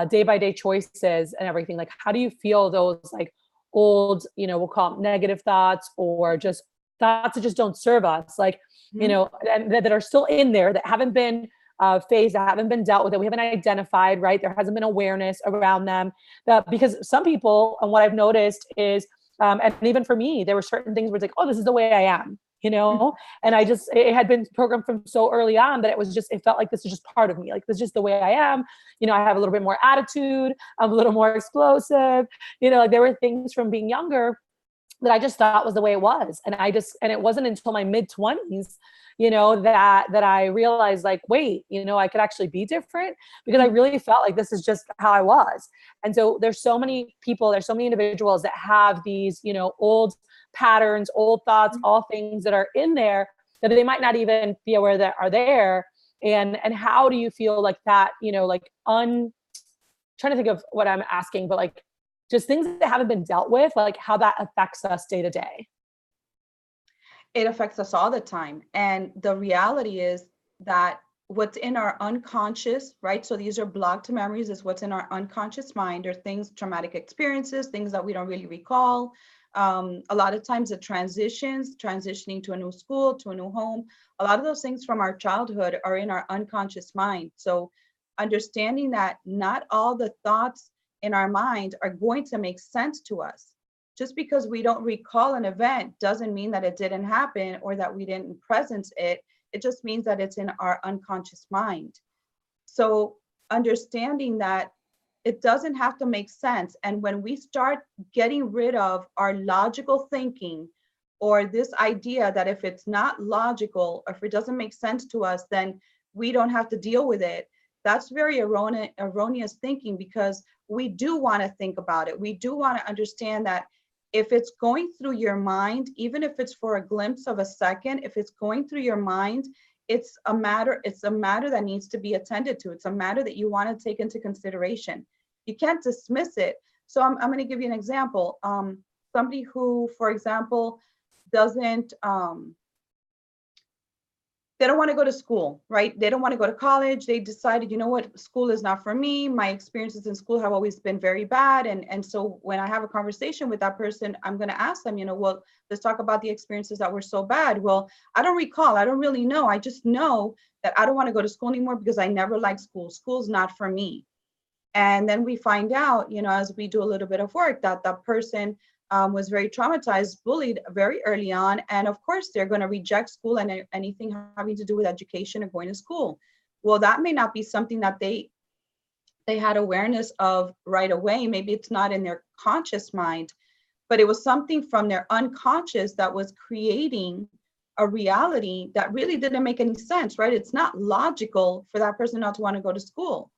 day by day choices and everything? Like, how do you feel those like old, we'll call them negative thoughts, or just thoughts that just don't serve us, like, and that are still in there, that haven't been phased, that haven't been dealt with, that we haven't identified, right? There hasn't been awareness around them. Because some people, and what I've noticed is, and even for me, there were certain things where it's like, oh, this is the way I am, and it had been programmed from so early on that it felt like this is just part of me. Like, this is just the way I am. I have a little bit more attitude. I'm a little more explosive. Like, there were things from being younger that I just thought was the way it was. And it wasn't until my mid-20s, that I realized, like, wait, I could actually be different, because I really felt like this is just how I was. And so there's so many individuals that have these, old patterns, old thoughts, all things that are in there that they might not even be aware that are there. And how do you feel like that, trying to think of what I'm asking, but like, just things that haven't been dealt with, like how that affects us day to day. It affects us all the time. And the reality is that what's in our unconscious, right? So these are blocked memories, is what's in our unconscious mind, or things, traumatic experiences, things that we don't really recall. A lot of times the transitioning to a new school, to a new home, a lot of those things from our childhood are in our unconscious mind. So understanding that not all the thoughts in our mind are going to make sense to us. Just because we don't recall an event doesn't mean that it didn't happen or that we didn't presence it. It just means that it's in our unconscious mind. So understanding that it doesn't have to make sense. And when we start getting rid of our logical thinking, or this idea that if it's not logical, or if it doesn't make sense to us, then we don't have to deal with it. That's very erroneous thinking, because we do want to think about it. We do want to understand that if it's going through your mind, even if it's for a glimpse of a second, if it's going through your mind, it's a matter that needs to be attended to. It's a matter that you want to take into consideration. You can't dismiss it. So I'm going to give you an example. Somebody who, for example, doesn't, they don't want to go to school, right? They don't want to go to college. They decided, you know what, school is not for me. My experiences in school have always been very bad. And so when I have a conversation with that person, I'm going to ask them, well, let's talk about the experiences that were so bad. Well, I don't recall. I don't really know. I just know that I don't want to go to school anymore because I never liked school. School's not for me. And then we find out, as we do a little bit of work, that that person was very traumatized, bullied very early on. And of course, they're going to reject school and anything having to do with education or going to school. Well, that may not be something that they had awareness of right away. Maybe it's not in their conscious mind, but it was something from their unconscious that was creating a reality that really didn't make any sense, right? It's not logical for that person not to want to go to school.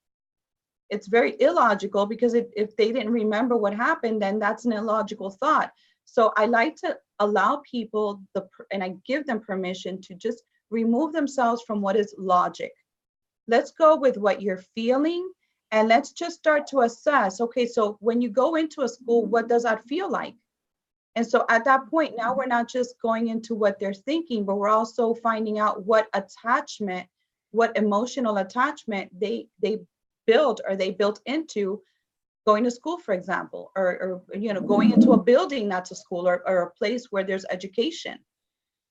It's very illogical, because if they didn't remember what happened, then that's an illogical thought. So I like to allow people and I give them permission to just remove themselves from what is logic. Let's go with what you're feeling, and let's just start to assess, okay, so when you go into a school, what does that feel like? And so at that point, now we're not just going into what they're thinking, but we're also finding out what emotional attachment they built into going to school, for example, or going into a building that's a school, or a place where there's education.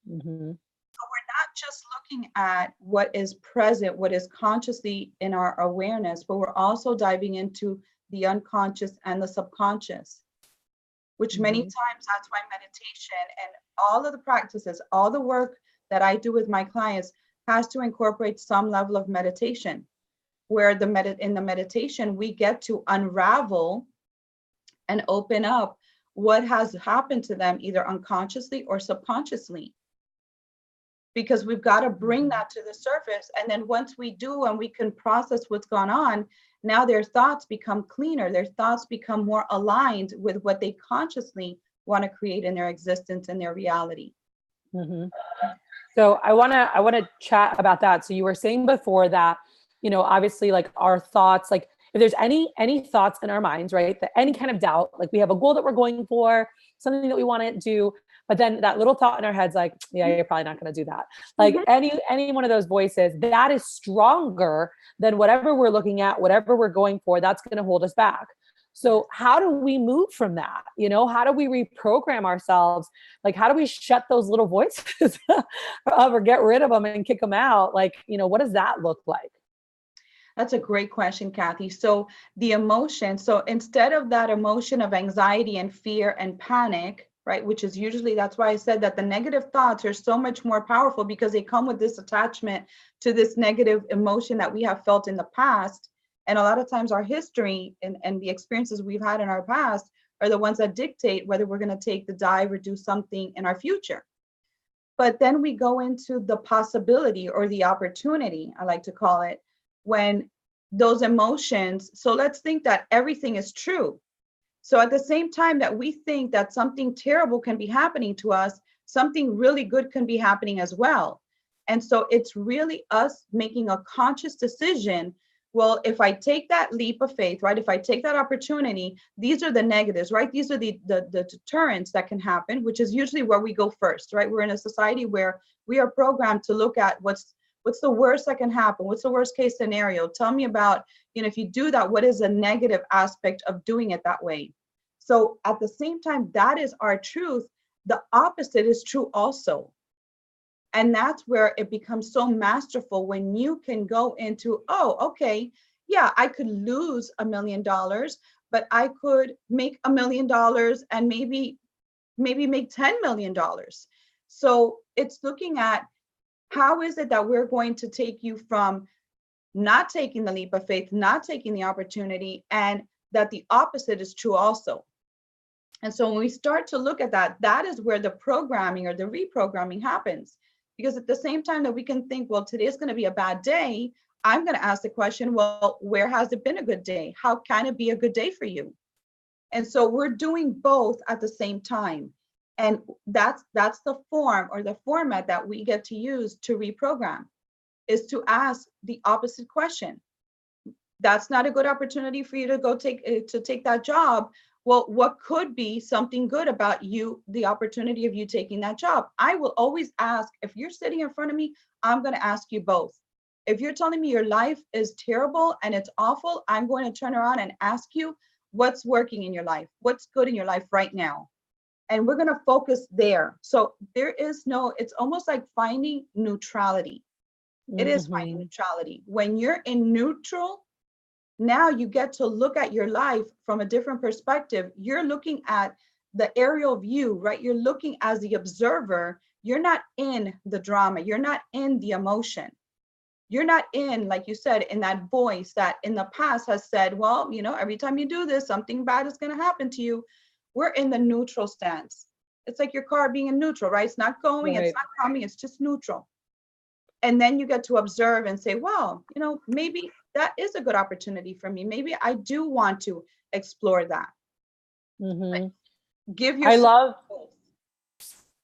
So we're not just looking at what is present, what is consciously in our awareness, but we're also diving into the unconscious and the subconscious, which many times, that's why meditation and all of the practices, all the work that I do with my clients has to incorporate some level of meditation, where in the meditation, we get to unravel and open up what has happened to them, either unconsciously or subconsciously. Because we've got to bring that to the surface. And then once we do, and we can process what's gone on, now their thoughts become cleaner. Their thoughts become more aligned with what they consciously want to create in their existence and their reality. So I want to chat about that. So you were saying before that, obviously, like, our thoughts, like, if there's any thoughts in our minds, right, that any kind of doubt, like, we have a goal that we're going for, something that we want to do, but then that little thought in our head's like, yeah, you're probably not going to do that. Like, any one of those voices, that is stronger than whatever we're looking at, whatever we're going for, that's going to hold us back. So how do we move from that? You know, how do we reprogram ourselves? Like, how do we shut those little voices or get rid of them and kick them out? Like, you know, what does that look like? That's a great question, Kathy. So the emotion, so instead of that emotion of anxiety and fear and panic, right, which is usually, that's why I said that the negative thoughts are so much more powerful, because they come with this attachment to this negative emotion that we have felt in the past. And a lot of times our history and the experiences we've had in our past are the ones that dictate whether we're going to take the dive or do something in our future. But then we go into the possibility or the opportunity, I like to call it, when those emotions, so let's think that everything is true. So at the same time that we think that something terrible can be happening to us, something really good can be happening as well. And so it's really us making a conscious decision. Well, if I take that leap of faith, right? If I take that opportunity, these are the negatives, right? These are the deterrents that can happen, which is usually where we go first, right? We're in a society where we are programmed to look at what's the worst that can happen? What's the worst case scenario? Tell me about, you know, if you do that, what is a negative aspect of doing it that way? So at the same time, that is our truth. The opposite is true also. And that's where it becomes so masterful, when you can go into, oh, okay, yeah, I could lose $1 million, but I could make $1 million and maybe make $10 million. So it's looking at, how is it that we're going to take you from not taking the leap of faith, not taking the opportunity, and that the opposite is true also? And so when we start to look at that, that is where the programming or the reprogramming happens. Because at the same time that we can think, well, today is going to be a bad day, I'm going to ask the question, well, where has it been a good day? How can it be a good day for you? And so we're doing both at the same time. And that's the form or the format that we get to use to reprogram, is to ask the opposite question. That's not a good opportunity for you to go take that job. Well, what could be something good about you, the opportunity of you taking that job? I will always ask, if you're sitting in front of me, I'm going to ask you both. If you're telling me your life is terrible and it's awful, I'm going to turn around and ask you, what's working in your life? What's good in your life right now? And we're going to focus there. So there is no, it's almost like finding neutrality. It is finding neutrality. When you're in neutral, now you get to look at your life from a different perspective. You're looking at the aerial view, right? You're looking as the observer. You're not in the drama. You're not in the emotion. You're not in, like you said, in that voice that in the past has said, well, you know, every time you do this, something bad is going to happen to you. We're in the neutral stance. It's like your car being in neutral, right? It's not going, It's not coming, it's just neutral. And then you get to observe and say, well, you know, maybe that is a good opportunity for me. Maybe I do want to explore that. Like, give yourself. I love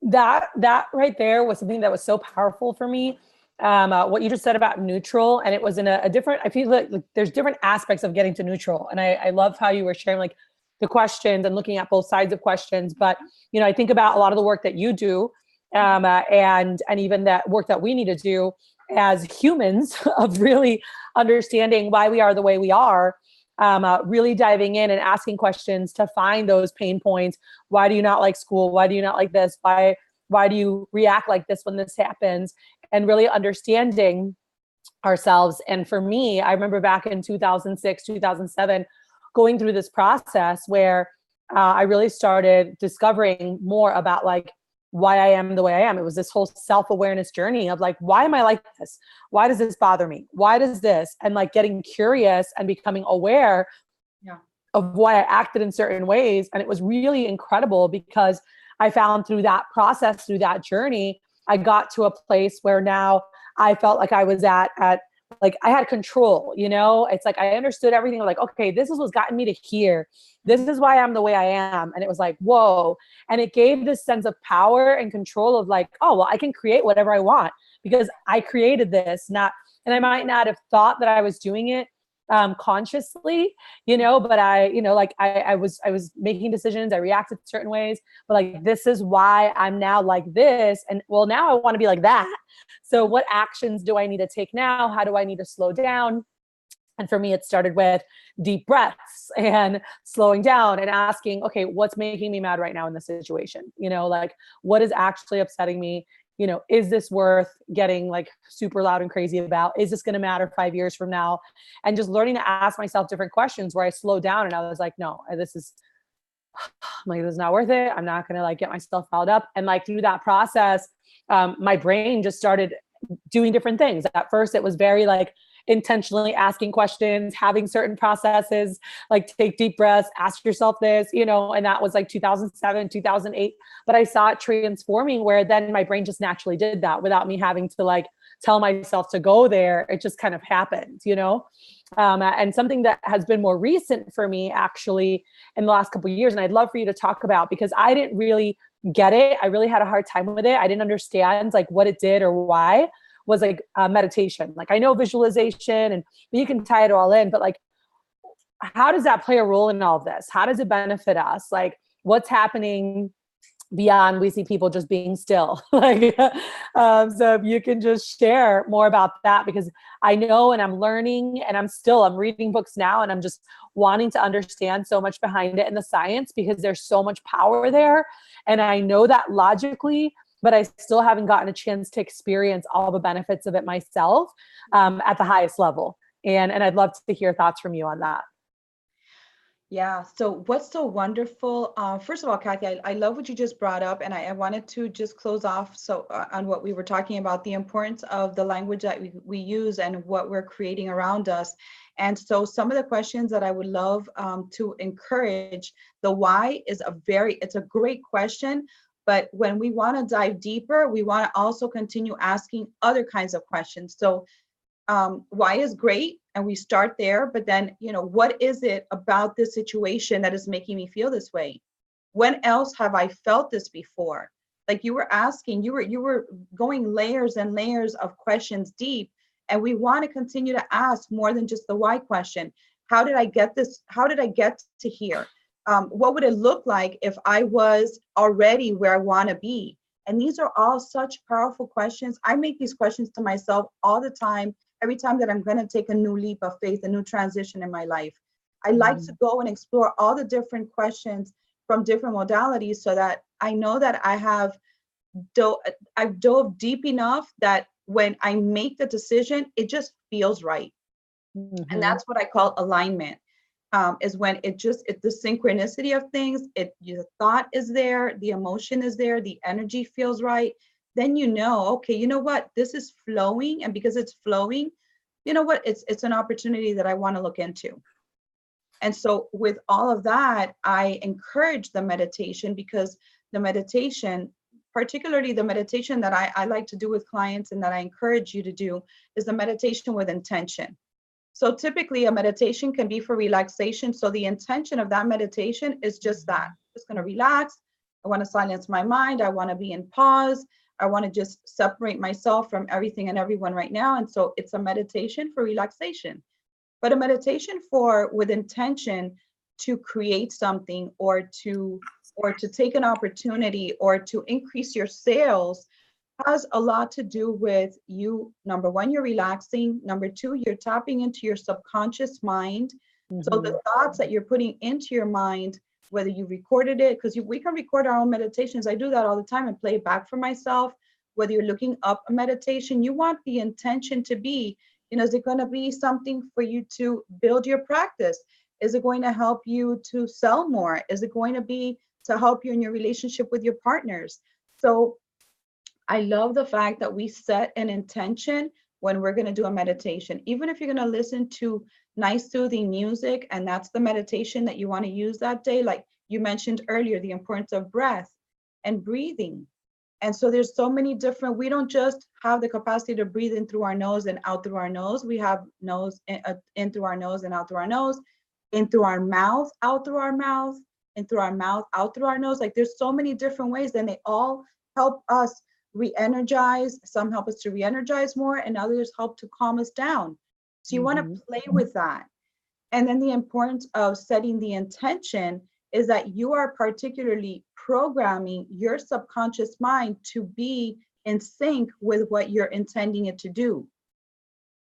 that. That right there was something that was so powerful for me. What you just said about neutral, and it was in a different, I feel like there's different aspects of getting to neutral. And I love how you were sharing like the questions and looking at both sides of questions. But, you know, I think about a lot of the work that you do, and even that work that we need to do as humans of really understanding why we are the way we are, really diving in and asking questions to find those pain points. Why do you not like school? Why do you not like this? Why do you react like this when this happens? And really understanding ourselves. And for me, I remember back in 2006, 2007, going through this process where I really started discovering more about like why I am the way I am. It was this whole self-awareness journey of like, why am I like this? Why does this bother me? Why does this? And like getting curious and becoming aware of why I acted in certain ways. And it was really incredible because I found through that process, through that journey, I got to a place where now I felt like I was at like I had control, you know. It's like I understood everything. Like, okay, this is what's gotten me to here. This is why I'm the way I am. And it was like, whoa. And it gave this sense of power and control of like, oh, well, I can create whatever I want because I created this. And I might not have thought that I was doing it consciously, you know, but I was making decisions. I reacted certain ways, but like, this is why I'm now like this. And well, now I want to be like that. So what actions do I need to take now? How do I need to slow down? And for me, it started with deep breaths and slowing down and asking, okay, what's making me mad right now in this situation? Like, what is actually upsetting me? Is this worth getting like super loud and crazy about? Is this going to matter 5 years from now? And just learning to ask myself different questions where I slowed down and I was like, no, this is not worth it. I'm not going to like get myself riled up. And like through that process, my brain just started doing different things. At first, it was very like intentionally asking questions, having certain processes, like take deep breaths, ask yourself this, and that was like 2007, 2008. But I saw it transforming where then my brain just naturally did that without me having to like tell myself to go there. It just kind of happened, and something that has been more recent for me actually in the last couple of years, and I'd love for you to talk about, because I didn't really get it. I really had a hard time with it. I didn't understand like what it did or why, was like meditation. Like I know visualization and you can tie it all in, but like, how does that play a role in all of this? How does it benefit us? Like what's happening beyond we see people just being still? Like, so if you can just share more about that, because I know, and I'm learning, and I'm reading books now, and I'm just wanting to understand so much behind it in the science, because there's so much power there. And I know that logically, but I still haven't gotten a chance to experience all the benefits of it myself at the highest level. And I'd love to hear thoughts from you on that. Yeah. So what's so wonderful? First of all, Kathy, I love what you just brought up, and I wanted to just close off on what we were talking about, the importance of the language that we use and what we're creating around us. And so some of the questions that I would love to encourage, the why is it's a great question. But when we want to dive deeper, we want to also continue asking other kinds of questions. So why is great, and we start there, but then, what is it about this situation that is making me feel this way? When else have I felt this before? Like you were asking, you were going layers and layers of questions deep, and we want to continue to ask more than just the why question. How did I get this? How did I get to here? What would it look like if I was already where I want to be? And these are all such powerful questions. I make these questions to myself all the time, every time that I'm going to take a new leap of faith, a new transition in my life. I like to go and explore all the different questions from different modalities, so that I know that I've dove deep enough that when I make the decision, it just feels right. And that's what I call alignment. Is when it's the synchronicity of things, the thought is there, the emotion is there, the energy feels right. Then okay, you know what, this is flowing. And because it's flowing, you know what, it's an opportunity that I want to look into. And so with all of that, I encourage the meditation, because the meditation, particularly the meditation that I like to do with clients and that I encourage you to do, is the meditation with intention. So typically a meditation can be for relaxation. So the intention of that meditation is just that. I'm just going to relax. I want to silence my mind. I want to be in pause. I want to just separate myself from everything and everyone right now. And so it's a meditation for relaxation, but a meditation with intention to create something, or to take an opportunity, or to increase your sales, has a lot to do with you. Number one, you're relaxing. Number two, you're tapping into your subconscious mind. So the thoughts that you're putting into your mind, whether you recorded it, because we can record our own meditations. I do that all the time and play it back for myself. Whether you're looking up a meditation, you want the intention to be, is it going to be something for you to build your practice? Is it going to help you to sell more? Is it going to be to help you in your relationship with your partners? So I love the fact that we set an intention when we're going to do a meditation. Even if you're going to listen to nice soothing music, and that's the meditation that you want to use that day, like you mentioned earlier, the importance of breath and breathing. And so there's so many different, we don't just have the capacity to breathe in through our nose and out through our nose. We have nose in through our nose and out through our nose, in through our mouth, out through our mouth, in through our mouth, out through our nose. Like there's so many different ways, and they all help us re-energize. Some help us to re-energize more, and others help to calm us down. So you want to play with that. And then the importance of setting the intention is that you are particularly programming your subconscious mind to be in sync with what you're intending it to do.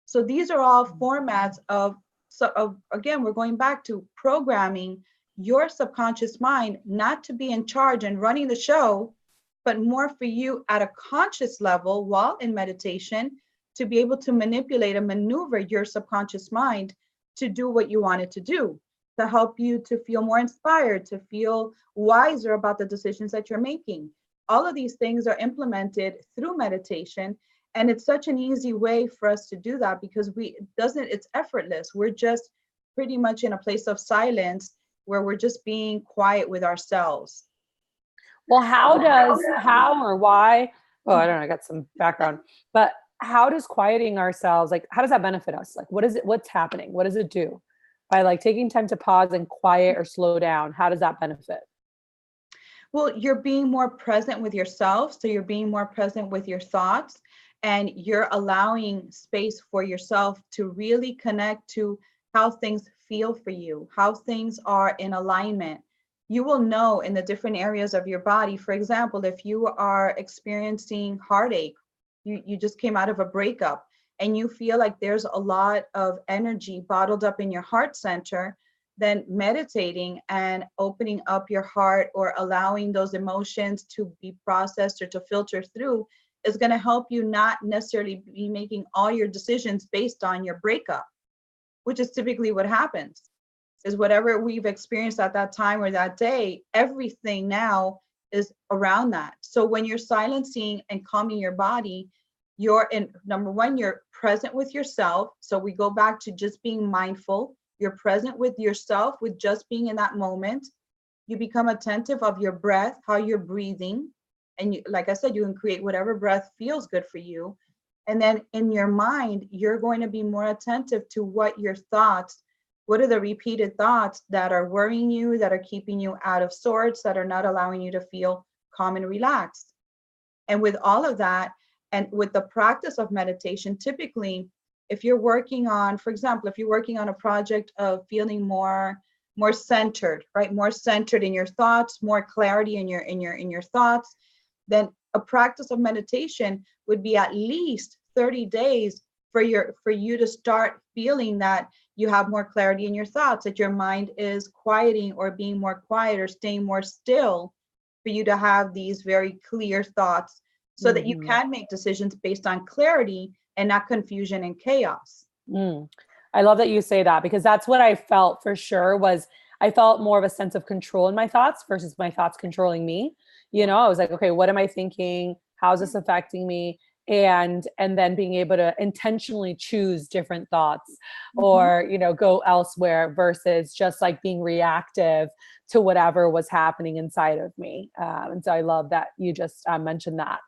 So these are all formats of So again, we're going back to programming your subconscious mind not to be in charge and running the show, but more for you at a conscious level while in meditation to be able to manipulate and maneuver your subconscious mind to do what you want it to do, to help you to feel more inspired, to feel wiser about the decisions that you're making. All of these things are implemented through meditation. And it's such an easy way for us to do that because it's effortless. We're just pretty much in a place of silence where we're just being quiet with ourselves. Well, how or why? Oh, I don't know. I got some background, but how does quieting ourselves, like, how does that benefit us? Like, what's happening? What does it do by like taking time to pause and quiet or slow down? How does that benefit? Well, you're being more present with yourself. So you're being more present with your thoughts and you're allowing space for yourself to really connect to how things feel for you, how things are in alignment. You will know in the different areas of your body. For example, if you are experiencing heartache, you just came out of a breakup and you feel like there's a lot of energy bottled up in your heart center, then meditating and opening up your heart or allowing those emotions to be processed or to filter through is going to help you not necessarily be making all your decisions based on your breakup, which is typically what happens. Is whatever we've experienced at that time or that day, everything now is around that. So when you're silencing and calming your body, you're in, number one, you're present with yourself. So we go back to just being mindful. You're present with yourself, with just being in that moment. You become attentive of your breath, how you're breathing. And you, like I said, you can create whatever breath feels good for you. And then in your mind, you're going to be more attentive to what your thoughts, what are the repeated thoughts that are worrying you, that are keeping you out of sorts, that are not allowing you to feel calm and relaxed. And with all of that, and with the practice of meditation, typically, if you're working on, for example, if you're working on a project of feeling more centered, right? More centered in your thoughts, more clarity in your thoughts, then a practice of meditation would be at least 30 days for you to start feeling that you have more clarity in your thoughts, that your mind is quieting or being more quiet or staying more still, for you to have these very clear thoughts so that you can make decisions based on clarity and not confusion and chaos. I love that you say that, because that's what I felt for sure. Was I felt more of a sense of control in my thoughts versus my thoughts controlling me. You know, I was like, okay, what am I thinking? How's this affecting me? And then being able to intentionally choose different thoughts or, you know, go elsewhere versus just like being reactive to whatever was happening inside of me. And so I love that you just mentioned that.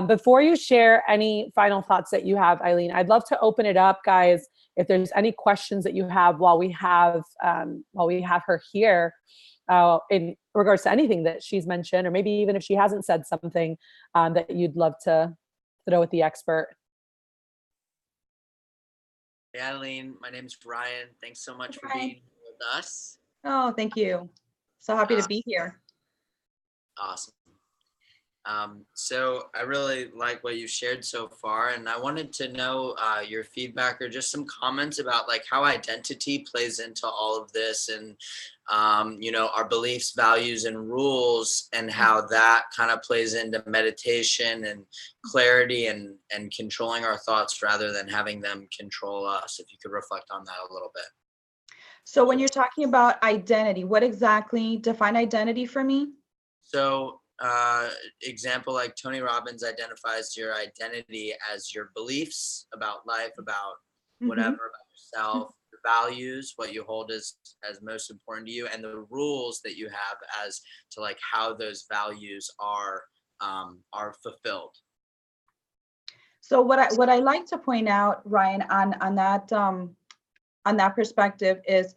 Before you share any final thoughts that you have, Eileen, I'd love to open it up, guys. If there's any questions that you have while we have her here, in regards to anything that she's mentioned, or maybe even if she hasn't said something that you'd love to throw at the expert. Hey, Eileen, my name's Ryan. Thanks so much for being here with us. Oh, thank you. So happy to be here. Awesome. So I really like what you've shared so far, and I wanted to know your feedback or just some comments about like how identity plays into all of this, and you know, our beliefs, values, and rules, and how that kind of plays into meditation and clarity and controlling our thoughts rather than having them control us. If you could reflect on that a little bit. So when you're talking about identity, what exactly, define identity for me? So example, like Tony Robbins identifies your identity as your beliefs about life, about whatever, about yourself, your values, what you hold as most important to you, and the rules that you have as to like how those values are fulfilled. So what I like to point out, Ryan, on that perspective is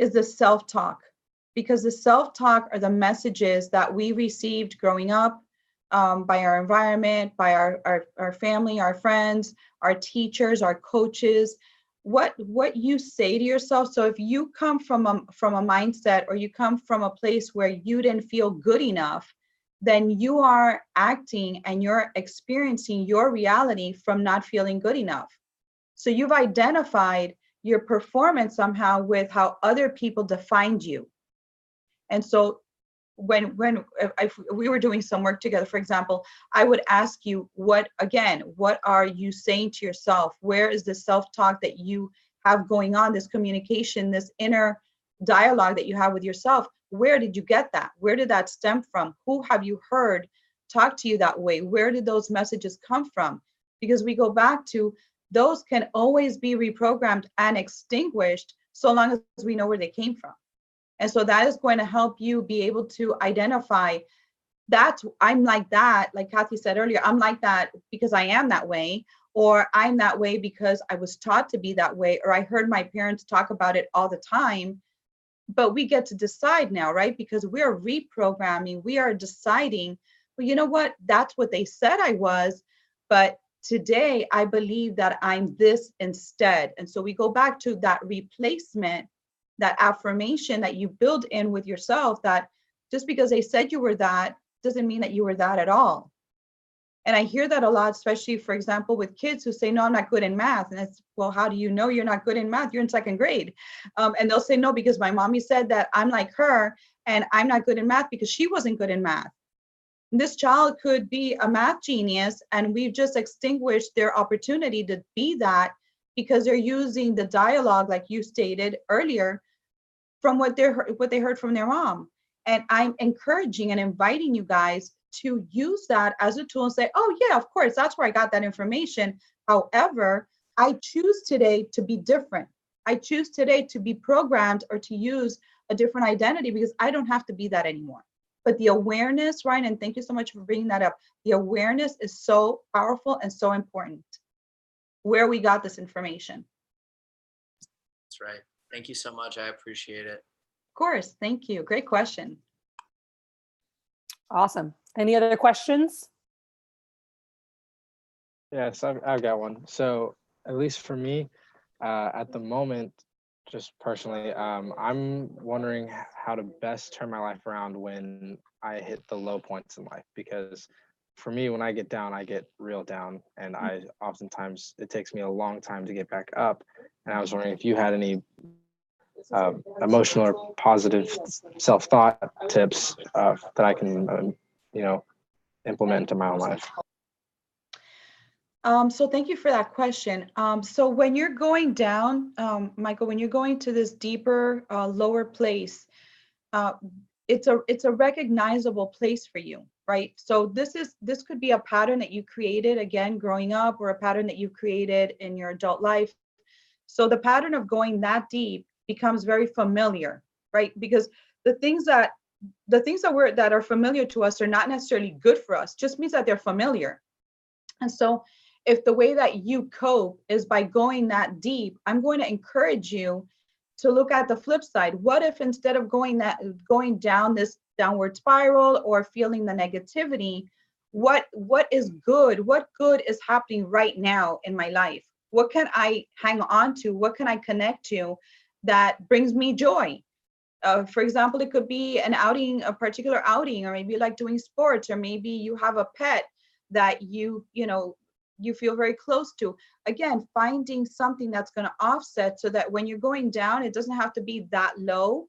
the self-talk. Because the self-talk are the messages that we received growing up by our environment, by our family, our friends, our teachers, our coaches, what you say to yourself. So if you come from a mindset, or you come from a place where you didn't feel good enough, then you are acting and you're experiencing your reality from not feeling good enough. So you've identified your performance somehow with how other people defined you. And so when if we were doing some work together, for example, I would ask you, what are you saying to yourself? Where is the self-talk that you have going on, this communication, this inner dialogue that you have with yourself? Where did you get that? Where did that stem from? Who have you heard talk to you that way? Where did those messages come from? Because we go back to, those can always be reprogrammed and extinguished so long as we know where they came from. And so that is going to help you be able to identify that I'm like that, like Kathy said earlier, I'm like that because I am that way, or I'm that way because I was taught to be that way, or I heard my parents talk about it all the time. But we get to decide now, right? Because we're reprogramming, we are deciding, well, you know what? That's what they said I was, but today I believe that I'm this instead. And so we go back to that replacement, that affirmation that you build in with yourself, that just because they said you were that doesn't mean that you were that at all. And I hear that a lot, especially, for example, with kids who say, no, I'm not good in math. And it's, well, how do you know you're not good in math? You're in second grade. And they'll say, no, because my mommy said that I'm like her and I'm not good in math because she wasn't good in math. This child could be a math genius, and we've just extinguished their opportunity to be that because they're using the dialogue, like you stated earlier, from what they heard from their mom. And I'm encouraging and inviting you guys to use that as a tool and say, oh yeah, of course, that's where I got that information. However, I choose today to be different. I choose today to be programmed or to use a different identity because I don't have to be that anymore. But the awareness, Ryan, and thank you so much for bringing that up. The awareness is so powerful and so important where we got this information. That's right. Thank you so much. I appreciate it. Of course. Thank you. Great question. Awesome. Any other questions? Yes, I've got one. So at least for me, at the moment, just personally, I'm wondering how to best turn my life around when I hit the low points in life. Because for me, when I get down, I get real down, and I oftentimes it takes me a long time to get back up. And I was wondering if you had any emotional or positive self-thought tips that I can, implement into my own life. So thank you for that question. So when you're going down, Michael, when you're going to this deeper, lower place, it's a recognizable place for you, right? So this could be a pattern that you created again growing up, or a pattern that you've created in your adult life. So the pattern of going that deep becomes very familiar, right? Because the things that are familiar to us are not necessarily good for us, just means that they're familiar. And so if the way that you cope is by going that deep, I'm going to encourage you to look at the flip side. What if instead of going down this downward spiral or feeling the negativity, what is good? What good is happening right now in my life? What can I hang on to? What can I connect to that brings me joy? For example, it could be an outing, a particular outing, or maybe you like doing sports, or maybe you have a pet that you feel very close to. Again, finding something that's going to offset so that when you're going down, it doesn't have to be that low,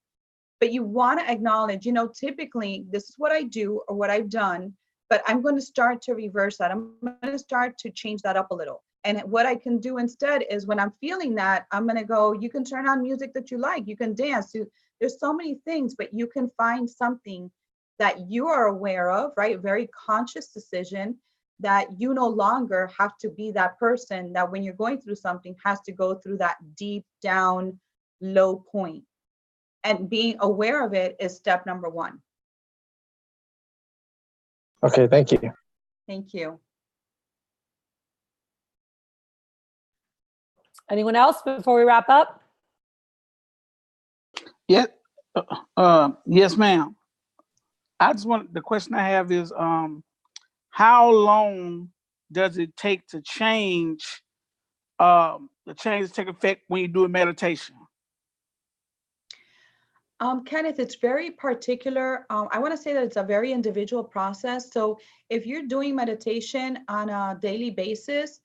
but you want to acknowledge, typically this is what I do or what I've done, but I'm going to start to reverse that. I'm going to start to change that up a little. And what I can do instead is when I'm feeling that, I'm going to go, you can turn on music that you like, you can dance. There's so many things, but you can find something that you are aware of, right? Very conscious decision that you no longer have to be that person that when you're going through something has to go through that deep down low point. And being aware of it is step number one. Okay, thank you. Thank you. Anyone else before we wrap up? Yeah. Yes, ma'am. The question I have is, how long does it take to change, the change take effect when you do a meditation? Kenneth, it's very particular. I want to say that it's a very individual process. So if you're doing meditation on a daily basis,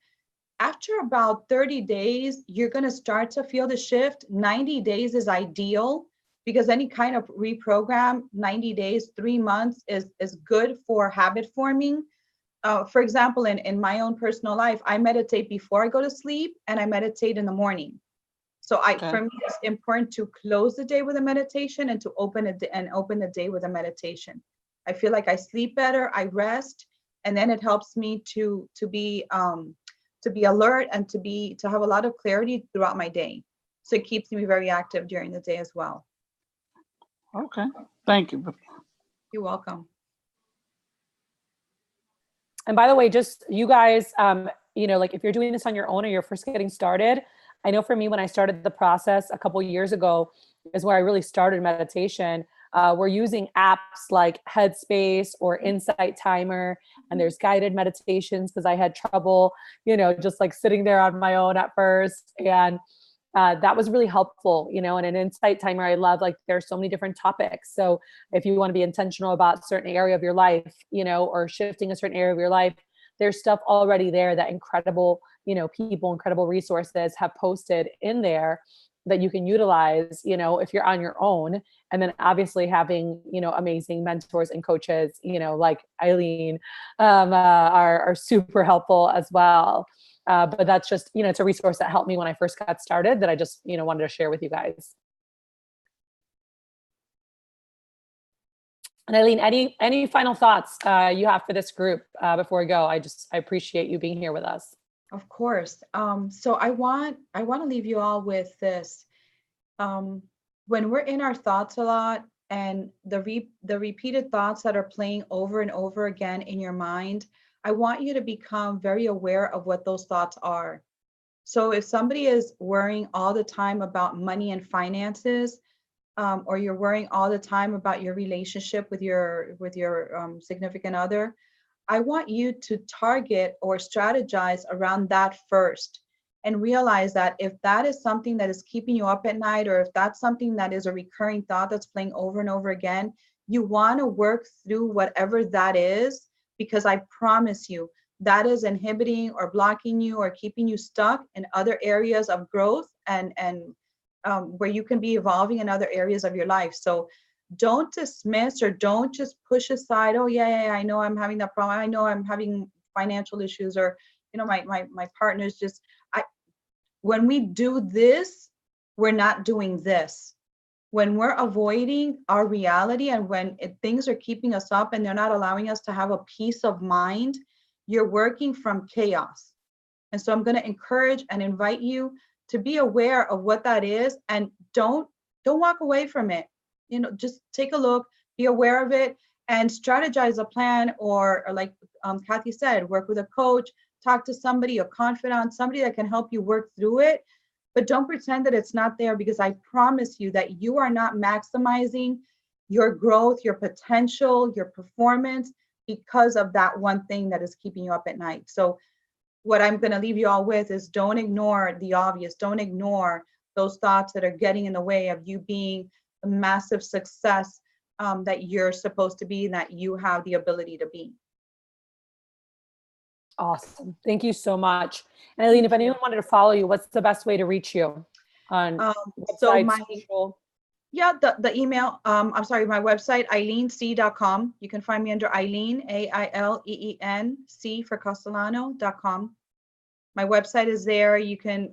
after about 30 days, you're going to start to feel the shift. 90 days is ideal because any kind of reprogram, 90 days, 3 months is good for habit forming. For example, in my own personal life, I meditate before I go to sleep and I meditate in the morning. So for me, it's important to close the day with a meditation and to open the day with a meditation. I feel like I sleep better, I rest, and then it helps me to be alert and to have a lot of clarity throughout my day. So it keeps me very active during the day as well. Okay, thank you. You're welcome. And by the way, just you guys, like if you're doing this on your own or you're first getting started, I know for me, when I started the process a couple years ago is where I really started meditation. We're using apps like Headspace or Insight Timer, and there's guided meditations because I had trouble, just like sitting there on my own at first. And that was really helpful, and an Insight Timer, I love, like there's so many different topics. So if you want to be intentional about a certain area of your life, or shifting a certain area of your life, there's stuff already there that incredible, people, incredible resources have posted in there that you can utilize, if you're on your own. And then obviously having, amazing mentors and coaches, like Eileen, are super helpful as well. But that's just, it's a resource that helped me when I first got started that I just, wanted to share with you guys. And Eileen, any final thoughts you have for this group before we go? I appreciate you being here with us. Of course. So I want to leave you all with this. When we're in our thoughts a lot and the repeated thoughts that are playing over and over again in your mind, I want you to become very aware of what those thoughts are. So if somebody is worrying all the time about money and finances, or you're worrying all the time about your relationship with your significant other, I want you to target or strategize around that first and realize that if that is something that is keeping you up at night, or if that's something that is a recurring thought that's playing over and over again, you want to work through whatever that is, because I promise you that is inhibiting or blocking you or keeping you stuck in other areas of growth and where you can be evolving in other areas of your life. So don't dismiss or don't just push aside, oh yeah, I know I'm having that problem, I know I'm having financial issues, or my partner's just, when we do this, we're not doing this. When we're avoiding our reality and when things are keeping us up and they're not allowing us to have a peace of mind, you're working from chaos. And so I'm going to encourage and invite you to be aware of what that is, and don't walk away from it. Just take a look, be aware of it, and strategize a plan, or like Kathy said, work with a coach, talk to somebody, a confidant, somebody that can help you work through it. But don't pretend that it's not there, because I promise you that you are not maximizing your growth, your potential, your performance because of that one thing that is keeping you up at night. So what I'm going to leave you all with is, don't ignore the obvious. Don't ignore those thoughts that are getting in the way of you being the massive success that you're supposed to be and that you have the ability to be. Awesome. Thank you so much. And Eileen, if anyone wanted to follow you, what's the best way to reach you on website, social? Yeah, the email, I'm sorry, my website, eileenc.com. You can find me under Eileen, AILEEN, for Castellano.com. My website is there. You can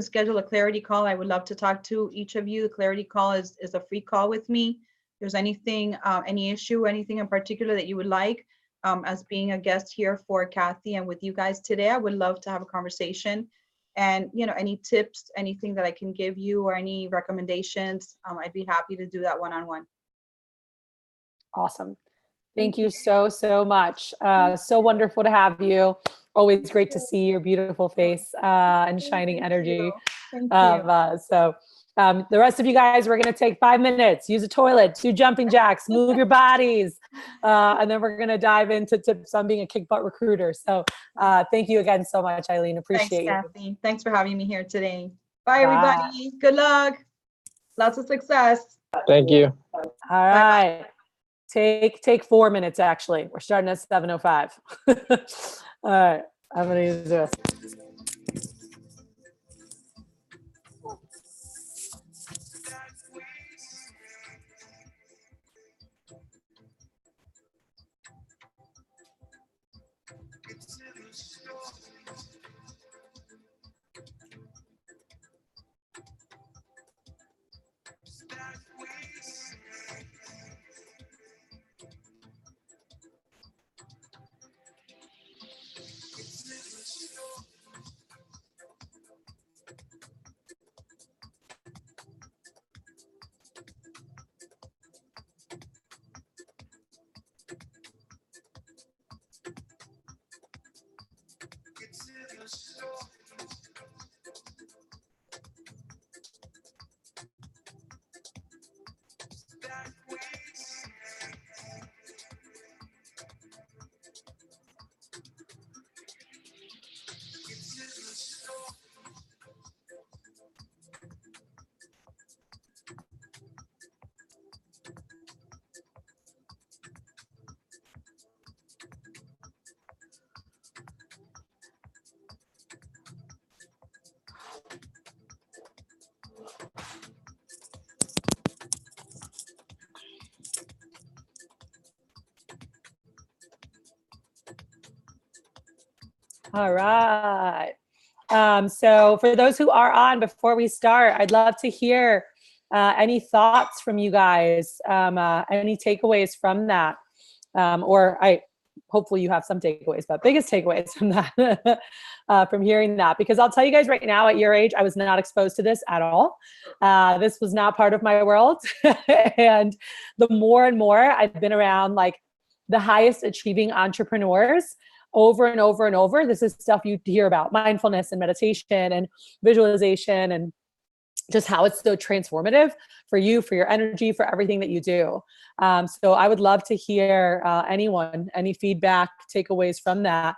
schedule a clarity call. I would love to talk to each of you. The clarity call is a free call with me. If there's anything, any issue, anything in particular that you would like, as being a guest here for Kathy and with you guys today, I would love to have a conversation. And any tips, anything that I can give you, or any recommendations, I'd be happy to do that one-on-one. Awesome. Thank you so much. So wonderful to have you. Always great to see your beautiful face and shining energy. Thank you. The rest of you guys, we're going to take 5 minutes, use a toilet, 2 jumping jacks, move your bodies. And then we're going to dive into tips on being a kick butt recruiter. So thank you again so much, Eileen. Appreciate you. Thanks, Kathy. Thanks for having me here today. Bye, everybody. Good luck. Lots of success. Thank you. All right. Take 4 minutes, actually. We're starting at 7:05. All right. I'm going to use this. All right. So for those who are on, before we start, I'd love to hear any thoughts from you guys, any takeaways from that, hopefully you have some takeaways, but biggest takeaways from that, from hearing that, because I'll tell you guys right now, at your age, I was not exposed to this at all. This was not part of my world. And the more and more I've been around like the highest achieving entrepreneurs over and over and over, this is stuff you hear about: mindfulness and meditation and visualization, and just how it's so transformative for you, for your energy, for everything that you do. So I would love to hear any feedback, takeaways from that.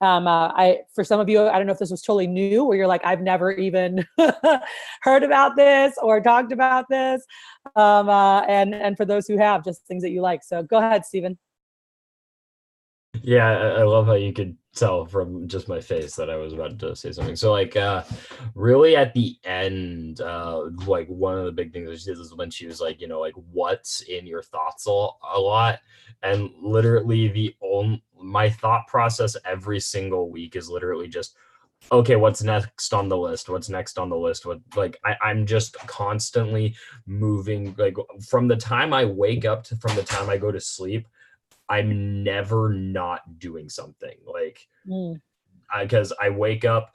For some of you, I don't know if this was totally new, where you're like, I've never even heard about this or talked about this. And for those who have, just things that you like. So go ahead, Stephen. Yeah, I love how you could tell from just my face that I was about to say something. So like really at the end, like one of the big things that she did is when she was like, like what's in your thoughts a lot. And literally my thought process every single week is literally just, okay, what's next on the list? What's next on the list? I'm just constantly moving, like from the time I wake up to from the time I go to sleep. I'm never not doing something, like, because I wake up,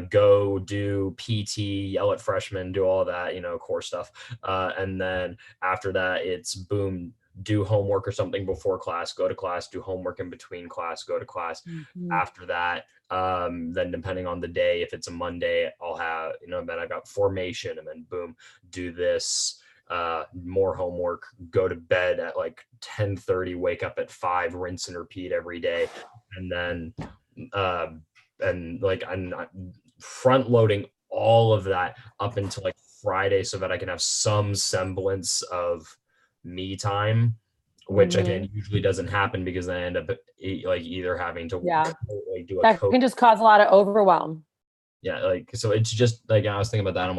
go do PT, yell at freshmen, do all that, core stuff. And then after that, it's boom, do homework or something before class, go to class, do homework in between class, go to class. After that, then depending on the day, if it's a Monday, I'll have, then I got formation, and then boom, do this. More homework, go to bed at like 10:30, wake up at 5, rinse and repeat every day. And then I'm not front loading all of that up until like Friday so that I can have some semblance of me time, which again usually doesn't happen because I end up like either having to do a that can just cause a lot of overwhelm. Yeah, like, so it's just like, I was thinking about that. I'm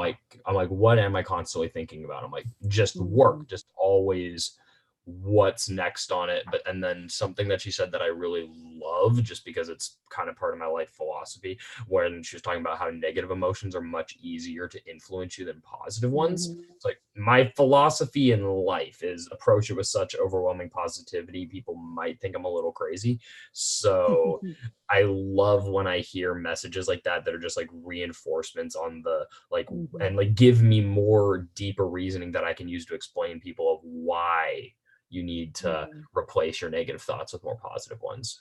like, what am I constantly thinking about? I'm like, just work, just always what's next on it. But, and then something that she said that I really love, just because it's kind of part of my life philosophy, when she was talking about how negative emotions are much easier to influence you than positive ones. It's like, my philosophy in life is approach it with such overwhelming positivity, people might think I'm a little crazy. So I love when I hear messages like that are just like reinforcements on the like, and like give me more deeper reasoning that I can use to explain people of why you need to replace your negative thoughts with more positive ones.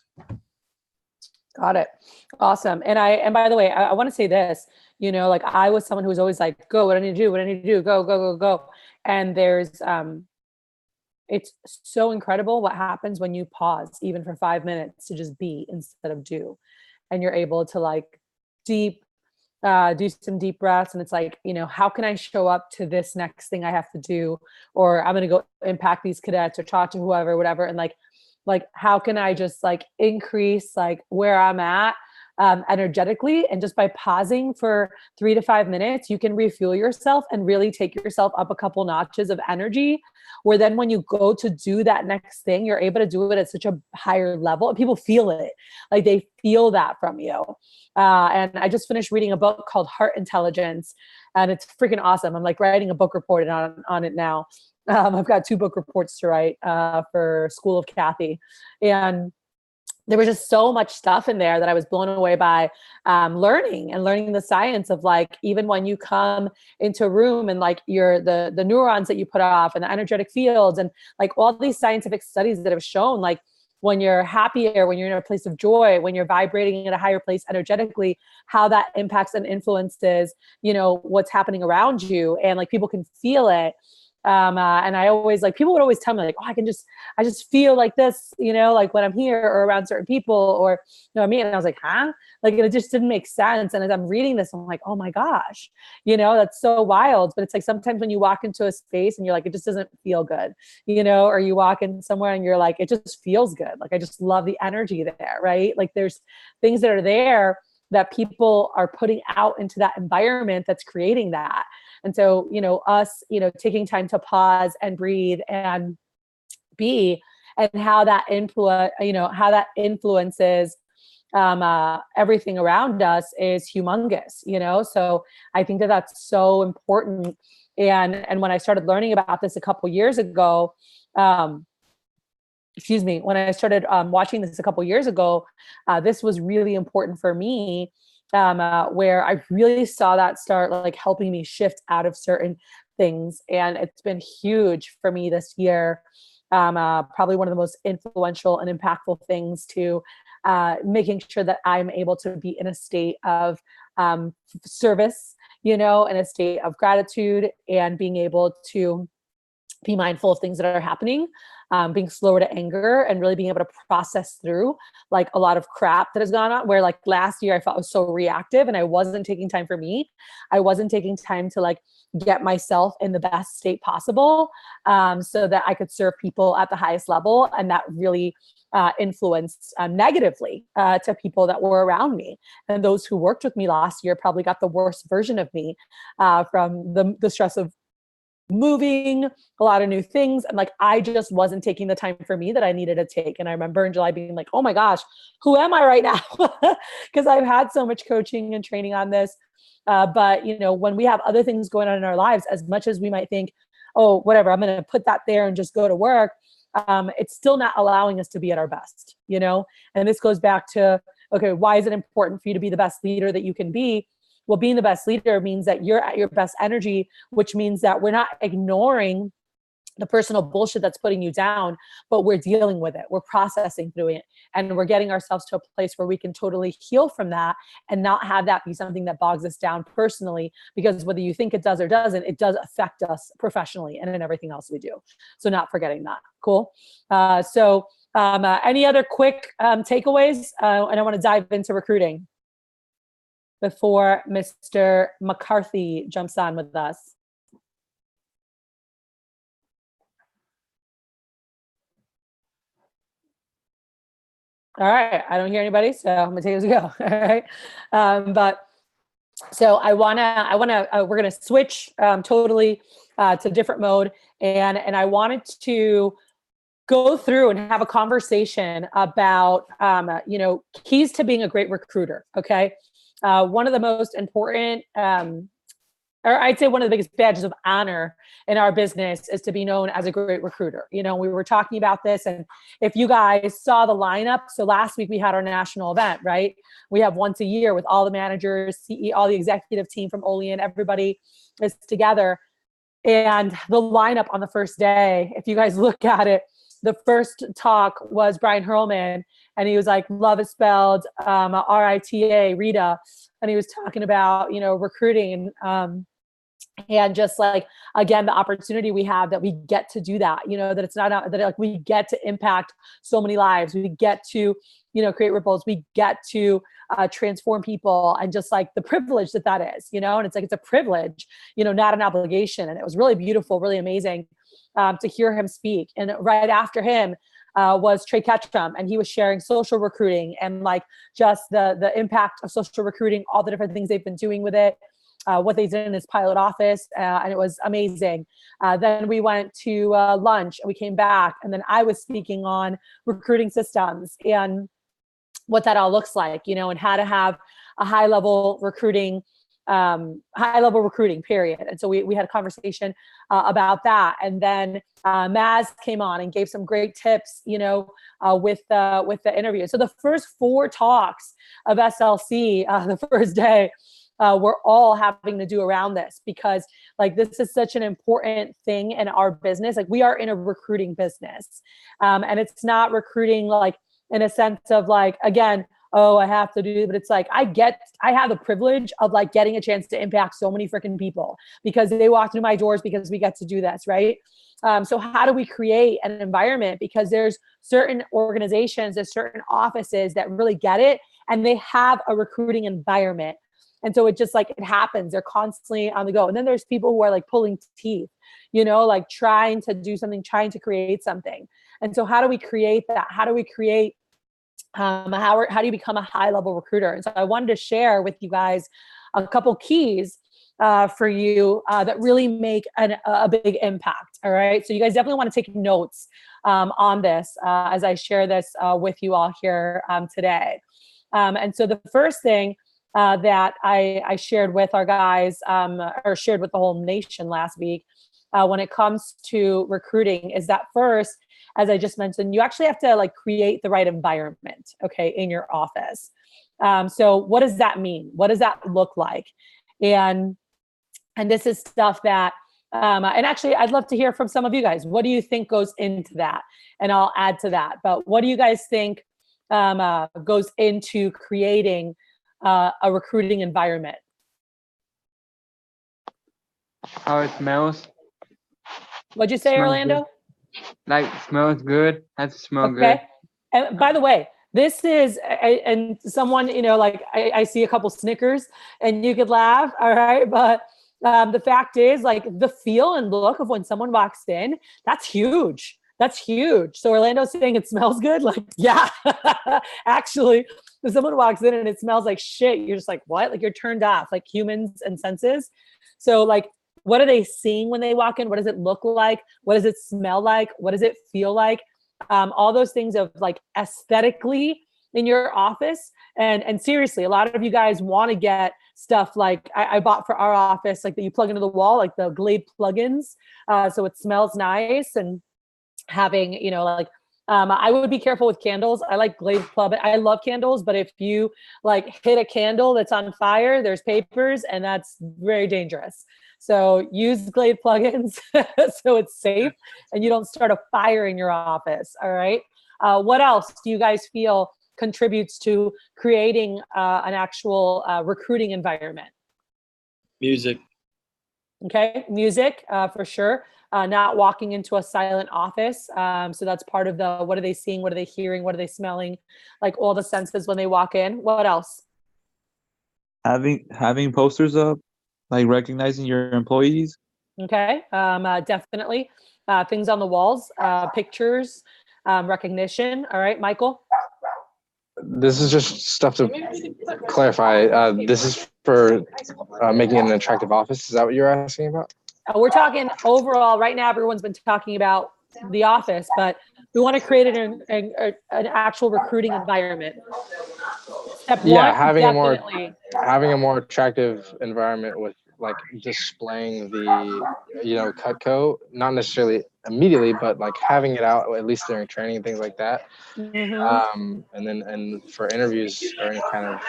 Got it. Awesome. And by the way, I want to say this, like I was someone who was always like, go, what I need to do, what I need to do, go, go, go, go. And there's, it's so incredible what happens when you pause even for 5 minutes to just be instead of do. And you're able to like do some deep breaths. And it's like, how can I show up to this next thing I have to do? Or I'm going to go impact these cadets or talk to whoever, whatever. And like, how can I just like increase like where I'm at energetically? And just by pausing for 3 to 5 minutes, you can refuel yourself and really take yourself up a couple notches of energy where then when you go to do that next thing, you're able to do it at such a higher level and people feel it. Like they feel that from you. And I just finished reading a book called Heart Intelligence, and it's freaking awesome. I'm like writing a book report on it now. I've got 2 book reports to write for School of Kathy. And there was just so much stuff in there that I was blown away by, learning the science of like, even when you come into a room and like the neurons that you put off and the energetic fields and like all these scientific studies that have shown, like when you're happier, when you're in a place of joy, when you're vibrating at a higher place energetically, how that impacts and influences, what's happening around you, and like people can feel it. And I always like, people would always tell me like, oh, I just feel like this, like when I'm here or around certain people, or, you know what I mean? And I was like, huh? Like, it just didn't make sense. And as I'm reading this, I'm like, oh my gosh, that's so wild. But it's like, sometimes when you walk into a space and you're like, it just doesn't feel good, or you walk in somewhere and you're like, it just feels good. Like, I just love the energy there, right? Like there's things that are there that people are putting out into that environment that's creating that. And so, us, taking time to pause and breathe and be, and how that influences everything around us is humongous, So I think that that's so important. And when I started learning about this a couple years ago, when I started watching this a couple years ago, this was really important for me. Where I really saw that start like helping me shift out of certain things. And it's been huge for me this year. Probably one of the most influential and impactful things to making sure that I'm able to be in a state of service, in a state of gratitude, and being able to be mindful of things that are happening, being slower to anger, and really being able to process through like a lot of crap that has gone on, where like last year I felt I was so reactive and I wasn't taking time for me. I wasn't taking time to like get myself in the best state possible, so that I could serve people at the highest level. And that really influenced negatively to people that were around me. And those who worked with me last year probably got the worst version of me from the stress of moving, a lot of new things. And like, I just wasn't taking the time for me that I needed to take. And I remember in July being like, oh my gosh, who am I right now? Because I've had so much coaching and training on this. But when we have other things going on in our lives, as much as we might think, oh, whatever, I'm going to put that there and just go to work, it's still not allowing us to be at our best, And this goes back to, okay, why is it important for you to be the best leader that you can be? Well, being the best leader means that you're at your best energy, which means that we're not ignoring the personal bullshit that's putting you down, but we're dealing with it. We're processing through it, and we're getting ourselves to a place where we can totally heal from that and not have that be something that bogs us down personally, because whether you think it does or doesn't, it does affect us professionally and in everything else we do. So not forgetting that. Cool. Any other quick takeaways? And I want to dive into recruiting before Mr. McCarthy jumps on with us. All right, I don't hear anybody, so I'm gonna take it as a go. All right, so we're gonna switch totally to different mode, and I wanted to go through and have a conversation about keys to being a great recruiter. Okay. One of the most important, or I'd say one of the biggest badges of honor in our business is to be known as a great recruiter. We were talking about this, and if you guys saw the lineup, so last week we had our national event, right? We have once a year with all the managers, CEO, all the executive team from Olean, everybody is together. And the lineup on the first day, if you guys look at it, the first talk was Brian Hurlman, and he was like, love is spelled R-I-T-A, Rita. And he was talking about, recruiting and just like, again, the opportunity we have that we get to do that, that it's not, that like we get to impact so many lives. We get to, create ripples. We get to transform people, and just like the privilege that is, and it's like, it's a privilege, not an obligation. And it was really beautiful, really amazing to hear him speak. And right after him was Trey Ketchum, and he was sharing social recruiting and like just the impact of social recruiting, all the different things they've been doing with it. what they did in his pilot office, and it was amazing. Then we went to lunch, and we came back, and then I was speaking on recruiting systems and what that all looks like, and how to have a high level recruiting period. And so we had a conversation about that. And then Maz came on and gave some great tips, with the interview. So the first 4 talks of SLC, the first day, we're all having to do around this, because like this is such an important thing in our business. Like we are in a recruiting business, and it's not recruiting like in a sense of like, again, oh, I have to do, but it's like, I have the privilege of like getting a chance to impact so many freaking people because they walk through my doors because we get to do this, right? So how do we create an environment? Because there's certain organizations, there's certain offices that really get it, and they have a recruiting environment. And so it just like, it happens. They're constantly on the go. And then there's people who are like pulling teeth, like trying to do something, trying to create something. And so how do we create that? How do we create how do you become a high level recruiter? And so I wanted to share with you guys a couple keys for you that really make a big impact. All right. So you guys definitely want to take notes on this as I share this with you all here today. And so the first thing that I shared with our guys or shared with the whole nation last week when it comes to recruiting is that first, as I just mentioned, you actually have to like create the right environment, okay, in your office. So what does that mean? What does that look like? And this is stuff that, and actually I'd love to hear from some of you guys. What do you think goes into that? And I'll add to that. But what do you guys think goes into creating a recruiting environment? How it smells. What'd you say, Smells Orlando? good. Like smells good. Has to smell Okay. good. And by the way, this is, and someone, like I see a couple Snickers and you could laugh. All right. But the fact is like the feel and look of when someone walks in, that's huge. That's huge. So Orlando's saying it smells good. Like, yeah, actually, if someone walks in and it smells like shit, you're just like, what? Like you're turned off, like humans and senses. So like, what are they seeing when they walk in? What does it look like? What does it smell like? What does it feel like? All those things of like aesthetically in your office. And seriously, a lot of you guys want to get stuff like I bought for our office, like that you plug into the wall, like the Glade plugins. So it smells nice, and having, I would be careful with candles. I like Glade plug. I love candles, but if you like hit a candle that's on fire, there's papers, and that's very dangerous. So use Glade plugins so it's safe and you don't start a fire in your office. All right. What else do you guys feel contributes to creating an actual recruiting environment? Music. Okay. Music for sure. Not walking into a silent office. So that's part of the, what are they seeing? What are they hearing? What are they smelling? Like all the senses when they walk in. What else? Having posters up, like recognizing your employees. Okay, definitely. Things on the walls, pictures, recognition. All right, Michael? This is just stuff to clarify. This is for making it an attractive office. Is that what you're asking about? We're talking overall. Right now, everyone's been talking about the office, but we want to create an actual recruiting environment. Step Yeah, one, having definitely. a more attractive environment with like displaying the Cutco, not necessarily immediately, but like having it out at least during training and things like that. Mm-hmm. And for interviews or any kind of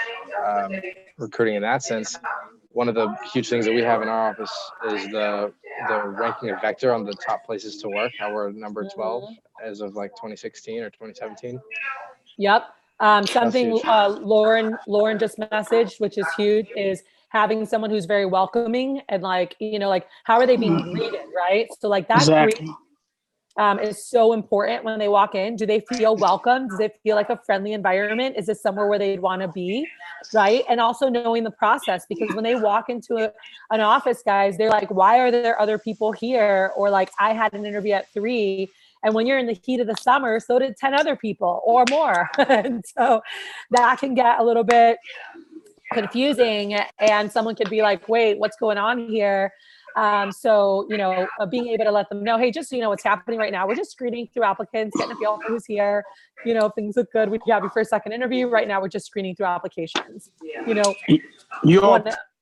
recruiting in that sense, one of the huge things that we have in our office is the ranking of Vector on the top places to work. How we're number 12 as of like 2016 or 2017. Yep. Something Lauren just messaged, which is huge, is having someone who's very welcoming and like, like how are they being greeted, right? So like that Exactly. is so important when they walk in. Do they feel welcome? Does it feel like a friendly environment? Is this somewhere where they'd want to be, right? And also knowing the process, because when they walk into an office, guys, they're like, why are there other people here? Or like, I had an interview at 3. And when you're in the heat of the summer, so did 10 other people or more. And so that can get a little bit confusing, and someone could be like, wait, what's going on here? So, being able to let them know, hey, just so you know what's happening right now, we're just screening through applicants, getting a feel for who's here. If things look good, we have you for a second interview. Right now, we're just screening through applications. Your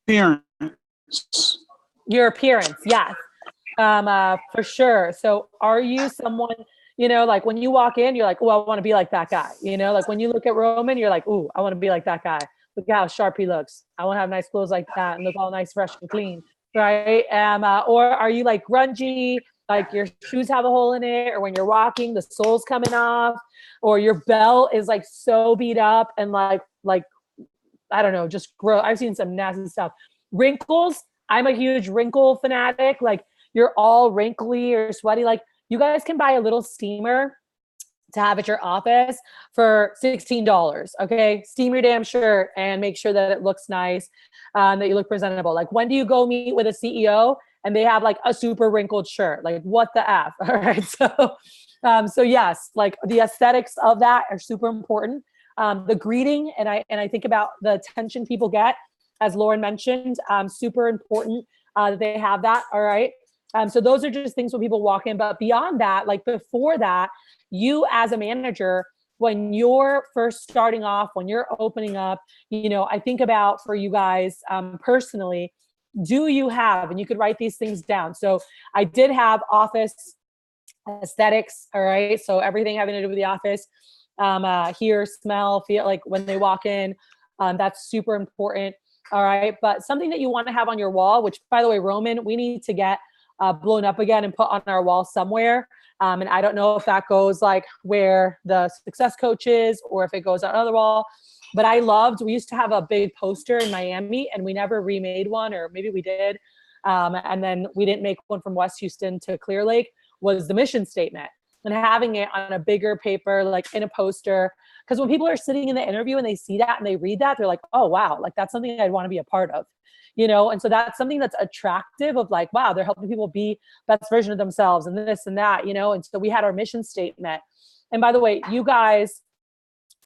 appearance. Your appearance, yes, for sure. So are you someone, like when you walk in, you're like, oh, I want to be like that guy. Like when you look at Roman, you're like, oh, I want to be like that guy. Look at how sharp he looks. I want to have nice clothes like that and look all nice, fresh and clean. Right. Or are you like grungy, like your shoes have a hole in it, or when you're walking, the sole's coming off, or your belt is like so beat up and like, I don't know, just gross. I've seen some nasty stuff. Wrinkles. I'm a huge wrinkle fanatic. Like you're all wrinkly or sweaty. Like you guys can buy a little steamer to have at your office for $16. Okay. Steam your damn shirt and make sure that it looks nice, that you look presentable. Like when do you go meet with a CEO and they have like a super wrinkled shirt? Like what the F? All right. So yes, like the aesthetics of that are super important. The greeting, and I think about the attention people get, as Lauren mentioned, super important that they have that. All right. So those are just things when people walk in, but beyond that, like before that, you as a manager, when you're first starting off, when you're opening up, I think about for you guys personally, do you have, and you could write these things down. So I did have office aesthetics. All right. So everything having to do with the office, hear, smell, feel, like when they walk in, that's super important. All right. But something that you want to have on your wall, which by the way, Roman, we need to get blown up again and put on our wall somewhere. And I don't know if that goes like where the success coach is or if it goes on another wall. But we used to have a big poster in Miami and we never remade one, or maybe we did. And then we didn't make one from West Houston to Clear Lake, was the mission statement. And having it on a bigger paper, like in a poster. Because when people are sitting in the interview and they see that and they read that, they're like, oh, wow, like that's something I'd want to be a part of, And so that's something that's attractive of like, wow, they're helping people be best version of themselves and this and that, And so we had our mission statement. And by the way, you guys,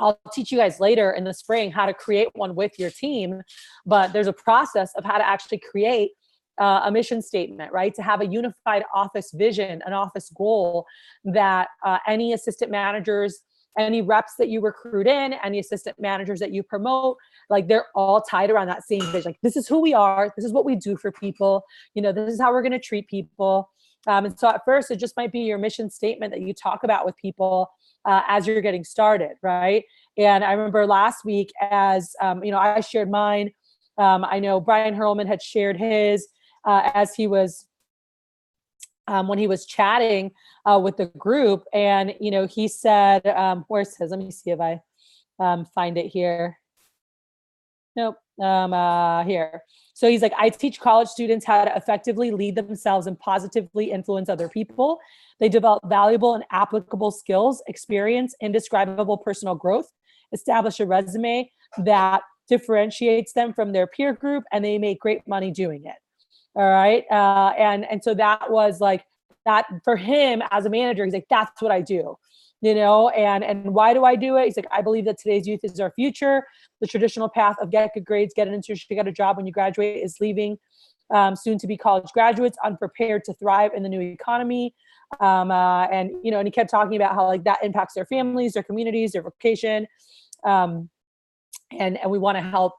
I'll teach you guys later in the spring how to create one with your team. But there's a process of how to actually create a mission statement, right? To have a unified office vision, an office goal that any assistant managers, any reps that you recruit in, any assistant managers that you promote, like they're all tied around that same vision. Like this is who we are. This is what we do for people. This is how we're going to treat people. And so at first it just might be your mission statement that you talk about with people as you're getting started, right? And I remember last week as, I shared mine. I know Brian Hurlman had shared his, as he was, when he was chatting with the group, and, he said, where's his, let me see if I find it here. Nope. Here. So he's like, I teach college students how to effectively lead themselves and positively influence other people. They develop valuable and applicable skills, experience, indescribable personal growth, establish a resume that differentiates them from their peer group, and they make great money doing it. All right. And so that was like that for him as a manager. He's like, that's what I do, and why do I do it? He's like, I believe that today's youth is our future. The traditional path of get good grades, get an internship, get a job when you graduate is leaving soon to be college graduates unprepared to thrive in the new economy. And he kept talking about how like that impacts their families, their communities, their vocation. And we want to help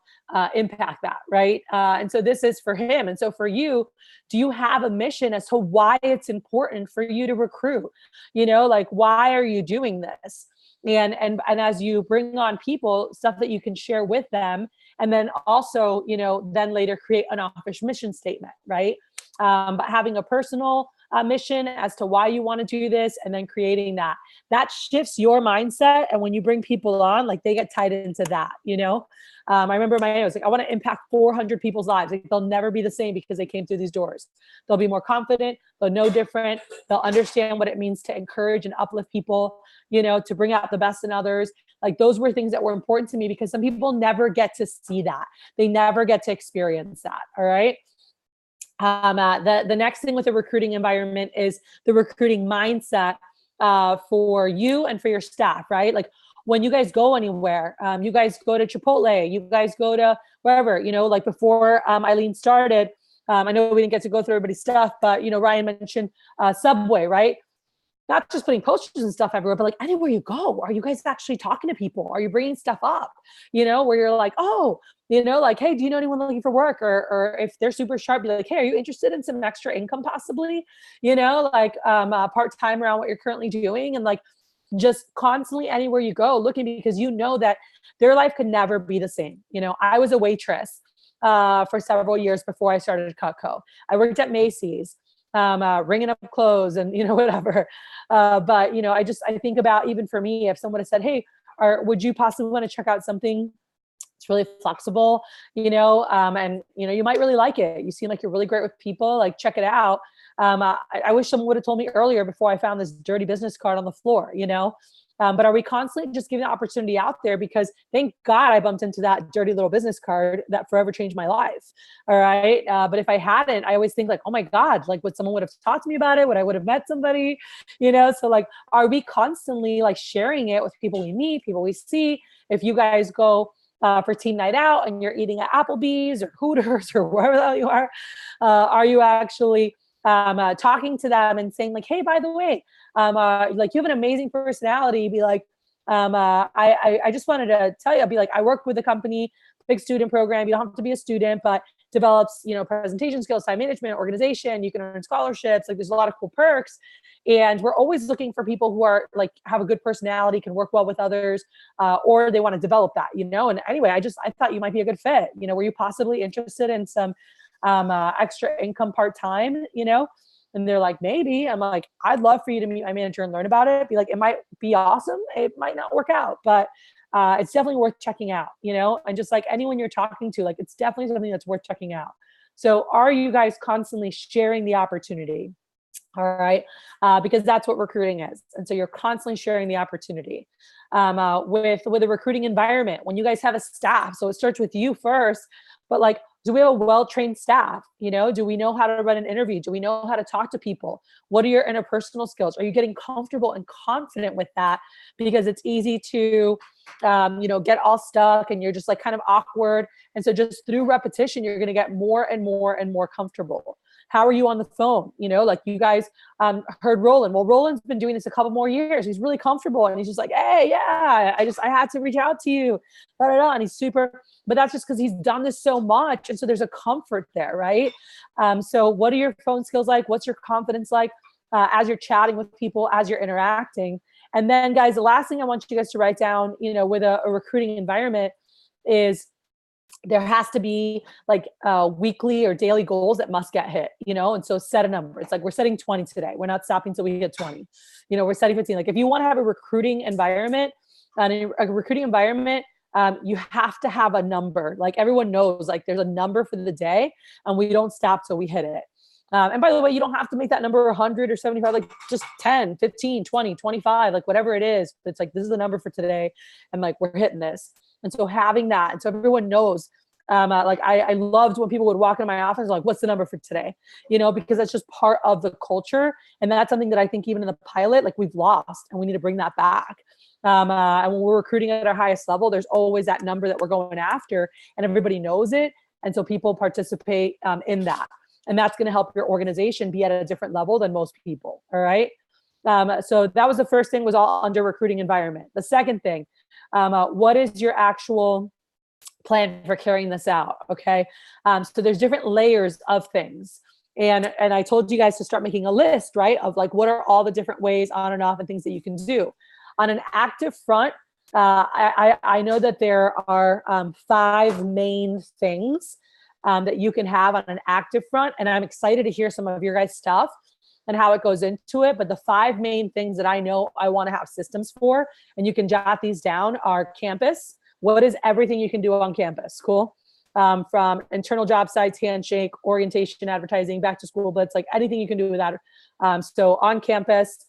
impact that, right? And so this is for him. And so for you, do you have a mission as to why it's important for you to recruit? Like why are you doing this? And as you bring on people, stuff that you can share with them, and then also, then later create an office mission statement, right? But having a personal mission as to why you want to do this, and then creating that shifts your mindset. And when you bring people on, like they get tied into that, I remember I was like, I want to impact 400 people's lives. Like they'll never be the same because they came through these doors. They'll be more confident. They'll know different. They'll understand what it means to encourage and uplift people, to bring out the best in others. Like those were things that were important to me because some people never get to see that. They never get to experience that. All right. The next thing with the recruiting environment is the recruiting mindset for you and for your staff, right? Like when you guys go anywhere, you guys go to Chipotle, you guys go to wherever, like before Eileen started, I know we didn't get to go through everybody's stuff, but Ryan mentioned Subway, right? Not just putting posters and stuff everywhere, but like anywhere you go, are you guys actually talking to people? Are you bringing stuff up, where you're like, oh, like, hey, do you know anyone looking for work? Or if they're super sharp, be like, hey, are you interested in some extra income possibly? Like part-time around what you're currently doing, and like just constantly anywhere you go looking, because that their life could never be the same. I was a waitress for several years before I started Cutco. I worked at Macy's, ringing up clothes and, whatever. But, I think about, even for me, if someone had said, hey, would you possibly want to check out something it's really flexible, and, you might really like it. You seem like you're really great with people, like check it out. I wish someone would have told me earlier before I found this dirty business card on the floor, but are we constantly just giving the opportunity out there? Because thank God I bumped into that dirty little business card that forever changed my life. All right. But if I hadn't, I always think like, oh my God, like would someone would have talked to me about it? Would I would have met somebody, So like, are we constantly like sharing it with people we meet, people we see? If you guys go for team night out and you're eating at Applebee's or Hooters or wherever the hell you are you actually talking to them and saying like, hey, by the way, like you have an amazing personality. Be like, I just wanted to tell you, I'll be like, I work with a company, big student program. You don't have to be a student, but develops, presentation skills, time management, organization. You can earn scholarships. Like there's a lot of cool perks. And we're always looking for people who are like, have a good personality, can work well with others, or they want to develop that, And anyway, I thought you might be a good fit. Were you possibly interested in some extra income part-time, and they're like, maybe. I'm like, I'd love for you to meet my manager and learn about it. Be like, it might be awesome. It might not work out, but it's definitely worth checking out, and just like anyone you're talking to, like, it's definitely something that's worth checking out. So are you guys constantly sharing the opportunity? All right. Because that's what recruiting is. And so you're constantly sharing the opportunity with a recruiting environment. When you guys have a staff, so it starts with you first, but like, do we have a well-trained staff? Do we know how to run an interview? Do we know how to talk to people? What are your interpersonal skills? Are you getting comfortable and confident with that? Because it's easy to, get all stuck and you're just like kind of awkward. And so just through repetition, you're going to get more and more and more comfortable. How are you on the phone? Like you guys heard Roland. Well, Roland's been doing this a couple more years. He's really comfortable. And he's just like, hey, yeah, I had to reach out to you. Da, da, da. And he's super, but that's just because he's done this so much. And so there's a comfort there, right? So what are your phone skills like? What's your confidence like as you're chatting with people, as you're interacting? And then guys, the last thing I want you guys to write down, with a recruiting environment is there has to be like weekly or daily goals that must get hit, and so set a number. It's like, we're setting 20 today. We're not stopping until we hit 20. We're setting 15. Like if you want to have a recruiting environment, you have to have a number. Like everyone knows, like there's a number for the day and we don't stop till we hit it. And by the way, you don't have to make that number 100 or 75, like just 10, 15, 20, 25, like whatever it is. It's like, this is the number for today. And like, we're hitting this. And so having that, and so everyone knows, like I loved when people would walk into my office like, what's the number for today? Because that's just part of the culture. And that's something that I think even in the pilot, like we've lost and we need to bring that back. And when we're recruiting at our highest level, there's always that number that we're going after and everybody knows it. And so people participate in that. And that's going to help your organization be at a different level than most people. All right. So that was the first thing, was all under recruiting environment. The second thing, what is your actual plan for carrying this out? Okay. So there's different layers of things. And I told you guys to start making a list, right? Of like, what are all the different ways on and off and things that you can do on an active front. I know that there are 5 main things that you can have on an active front. And I'm excited to hear some of your guys' stuff and how it goes into it. But the 5 main things that I know I want to have systems for, and you can jot these down, are campus. What is everything you can do on campus? Cool. From internal job sites, handshake, orientation, advertising, back to school blitz, like anything you can do with that. So on campus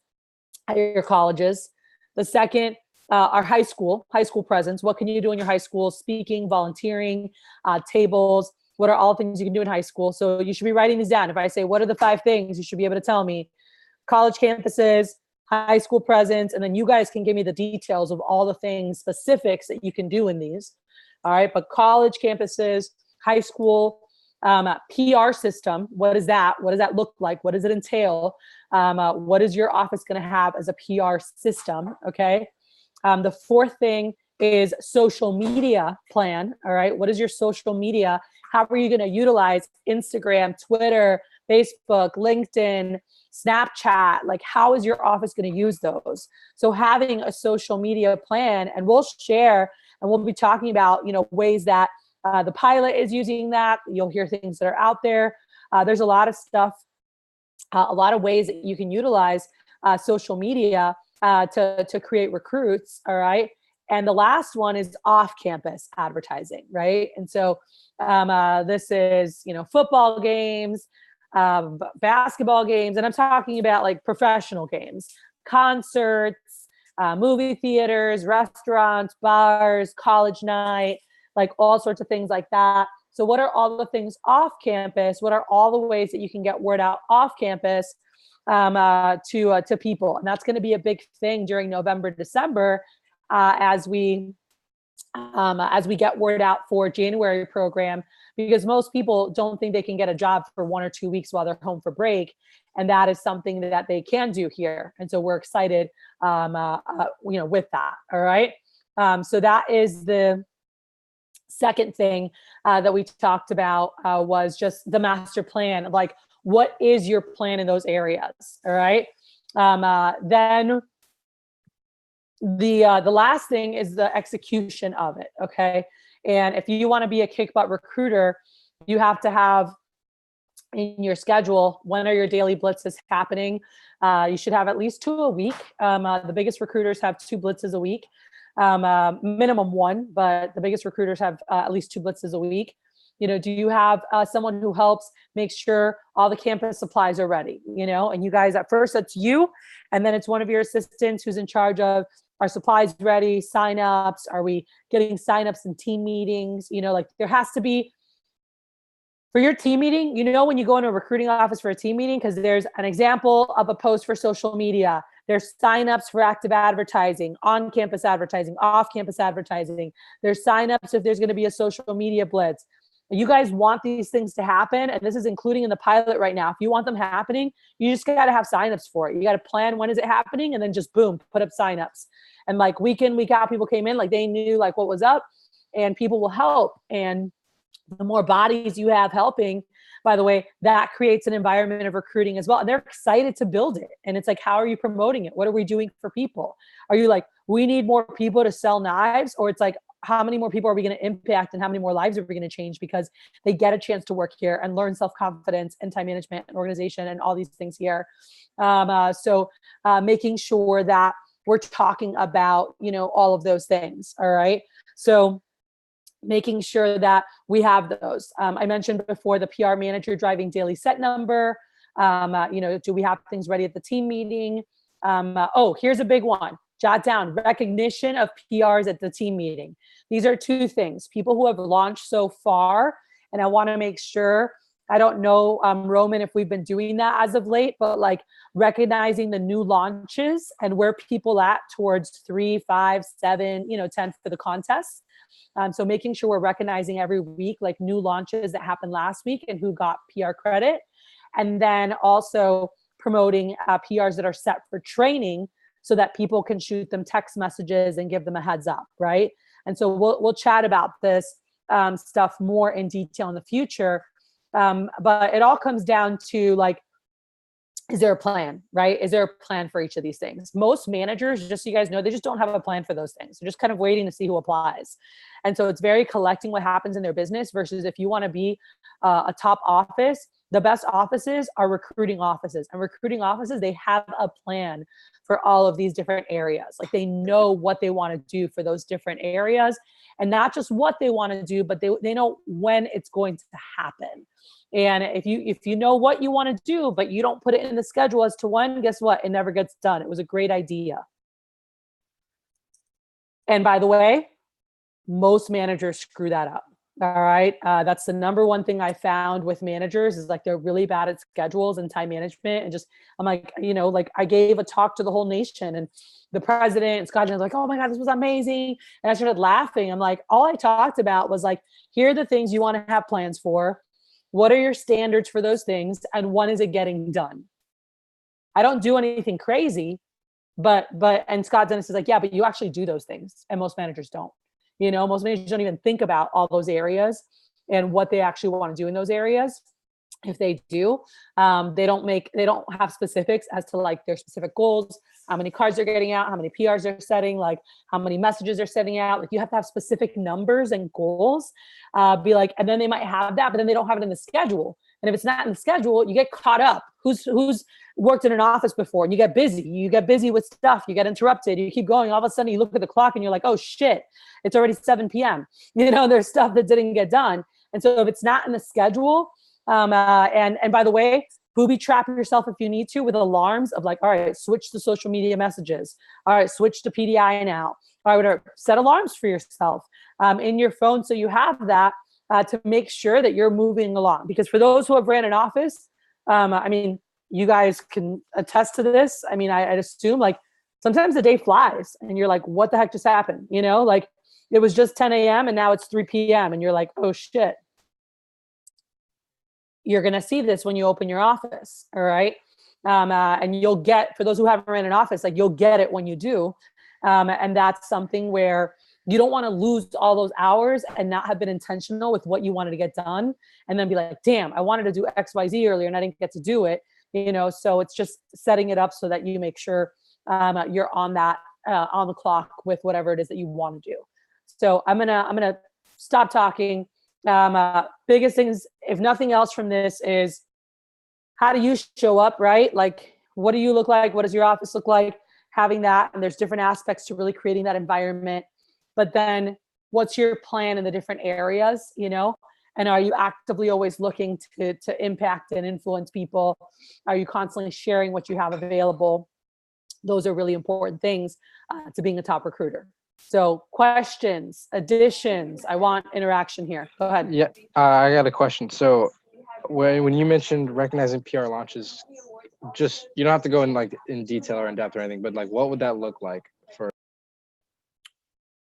at your colleges. The second, our high school presence. What can you do in your high school? Speaking, volunteering, tables. What are all things you can do in high school? So you should be writing these down. If I say, what are the 5 things, you should be able to tell me. College campuses, high school presence, and then you guys can give me the details of all the things, specifics that you can do in these. All right, but college campuses, high school, PR system, what is that? What does that look like? What does it entail? What is your office going to have as a PR system? Okay. The fourth thing is social media plan. All right. What is your social media? How are you going to utilize Instagram, Twitter, Facebook, LinkedIn, Snapchat? Like, how is your office going to use those? So having a social media plan, and we'll share and we'll be talking about, ways that the pilot is using that. You'll hear things that are out there. There's a lot of stuff, a lot of ways that you can utilize social media to create recruits. All right. And the last one is off-campus advertising, right? And so this is, football games, basketball games, and I'm talking about like professional games, concerts, movie theaters, restaurants, bars, college night, like all sorts of things like that. So what are all the things off campus? What are all the ways that you can get word out off campus to people? And that's going to be a big thing during November, December, as we get word out for January program, because most people don't think they can get a job for 1 or 2 weeks while they're home for break. And that is something that they can do here. And so we're excited, with that. All right. So that is the second thing that we talked about, was just the master plan. Like, what is your plan in those areas? All right. Then the last thing is the execution of it. Okay. And if you want to be a kick butt recruiter, you have to have in your schedule, when are your daily blitzes happening? You should have at least 2 a week. The biggest recruiters have 2 blitzes a week, minimum 1, but the biggest recruiters have at least 2 blitzes a week. Do you have someone who helps make sure all the campus supplies are ready? And you guys, at first that's you, and then it's one of your assistants who's in charge of, are supplies ready, signups? Are we getting signups in team meetings? Like, there has to be, for your team meeting, when you go into a recruiting office for a team meeting, because there's an example of a post for social media, there's signups for active advertising, on-campus advertising, off-campus advertising. There's signups if there's going to be a social media blitz. You guys want these things to happen, and this is including in the pilot right now. If you want them happening, you just got to have signups for it. You got to plan, when is it happening, and then just boom, put up signups. And like week in, week out, people came in, like they knew like what was up, and people will help. And the more bodies you have helping, by the way, that creates an environment of recruiting as well. And they're excited to build it. And it's like, how are you promoting it? What are we doing for people? Are you like, we need more people to sell knives? Or it's like, how many more people are we going to impact, and how many more lives are we going to change because they get a chance to work here and learn self-confidence and time management and organization and all these things here. So making sure that we're talking about, all of those things. All right. So making sure that we have those. I mentioned before the PR manager driving daily set number. Do we have things ready at the team meeting? Here's a big one. Jot down recognition of PRs at the team meeting. These are 2 things. People who have launched so far, and I want to make sure, I don't know, Roman, if we've been doing that as of late, but like recognizing the new launches and where people at towards 3, 5, 7, 10 for the contest. So making sure we're recognizing every week, like new launches that happened last week and who got PR credit. And then also promoting PRs that are set for training so that people can shoot them text messages and give them a heads up, right? And so we'll chat about this stuff more in detail in the future. But it all comes down to like, is there a plan, right? Is there a plan for each of these things? Most managers, just so you guys know, they just don't have a plan for those things. They're just kind of waiting to see who applies. And so it's very collecting what happens in their business versus if you want to be a top office, the best offices are recruiting offices. And recruiting offices, they have a plan for all of these different areas. Like they know what they want to do for those different areas, and not just what they want to do, but they know when it's going to happen. And if you know what you want to do, but you don't put it in the schedule as to when, guess what? It never gets done. It was a great idea. And by the way, most managers screw that up. All right. That's the number one thing I found with managers is like they're really bad at schedules and time management. And just, I'm like, like I gave a talk to the whole nation and the president and Scott was like, oh my God, this was amazing. And I started laughing. I'm like, all I talked about was like, here are the things you want to have plans for. What are your standards for those things? And when is it getting done? I don't do anything crazy, and Scott Dennis is like, yeah, but you actually do those things. And most managers don't. Most managers don't even think about all those areas and what they actually want to do in those areas. If they do, they don't have specifics as to like their specific goals, how many cards they're getting out, how many PRs they're setting, like how many messages they're sending out. Like you have to have specific numbers and goals, and then they might have that, but then they don't have it in the schedule. And if it's not in the schedule, you get caught up. Who's worked in an office before and you get busy with stuff, you get interrupted, you keep going, all of a sudden you look at the clock and you're like, oh shit, it's already 7 p.m. There's stuff that didn't get done. And so if it's not in the schedule, and by the way, booby trap yourself if you need to with alarms of like, all right, switch to social media messages. All right, switch to PDI now. All right, whatever. Set alarms for yourself in your phone so you have that to make sure that you're moving along. Because for those who have ran an office, you guys can attest to this. I'd assume like sometimes the day flies and you're like, what the heck just happened? Like it was just 10 a.m. and now it's 3 p.m. and you're like, oh shit. You're going to see this when you open your office. All right. And you'll get, for those who haven't ran an office, like you'll get it when you do. And that's something where you don't want to lose all those hours and not have been intentional with what you wanted to get done. And then be like, damn, I wanted to do X, Y, Z earlier and I didn't get to do it. So it's just setting it up so that you make sure you're on that, on the clock with whatever it is that you want to do. So I'm going to stop talking. Biggest things, if nothing else from this is how do you show up, right? Like, what do you look like? What does your office look like? Having that, and there's different aspects to really creating that environment. But then what's your plan in the different areas, and are you actively always looking to impact and influence people? Are you constantly sharing what you have available? Those are really important things to being a top recruiter. So questions, additions, I want interaction here. Go ahead. Yeah, I got a question. So when you mentioned recognizing PR launches, just, you don't have to go in detail or in depth or anything, but like, what would that look like for?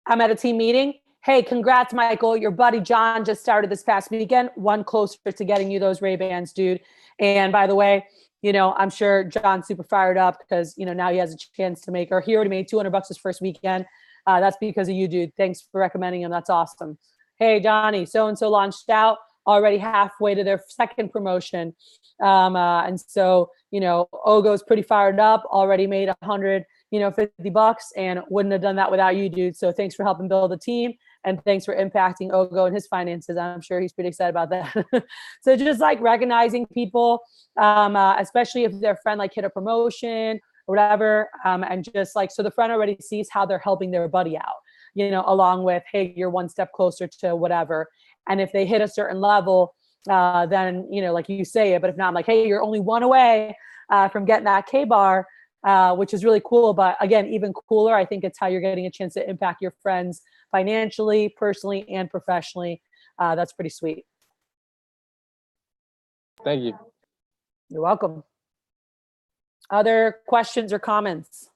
I'm at a team meeting. Hey, congrats, Michael. Your buddy John just started this past weekend. One closer to getting you those Ray-Bans, dude. And by the way, I'm sure John's super fired up because, now he has a chance to make, or he already made $200 his first weekend. That's because of you, dude. Thanks for recommending him. That's awesome. Hey, Johnny, so-and-so launched out, already halfway to their second promotion. And so, Ogo's pretty fired up, already made $150 and wouldn't have done that without you, dude. So thanks for helping build a team and thanks for impacting Ogo and his finances. I'm sure he's pretty excited about that. So just like recognizing people, especially if their friend like hit a promotion or whatever, and just like, so the friend already sees how they're helping their buddy out, along with, hey, you're one step closer to whatever. And if they hit a certain level, then, like you say it, but if not, I'm like, hey, you're only one away from getting that K-bar, which is really cool. But again, even cooler, I think it's how you're getting a chance to impact your friends financially, personally, and professionally. That's pretty sweet. Thank you. You're welcome. Other questions or comments?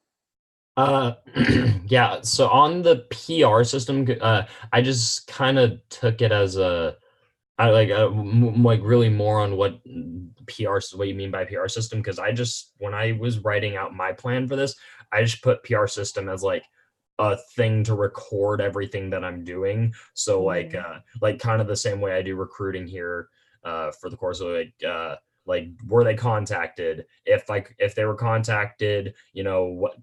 Yeah, so on the PR system, I just kind of took it as really more on what you mean by PR system, because when I was writing out my plan for this, I just put PR system as like a thing to record everything that I'm doing. So like kind of the same way I do recruiting here for the course of like were they contacted? If they were contacted, what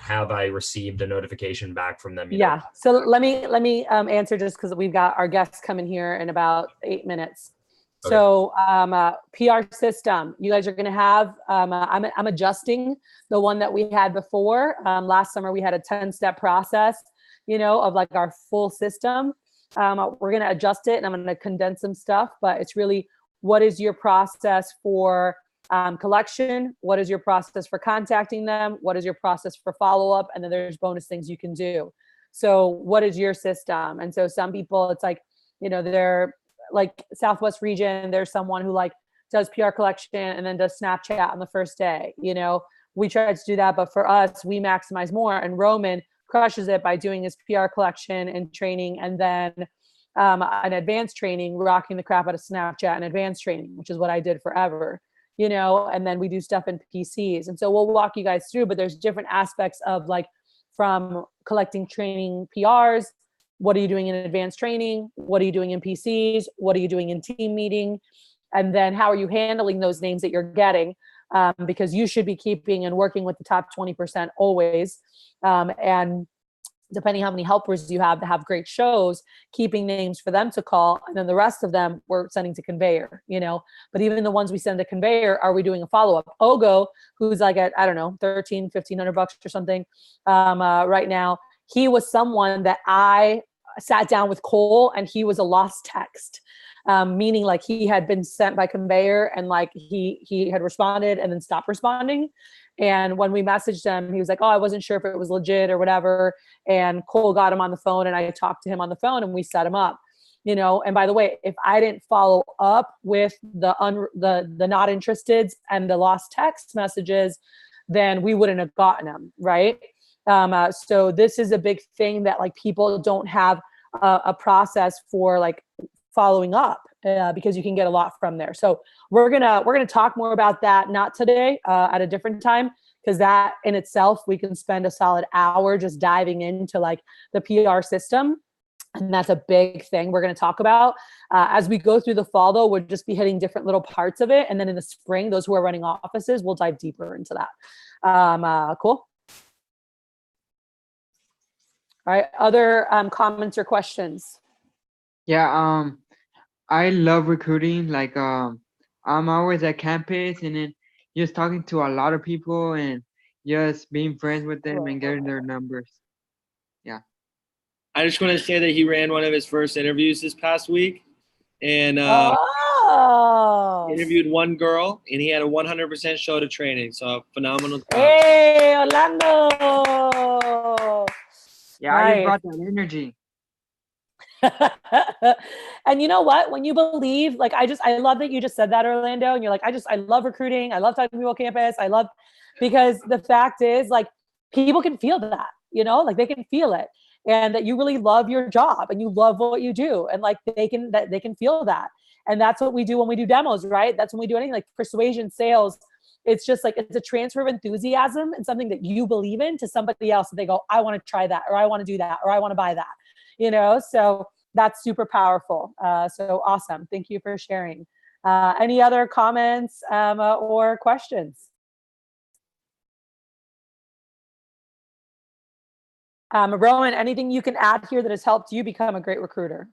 have I received a notification back from them? Yeah. So let me answer just because we've got our guests coming here in about 8 minutes. Okay. So PR system, you guys are going to have, I'm adjusting the one that we had before. Last summer we had a 10-step process, of like our full system. We're going to adjust it and I'm going to condense some stuff, but it's really, what is your process for collection? What is your process for contacting them? What is your process for follow-up? And then there's bonus things you can do. So what is your system? And so some people, it's like, they're like Southwest region, there's someone who like does PR collection and then does Snapchat on the first day. We try to do that, but for us, we maximize more. And Roman crushes it by doing his PR collection and training, and then an advanced training, rocking the crap out of Snapchat and advanced training, which is what I did forever, and then we do stuff in PCs. And so we'll walk you guys through, but there's different aspects of like from collecting training PRs. What are you doing in advanced training? What are you doing in PCs? What are you doing in team meeting? And then how are you handling those names that you're getting? Because you should be keeping and working with the top 20% always. And depending how many helpers you have that have great shows, keeping names for them to call. And then the rest of them we're sending to conveyor, but even the ones we send to conveyor, are we doing a follow-up? Ogo, who's like at, I don't know, $1,500 or something right now. He was someone that I sat down with Cole and he was a lost text. Meaning like he had been sent by conveyor and like he had responded and then stopped responding. And when we messaged him, he was like, oh, I wasn't sure if it was legit or whatever. And Cole got him on the phone and I talked to him on the phone and we set him up, and by the way, if I didn't follow up with the not interested and the lost text messages, then we wouldn't have gotten him. Right. So this is a big thing that like people don't have a process for like following up because you can get a lot from there. So we're gonna talk more about that, not today, at a different time, because that in itself, we can spend a solid hour just diving into like the PR system. And that's a big thing we're going to talk about. As we go through the fall, though, we'll just be hitting different little parts of it. And then in the spring, those who are running offices, we'll dive deeper into that. Cool. All right. Other comments or questions? Yeah, I love recruiting. Like, I'm always at campus and then just talking to a lot of people and just being friends with them and getting their numbers. Yeah. I just want to say that he ran one of his first interviews this past week, and interviewed one girl, and he had a 100% show to training. So phenomenal job. Hey, Orlando! Yeah, I just brought that energy. And you know what? When you believe, like I love that you just said that, Orlando, and you're like, I love recruiting. I love talking to people on campus. Because the fact is like people can feel that, like they can feel it, and that you really love your job and you love what you do. And like they can feel that. And that's what we do when we do demos, right? That's when we do anything like persuasion, sales. It's just like, it's a transfer of enthusiasm and something that you believe in to somebody else. And they go, I want to try that, or I want to do that, or I want to buy that, so that's super powerful. So awesome. Thank you for sharing. Any other comments or questions? Rowan, anything you can add here that has helped you become a great recruiter?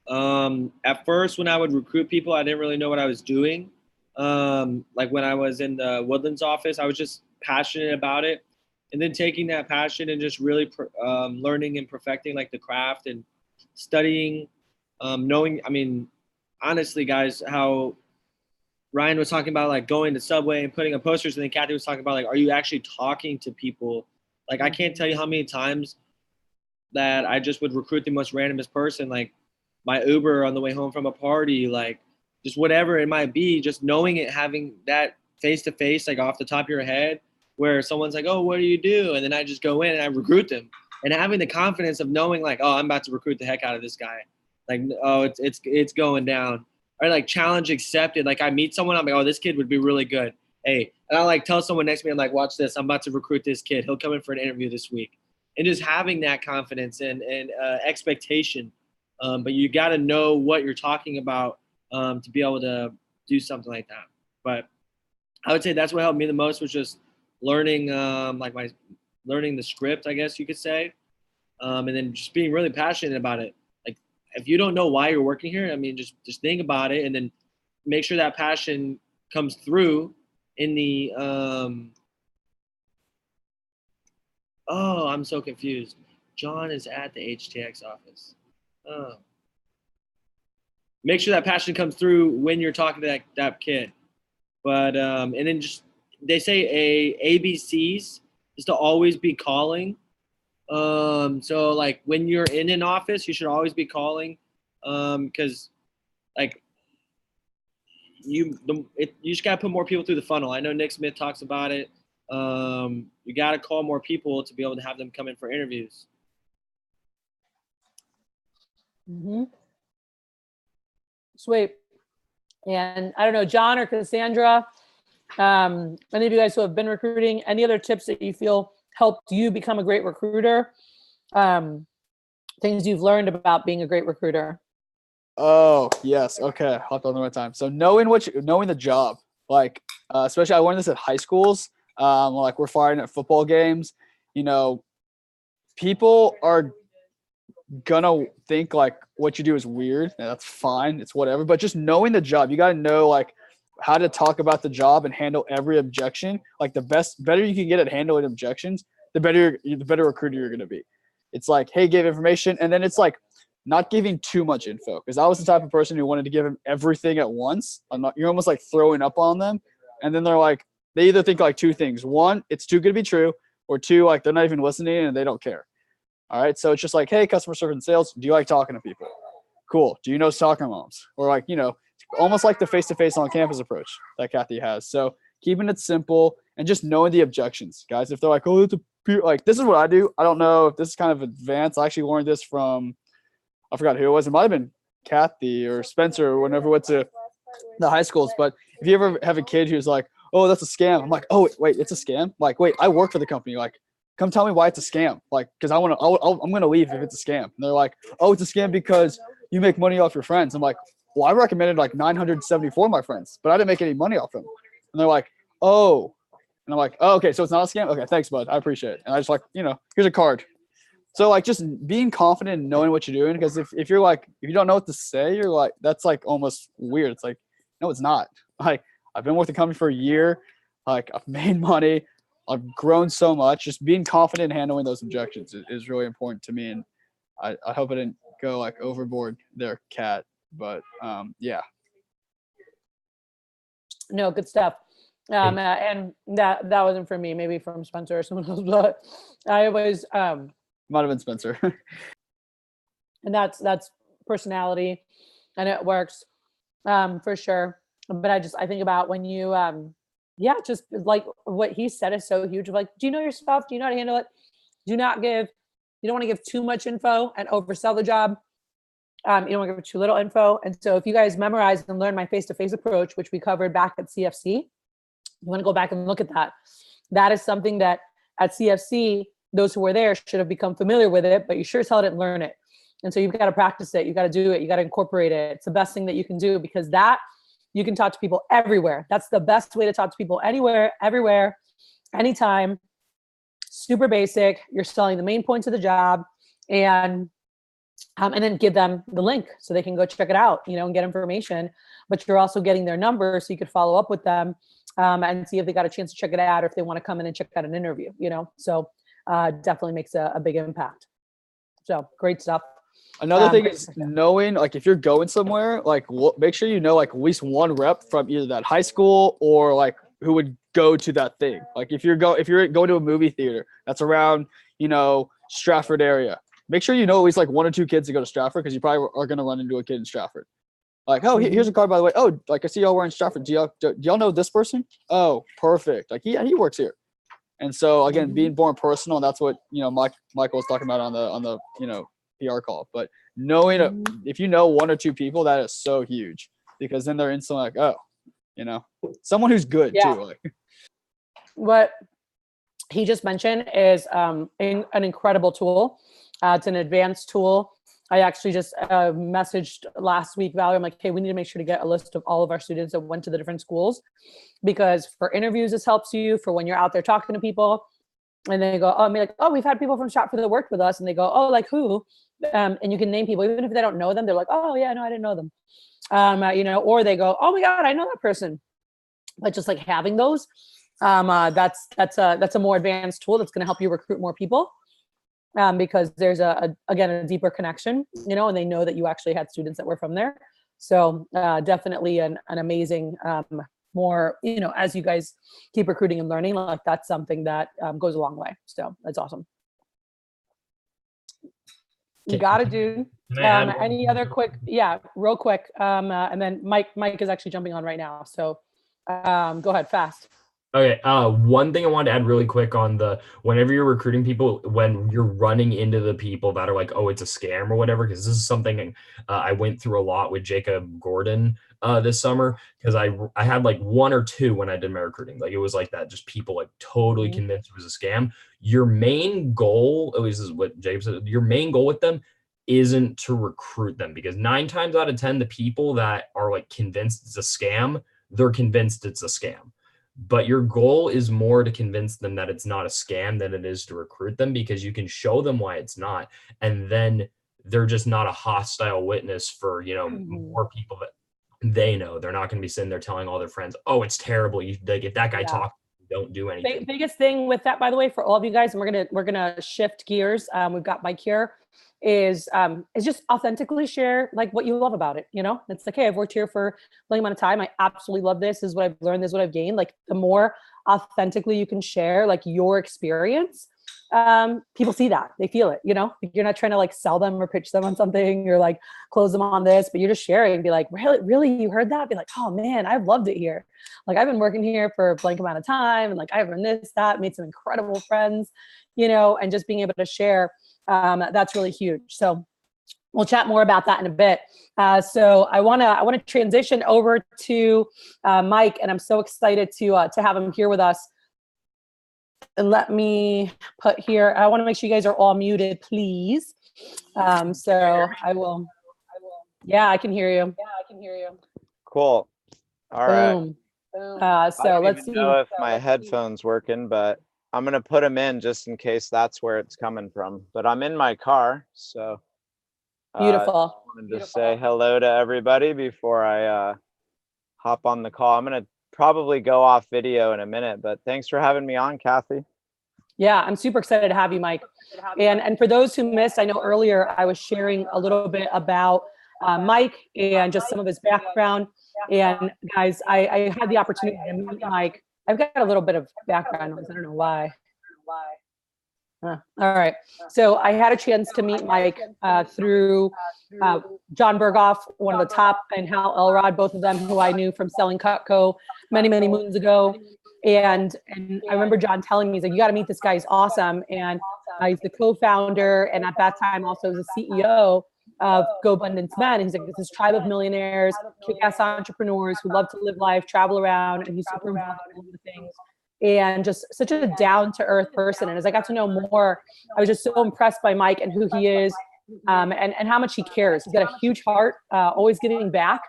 At first, when I would recruit people, I didn't really know what I was doing. Like when I was in the Woodlands office, I was just passionate about it. And then taking that passion and just really learning and perfecting like the craft and studying, knowing, I mean, honestly, guys, how Ryan was talking about like going to Subway and putting up posters, and then Kathy was talking about like, are you actually talking to people? Like, I can't tell you how many times that I just would recruit the most randomest person, like my Uber on the way home from a party, like just whatever it might be, just knowing it, having that face-to-face, like off the top of your head, where someone's like, oh, what do you do? And then I just go in and I recruit them, and having the confidence of knowing like, oh, I'm about to recruit the heck out of this guy. Like, oh, it's going down. Or like challenge accepted. Like I meet someone, I'm like, oh, this kid would be really good. Hey, and I like tell someone next to me, I'm like, watch this. I'm about to recruit this kid. He'll come in for an interview this week. And just having that confidence and expectation. But you got to know what you're talking about to be able to do something like that. But I would say that's what helped me the most, was just learning learning the script, I guess you could say, and then just being really passionate about it. Like if you don't know why you're working here, I mean, just think about it and then make sure that passion comes through in the oh, I'm so confused. John is at the HTX office. Oh. Make sure that passion comes through when you're talking to that kid. But and then just, they say ABCs is to always be calling, So like when you're in an office, you should always be calling, because like you just gotta put more people through the funnel. I know Nick Smith talks about it. You gotta call more people to be able to have them come in for interviews. Sweet. And I don't know, John or Cassandra, any of you guys who have been recruiting, any other tips that you feel helped you become a great recruiter? Things you've learned about being a great recruiter? Oh, yes. Okay. Hopped on the right time. So knowing the job, like, especially I learned this at high schools. Like we're firing at football games, people are gonna think like what you do is weird, and that's fine. It's whatever. But just knowing the job, you got to know like how to talk about the job and handle every objection. Like better you can get at handling objections, the better recruiter you're gonna be. It's like, hey, give information, and then it's like not giving too much info, because I was the type of person who wanted to give them everything at once. You're almost like throwing up on them, and then they either think like two things: one, it's too good to be true, or two, like they're not even listening and they don't care. All right. So it's just like, hey, customer service and sales, do you like talking to people? Cool. Do you know soccer moms? Or like, almost like the face-to-face on campus approach that Kathy has. So keeping it simple and just knowing the objections, guys. If they're like, oh, it's like, this is what I do. I don't know if this is kind of advanced. I actually learned this from, I forgot who it was. It might have been Kathy or Spencer or whenever went to the high schools. But if you ever have a kid who's like, oh, that's a scam. I'm like, oh, wait, it's a scam? Like, wait, I work for the company. Like, come tell me why it's a scam. Like, because I'm going to leave if it's a scam. And they're like, oh, it's a scam because you make money off your friends. I'm like, well, I recommended like 974 of my friends, but I didn't make any money off them. And they're like, oh. And I'm like, oh, okay, so it's not a scam? Okay, thanks, bud. I appreciate it. And I just like, here's a card. So like just being confident and knowing what you're doing, because if you don't know what to say, you're like, that's like almost weird. It's like, no, it's not. Like, I've been with the company for a year. Like, I've made money. I've grown so much. Just being confident in handling those objections is really important to me. And I hope I didn't go like overboard there, Kat. But yeah. No, good stuff. And that wasn't for me, maybe from Spencer or someone else, but I always might have been Spencer. And that's personality, and it works for sure. But I think about when you just like what he said is so huge. Like, do you know your stuff? Do you know how to handle it? You don't want to give too much info and oversell the job. You don't want to give too little info. And so if you guys memorize and learn my face-to-face approach, which we covered back at CFC, you want to go back and look at that. That is something that at CFC, those who were there should have become familiar with it, but you sure as hell didn't learn it. And so you've got to practice it. You got to do it. You got to incorporate it. It's the best thing that you can do, because that you can talk to people everywhere. That's the best way to talk to people anywhere, everywhere, anytime. Super basic. You're selling the main points of the job, and then give them the link so they can go check it out, and get information. But you're also getting their number so you could follow up with them and see if they got a chance to check it out, or if they want to come in and check out an interview, So definitely makes a big impact. So great stuff. Another thing is knowing, like, if you're going somewhere, like, make sure you know, like, at least one rep from either that high school or like who would go to that thing. Like, if you're going to a movie theater that's around, Stratford area, make sure you know at least like one or two kids that go to Stratford, because you probably are going to run into a kid in Stratford. Like, oh, here's a card, by the way. Oh, like, I see y'all were in Stratford. Do y'all know this person? Oh, perfect. Like, he works here. And so again, being more personal, and that's what Michael was talking about on the PR call. But knowing if you know one or two people, that is so huge, because then they're instantly like, oh, someone who's good too. Like, what he just mentioned is an incredible tool. It's an advanced tool. I actually just messaged last week, Valerie. I'm like, hey, we need to make sure to get a list of all of our students that went to the different schools, because for interviews, this helps you for when you're out there talking to people. And they go, we've had people from Stratford that worked with us. And they go, oh, like who? And you can name people, even if they don't know them. They're like, oh yeah, no, I didn't know them. Or they go, oh my God, I know that person. But just like having those, that's a more advanced tool that's going to help you recruit more people. Because there's a deeper connection, and they know that you actually had students that were from there. So definitely an amazing, more, as you guys keep recruiting and learning, like that's something that goes a long way. So that's awesome. You got it, dude. Can I add one Any other quick, real quick. And then Mike is actually jumping on right now. So go ahead, fast. Okay. One thing I wanted to add really quick on whenever you're recruiting people, when you're running into the people that are like, oh, it's a scam or whatever, because this is something I went through a lot with Jacob Gordon this summer, because I had like one or two when I did my recruiting. Like it was like that, just people like totally convinced it was a scam. Your main goal, at least this is what Jacob said, your main goal with them isn't to recruit them, because 9 times out of 10, the people that are like convinced it's a scam, they're convinced it's a scam. But your goal is more to convince them that it's not a scam than it is to recruit them, because you can show them why it's not. And then they're just not a hostile witness for, more people that they know. They're not going to be sitting there telling all their friends, oh, it's terrible. If that guy talks, don't do anything. Biggest thing with that, by the way, for all of you guys, and we're gonna shift gears. We've got Mike here. Is just authentically share like what you love about it. It's like, hey, I've worked here for a long amount of time. I absolutely love this. This is what I've learned. This is what I've gained. Like the more authentically you can share like your experience, people see that, they feel it. You're not trying to like sell them or pitch them on something. You're like close them on this, but you're just sharing. Be like, really, you heard that? Be like, oh man, I've loved it here. Like I've been working here for a blank amount of time, and like I've learned this, that, made some incredible friends. And just being able to share. That's really huge. So we'll chat more about that in a bit. So I want to transition over to Mike, and I'm so excited to have him here with us. And let me put here, I want to make sure you guys are all muted, please. So I will. Yeah, I can hear you. Cool. All right. Boom. I So don't let's even see. know if my headphones working, but I'm gonna put them in just in case that's where it's coming from. But I'm in my car, so Beautiful. I wanted to say hello to everybody before I hop on the call. I'm gonna probably go off video in a minute, but thanks for having me on, Kathy. Yeah, I'm super excited to have you, Mike. And for those who missed, I know earlier I was sharing a little bit about Mike and just some of his background. And guys, I had the opportunity to meet Mike. I've got a little bit of background noise. I don't know why. All right. So I had a chance to meet Mike through John Berghoff, one of the top, and Hal Elrod, both of them who I knew from selling Cutco many, many moons ago. And I remember John telling me, he's like, you got to meet this guy. He's awesome. And he's the co-founder, and at that time also was the CEO of Go Abundance Men. He's like, it's this tribe of millionaires, kick-ass entrepreneurs who love to live life, travel around, and he's super involved in all the things. And just such a down-to-earth person. And as I got to know more, I was just so impressed by Mike and who he is, and how much he cares. He's got a huge heart, always giving back.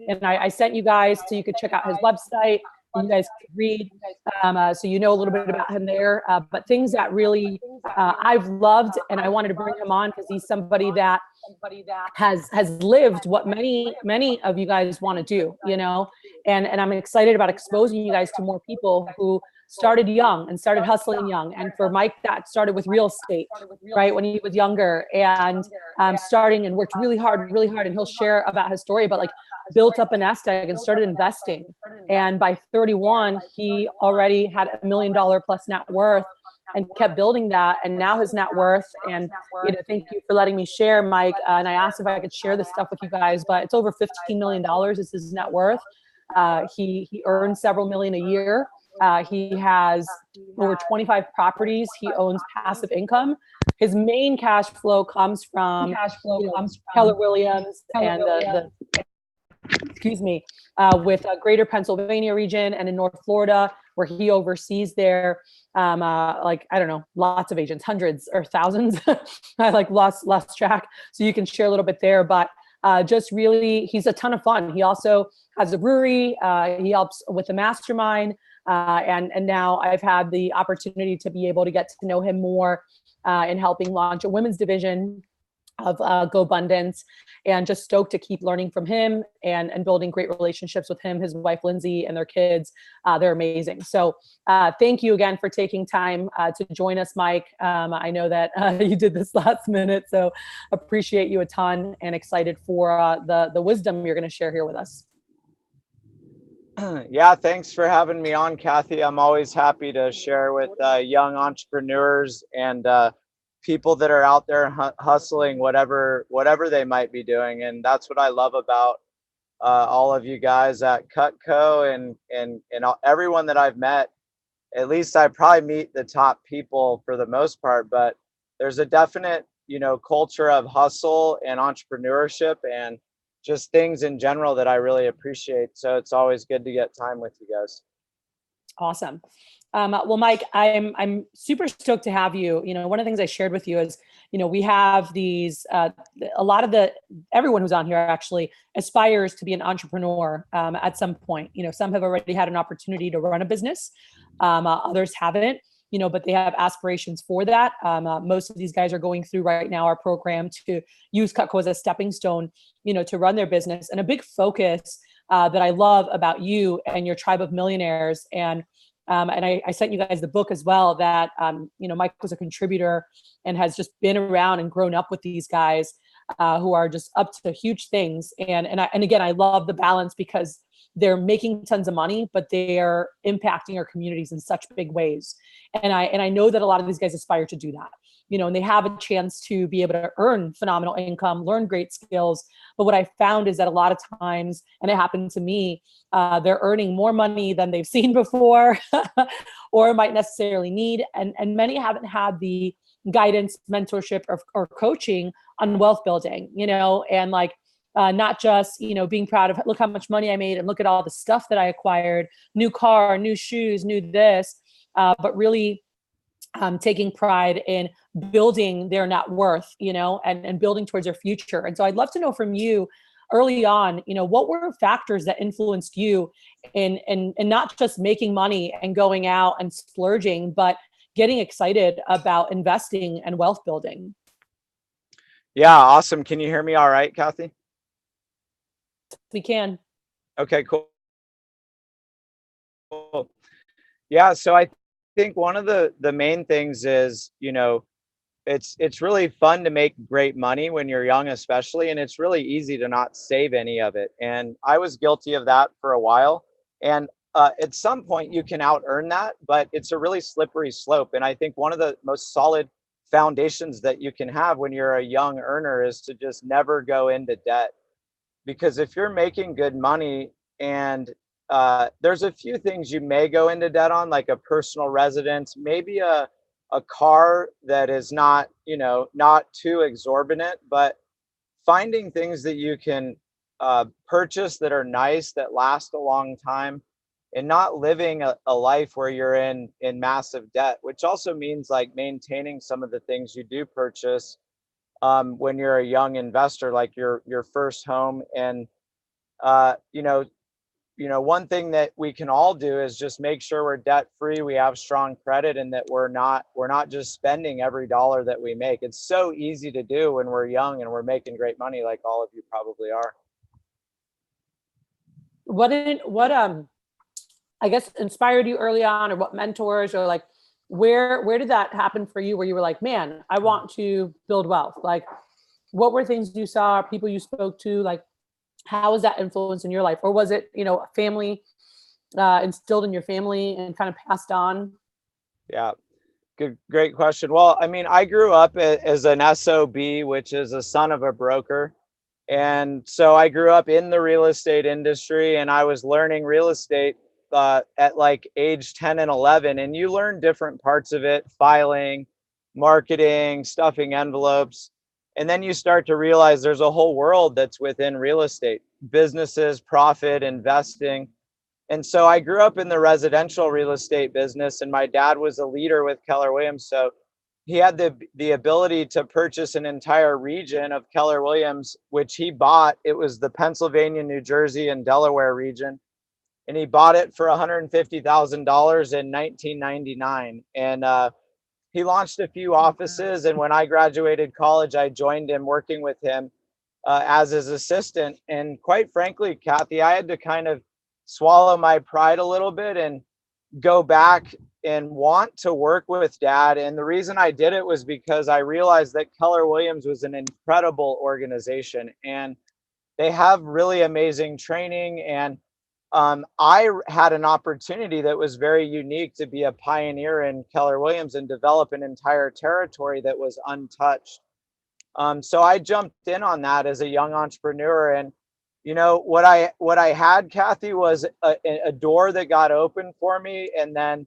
And I sent you guys so you could check out his website. You guys could read, so you know a little bit about him there. But things that really I've loved, and I wanted to bring him on because he's somebody that has lived what many of you guys want to do, and I'm excited about exposing you guys to more people who started young and started hustling young. And for Mike, that started with real estate, right? When he was younger, and starting and worked really hard. And he'll share about his story, but like built up a nest egg and started investing. And by 31, he already had $1 million plus net worth and kept building that. And now his net worth, and thank you for letting me share, Mike. And I asked if I could share this stuff with you guys, but it's over $15 million is his net worth. He earns several million a year. He has over 25 properties. He owns passive income. His main cash flow comes from Keller Williams and with Greater Pennsylvania region and in North Florida, where he oversees their lots of agents, hundreds or thousands. I lost track. So you can share a little bit there, but just really, he's a ton of fun. He also has a brewery. He helps with the mastermind. And now I've had the opportunity to be able to get to know him more in helping launch a women's division of Go Abundance, and just stoked to keep learning from him and building great relationships with him, his wife, Lindsay, and their kids. They're amazing. So thank you again for taking time to join us, Mike. I know that you did this last minute, so appreciate you a ton and excited for the wisdom you're going to share here with us. Yeah, thanks for having me on, Kathy. I'm always happy to share with young entrepreneurs, and people that are out there hustling whatever they might be doing. And that's what I love about all of you guys at Cutco and everyone that I've met. At least I probably meet the top people for the most part, but there's a definite, culture of hustle and entrepreneurship and just things in general that I really appreciate. So it's always good to get time with you guys. Awesome. Well, Mike, I'm super stoked to have you. One of the things I shared with you is, we have these, a lot of everyone who's on here actually aspires to be an entrepreneur at some point. Some have already had an opportunity to run a business. Others haven't, but they have aspirations for that. Most of these guys are going through right now our program to use Cutco as a stepping stone, to run their business. And a big focus that I love about you and your tribe of millionaires. And I sent you guys the book as well that, Mike was a contributor and has just been around and grown up with these guys who are just up to huge things. And again, I love the balance because they're making tons of money, but they are impacting our communities in such big ways. And I know that a lot of these guys aspire to do that, and they have a chance to be able to earn phenomenal income, learn great skills. But what I found is that a lot of times, and it happened to me, they're earning more money than they've seen before or might necessarily need. And many haven't had the guidance, mentorship, or coaching on wealth building, and not just, being proud of, look how much money I made and look at all the stuff that I acquired, new car, new shoes, new this, but really taking pride in building their net worth, and building towards their future. And so I'd love to know from you early on, what were factors that influenced you in not just making money and going out and splurging, but getting excited about investing and wealth building? Yeah, awesome. Can you hear me all right, Kathy? We can. Okay, cool. Yeah, so I think one of the main things is, it's really fun to make great money when you're young, especially, and it's really easy to not save any of it. And I was guilty of that for a while. And at some point you can out earn that, but it's a really slippery slope. And I think one of the most solid foundations that you can have when you're a young earner is to just never go into debt. Because if you're making good money and there's a few things you may go into debt on, like a personal residence, maybe a car that is not, not too exorbitant, but finding things that you can purchase that are nice, that last a long time, and not living a life where you're in massive debt, which also means like maintaining some of the things you do purchase when you're a young investor, like your first home. And one thing that we can all do is just make sure we're debt free, we have strong credit, and that we're not just spending every dollar that we make. It's so easy to do when we're young and we're making great money, like all of you probably are. What I guess inspired you early on, or what mentors, or like where did that happen for you where you were like, man, I want to build wealth? Like, what were things you saw, people you spoke to? Like, how was that influence in your life? Or was it, a family instilled in your family and kind of passed on? Yeah, great question. Well, I mean, I grew up as an SOB, which is a son of a broker. And so I grew up in the real estate industry, and I was learning real estate at like age 10 and 11. And you learn different parts of it: filing, marketing, stuffing envelopes. And then you start to realize there's a whole world that's within real estate: businesses, profit, investing. And so I grew up in the residential real estate business, and my dad was a leader with Keller Williams. So he had the ability to purchase an entire region of Keller Williams, which he bought. It was the Pennsylvania, New Jersey, and Delaware region. And he bought it for $150,000 in 1999. And he launched a few offices. And when I graduated college, I joined him, working with him as his assistant. And quite frankly, Kathy, I had to kind of swallow my pride a little bit and go back and want to work with Dad. And the reason I did it was because I realized that Keller Williams was an incredible organization, and they have really amazing training. And I had an opportunity that was very unique to be a pioneer in Keller Williams and develop an entire territory that was untouched. So I jumped in on that as a young entrepreneur. And what I had, Kathy, was a door that got open for me, and then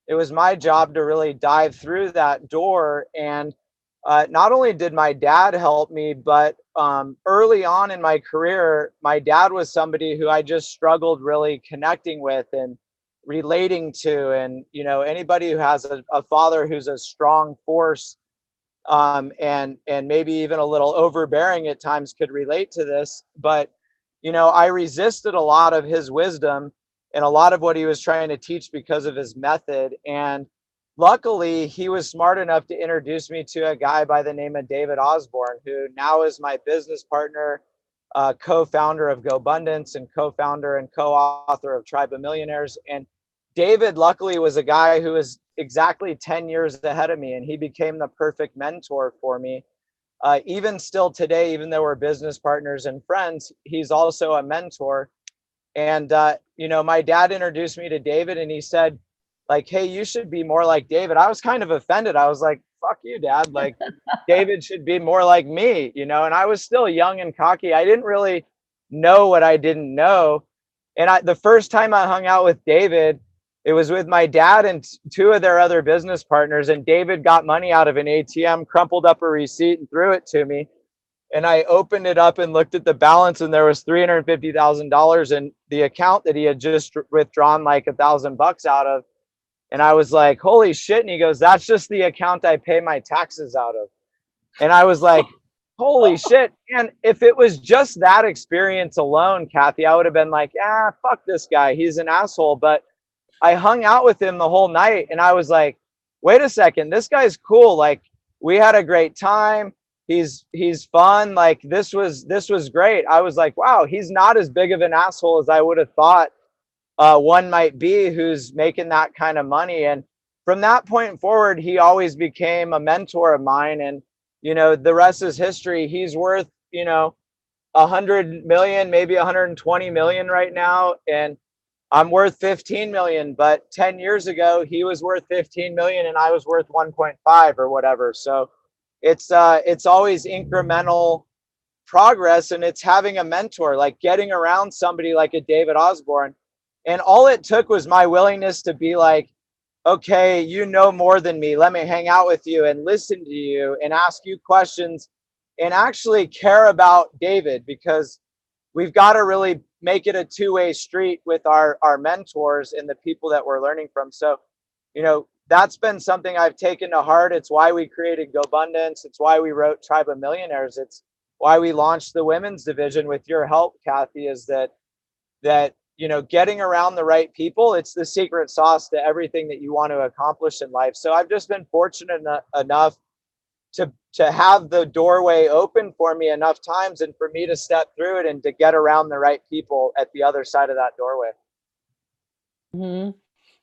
it was my job to really dive through that door. And not only did my dad help me, but early on in my career, my dad was somebody who I just struggled really connecting with and relating to. And anybody who has a father who's a strong force, and maybe even a little overbearing at times, could relate to this. But I resisted a lot of his wisdom and a lot of what he was trying to teach because of his method. And luckily, he was smart enough to introduce me to a guy by the name of David Osborne, who now is my business partner, co-founder of GoBundance, and co-founder and co-author of Tribe of Millionaires. And David, luckily, was a guy who was exactly 10 years ahead of me, and he became the perfect mentor for me. Even still today, even though we're business partners and friends, he's also a mentor. And my dad introduced me to David, and he said, like, hey, you should be more like David. I was kind of offended. I was like, fuck you, Dad. Like, David should be more like me, and I was still young and cocky. I didn't really know what I didn't know. And the first time I hung out with David, it was with my dad and two of their other business partners. And David got money out of an ATM, crumpled up a receipt, and threw it to me. And I opened it up and looked at the balance, and there was $350,000 in the account that he had just withdrawn like $1,000 out of. And I was like, holy shit. And he goes, that's just the account I pay my taxes out of. And I was like, holy shit. And if it was just that experience alone, Kathy, I would have been like, fuck this guy. He's an asshole. But I hung out with him the whole night, and I was like, wait a second, this guy's cool. Like, we had a great time. He's fun. Like, this was great. I was like, wow, he's not as big of an asshole as I would have thought one might be, who's making that kind of money. And from that point forward, he always became a mentor of mine. And the rest is history. He's worth 100 million, maybe 120 million right now, and I'm worth 15 million. But 10 years ago, he was worth 15 million, and I was worth 1.5 or whatever. So it's always incremental progress, and it's having a mentor, like getting around somebody like a David Osborne. And all it took was my willingness to be like, okay, you know more than me. Let me hang out with you and listen to you and ask you questions and actually care about David, because we've got to really make it a two-way street with our mentors and the people that we're learning from. So, that's been something I've taken to heart. It's why we created GoBundance. It's why we wrote Tribe of Millionaires. It's why we launched the women's division with your help, Kathy, is that getting around the right people, it's the secret sauce to everything that you want to accomplish in life. So I've just been fortunate enough to have the doorway open for me enough times, and for me to step through it and to get around the right people at the other side of that doorway. Mm-hmm.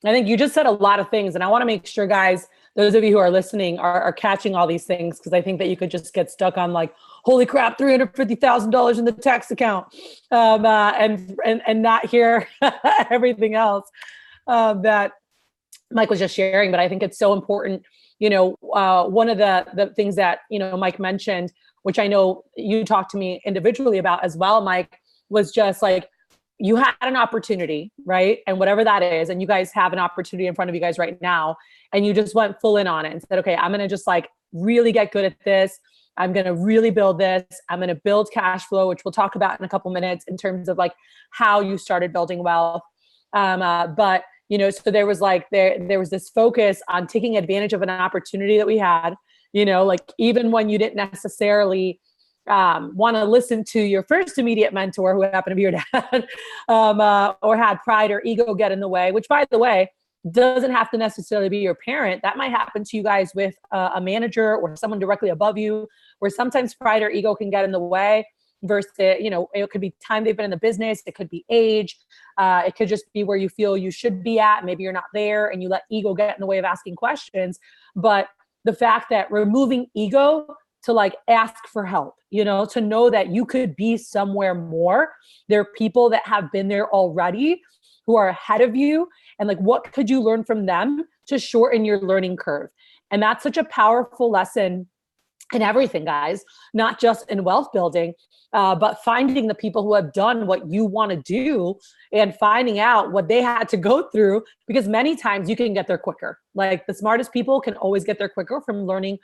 I think you just said a lot of things, and I want to make sure, guys, those of you who are listening are catching all these things, because I think that you could just get stuck on like, holy crap, $350,000 in the tax account, and not hear everything else that Mike was just sharing. But I think it's so important. One of the things that Mike mentioned, which I know you talked to me individually about as well, Mike, was just like, you had an opportunity, right? And whatever that is, and you guys have an opportunity in front of you guys right now, and you just went full in on it and said, okay, I'm going to just like really get good at this. I'm going to really build this. I'm going to build cash flow, which we'll talk about in a couple minutes in terms of like how you started building wealth. But so there was like, there was this focus on taking advantage of an opportunity that we had, like even when you didn't necessarily want to listen to your first immediate mentor, who happened to be your dad, or had pride or ego get in the way, which, by the way, doesn't have to necessarily be your parent. That might happen to you guys with a manager or someone directly above you, where sometimes pride or ego can get in the way versus, it could be time they've been in the business. It could be age. It could just be where you feel you should be at. Maybe you're not there and you let ego get in the way of asking questions. But the fact that removing ego to like ask for help, you know, to know that you could be somewhere more. There are people that have been there already who are ahead of you. And like, what could you learn from them to shorten your learning curve? And that's such a powerful lesson in everything, guys, not just in wealth building, but finding the people who have done what you want to do and finding out what they had to go through, because many times you can get there quicker. Like the smartest people can always get there quicker from learning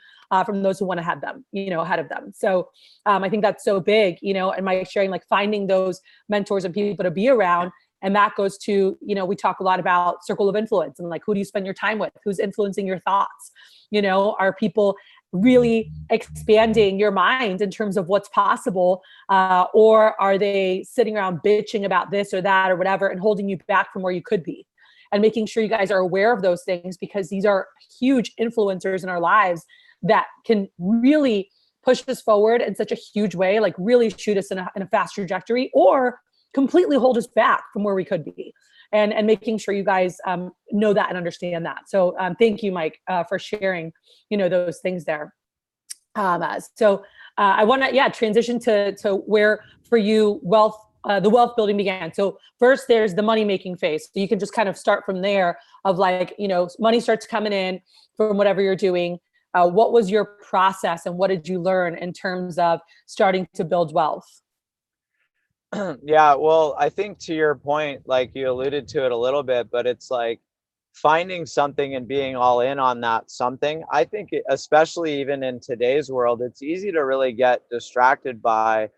from those who went ahead them, you know, ahead of them. So I think that's so big, you know, and my sharing, like finding those mentors and people to be around. And that goes to, you know, we talk a lot about circle of influence and like, who do you spend your time with? Who's influencing your thoughts? You know, are people really expanding your mind in terms of what's possible? Or are they sitting around bitching about this or that or whatever and holding you back from where you could be? And making sure you guys are aware of those things, because these are huge influencers in our lives that can really push us forward in such a huge way, like really shoot us in a fast trajectory, or completely hold us back from where we could be. And making sure you guys know that and understand that. So thank you, Mike, for sharing, you know, those things there. So I want to, transition to where for you the wealth building began. So first there's the money making phase. So you can just kind of start from there of like, you know, money starts coming in from whatever you're doing. What was your process and what did you learn in terms of starting to build wealth? Yeah, well, I think to your point, like you alluded to it a little bit, but it's like finding something and being all in on that something. I think, especially even in today's world, it's easy to really get distracted by,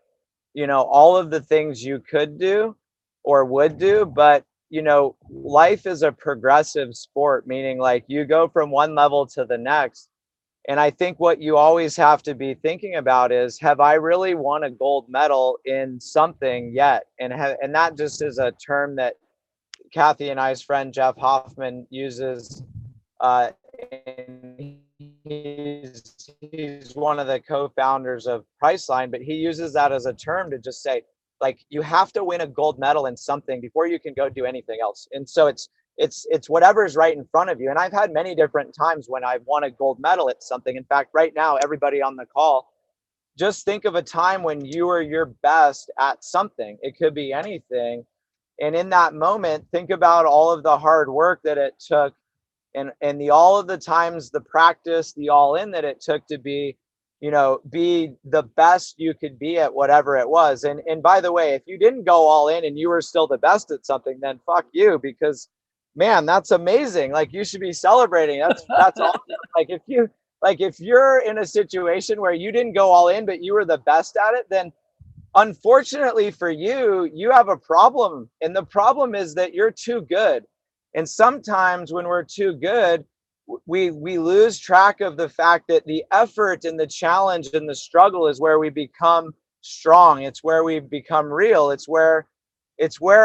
you know, all of the things you could do or would do. But, you know, life is a progressive sport, meaning like you go from one level to the next. And I think what you always have to be thinking about is, have I really won a gold medal in something yet? And that just is a term that Kathy and I's friend Jeff Hoffman uses. And he's one of the co-founders of Priceline, but he uses that as a term to just say, like, you have to win a gold medal in something before you can go do anything else. And so it's whatever's right in front of you. And I've had many different times when I've won a gold medal at something. In fact, right now, everybody on the call, just think of a time when you were your best at something. It could be anything. And in that moment, think about all of the hard work that it took and all of the times, the practice, the all in that it took to be, you know, be the best you could be at whatever it was. And by the way, if you didn't go all in and you were still the best at something, then fuck you, because man, that's amazing. Like, you should be celebrating. That's awesome. If you're in a situation where you didn't go all in, but you were the best at it, then unfortunately for you, you have a problem. And the problem is that you're too good. And sometimes when we're too good, we lose track of the fact that the effort and the challenge and the struggle is where we become strong. It's where we become real. It's where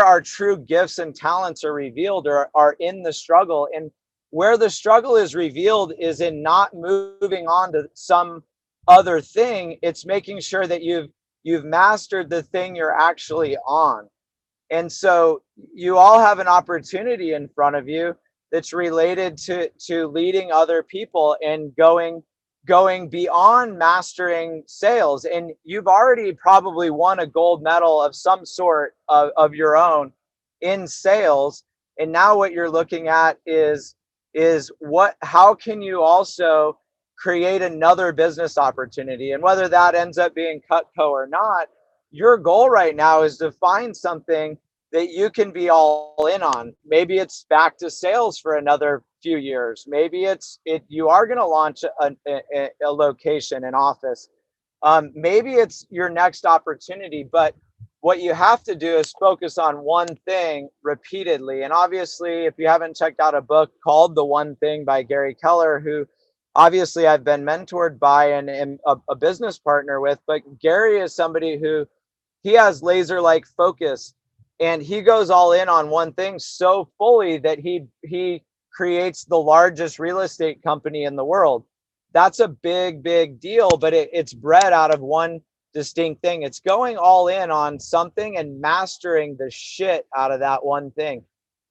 our true gifts and talents are revealed, or are in the struggle. And where the struggle is revealed is in not moving on to some other thing. It's making sure that you've mastered the thing you're actually on. And so you all have an opportunity in front of you that's related to leading other people and going beyond mastering sales. And you've already probably won a gold medal of some sort of your own in sales. And now what you're looking at is how can you also create another business opportunity? And whether that ends up being Cutco or not, your goal right now is to find something that you can be all in on. Maybe it's back to sales for another few years. Maybe you are going to launch a location, an office. Maybe it's your next opportunity. But what you have to do is focus on one thing repeatedly. And obviously, if you haven't checked out a book called The One Thing by Gary Keller, who obviously I've been mentored by and am a business partner with, but Gary is somebody who, he has laser-like focus, and he goes all in on one thing so fully that he creates the largest real estate company in the world. That's a big deal, but it's bred out of one distinct thing. It's going all in on something and mastering the shit out of that one thing,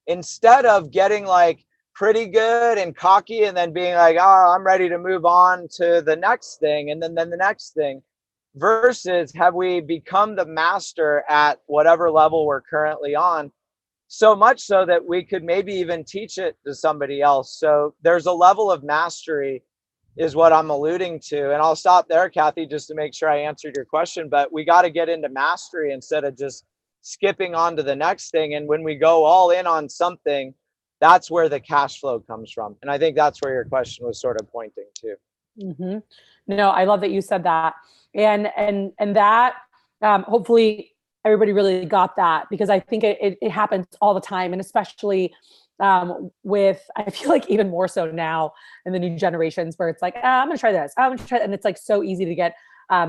instead of getting like pretty good and cocky and then being like, oh, I'm ready to move on to the next thing and then the next thing, versus have we become the master at whatever level we're currently on, so much so that we could maybe even teach it to somebody else. So there's a level of mastery is what I'm alluding to. And I'll stop there, Kathy, just to make sure I answered your question. But we got to get into mastery instead of just skipping on to the next thing. And when we go all in on something, that's where the cash flow comes from. And I think that's where your question was sort of pointing to. Mm-hmm. No, I love that you said that. And that hopefully everybody really got that, because I think it happens all the time. And especially with, I feel like even more so now in the new generations, where it's like, I'm going to try this. I'm going to try. And it's like so easy to get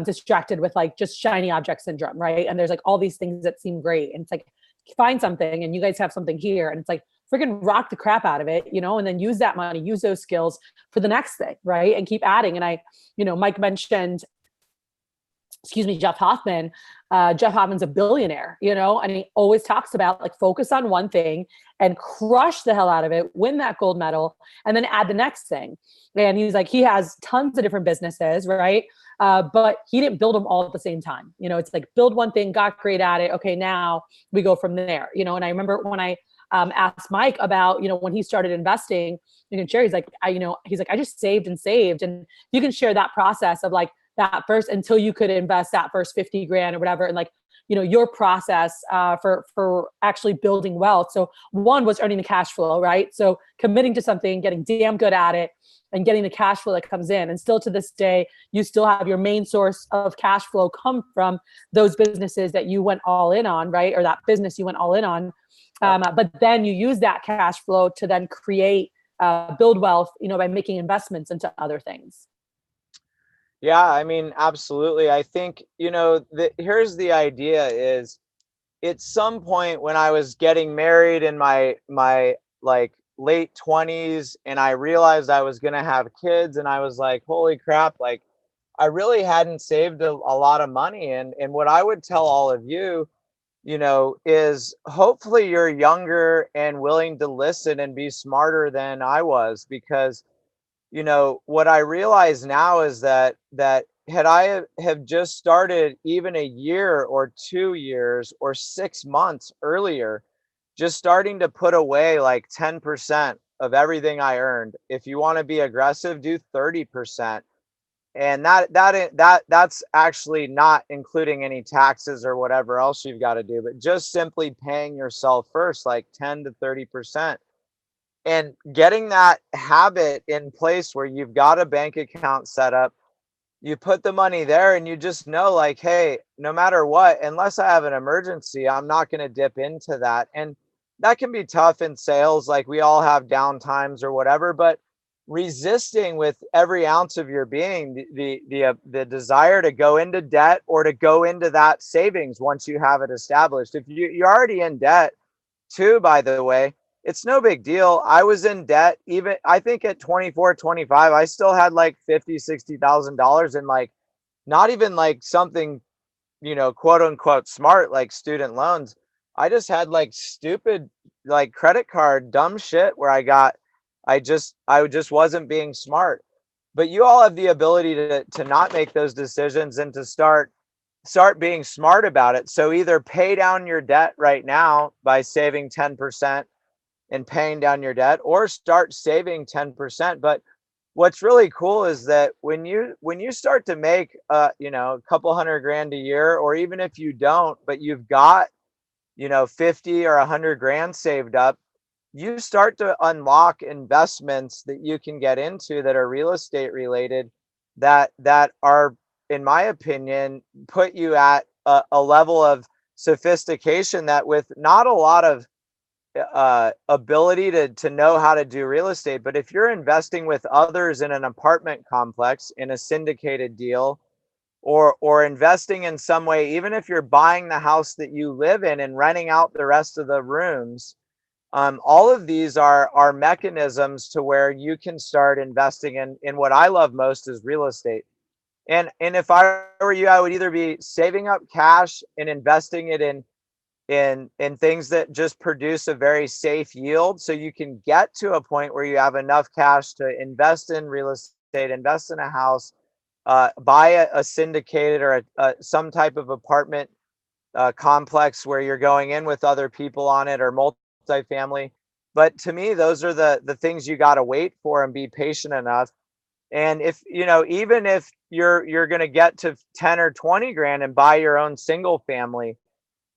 distracted with like just shiny object syndrome. Right. And there's like all these things that seem great. And it's like, find something and you guys have something here. And it's like, freaking rock the crap out of it, you know, and then use that money, use those skills for the next thing. Right. And keep adding. And Mike mentioned, Jeff Hoffman. Jeff Hoffman's a billionaire, you know, and he always talks about like focus on one thing and crush the hell out of it, win that gold medal, and then add the next thing. And he's like, he has tons of different businesses, right? But he didn't build them all at the same time. You know, it's like build one thing, got great at it. Okay, now we go from there, you know. And I remember when I asked Mike about, you know, when he started investing, you can share, he's like, I just saved and saved. And you can share that process of like, that first, until you could invest that first 50 grand or whatever. And like, you know, your process for actually building wealth. So one was earning the cash flow, right? So committing to something, getting damn good at it, and getting the cash flow that comes in. And still to this day, you still have your main source of cash flow come from those businesses that you went all in on, right? Or that business you went all in on. But then you use that cash flow to then create, build wealth, you know, by making investments into other things. Yeah, I mean, absolutely. I think, you know, here's the idea is, at some point when I was getting married in my like late 20s, and I realized I was going to have kids, and I was like, holy crap, like I really hadn't saved a lot of money. And what I would tell all of you, you know, is hopefully you're younger and willing to listen and be smarter than I was, because you know, what I realize now is that had I have just started even a year or 2 years or 6 months earlier, just starting to put away like 10% of everything I earned. If you want to be aggressive, do 30%. And that's actually not including any taxes or whatever else you've got to do, but just simply paying yourself first, like 10 to 30%. And getting that habit in place where you've got a bank account set up, you put the money there, and you just know like, hey, no matter what, unless I have an emergency, I'm not going to dip into that. And that can be tough in sales. Like we all have down times or whatever, but resisting with every ounce of your being the desire to go into debt or to go into that savings once you have it established. If you're already in debt too, by the way, it's no big deal. I was in debt. Even I think at 24, 25, I still had like $50,000, $60,000 in like, not even like something, you know, quote unquote smart, like student loans. I just had like stupid, like credit card, dumb shit where I just wasn't being smart. But you all have the ability to not make those decisions and to start being smart about it. So either pay down your debt right now by saving 10% and paying down your debt, or start saving 10%. But what's really cool is that when you start to make you know, a couple $100,000 a year, or even if you don't, but you've got, you know, 50 or 100 grand saved up, you start to unlock investments that you can get into that are real estate related, that are, in my opinion, put you at a level of sophistication that with not a lot of ability to know how to do real estate. But if you're investing with others in an apartment complex, in a syndicated deal, or investing in some way, even if you're buying the house that you live in and renting out the rest of the rooms, all of these are mechanisms to where you can start investing in what I love most is real estate. And if I were you, I would either be saving up cash and investing it in in things that just produce a very safe yield, so you can get to a point where you have enough cash to invest in real estate, invest in a house, buy a syndicated or some type of apartment complex where you're going in with other people on it, or multifamily. But to me, those are the things you got to wait for and be patient enough. And if even if you're going to get to 10 or 20 grand and buy your own single family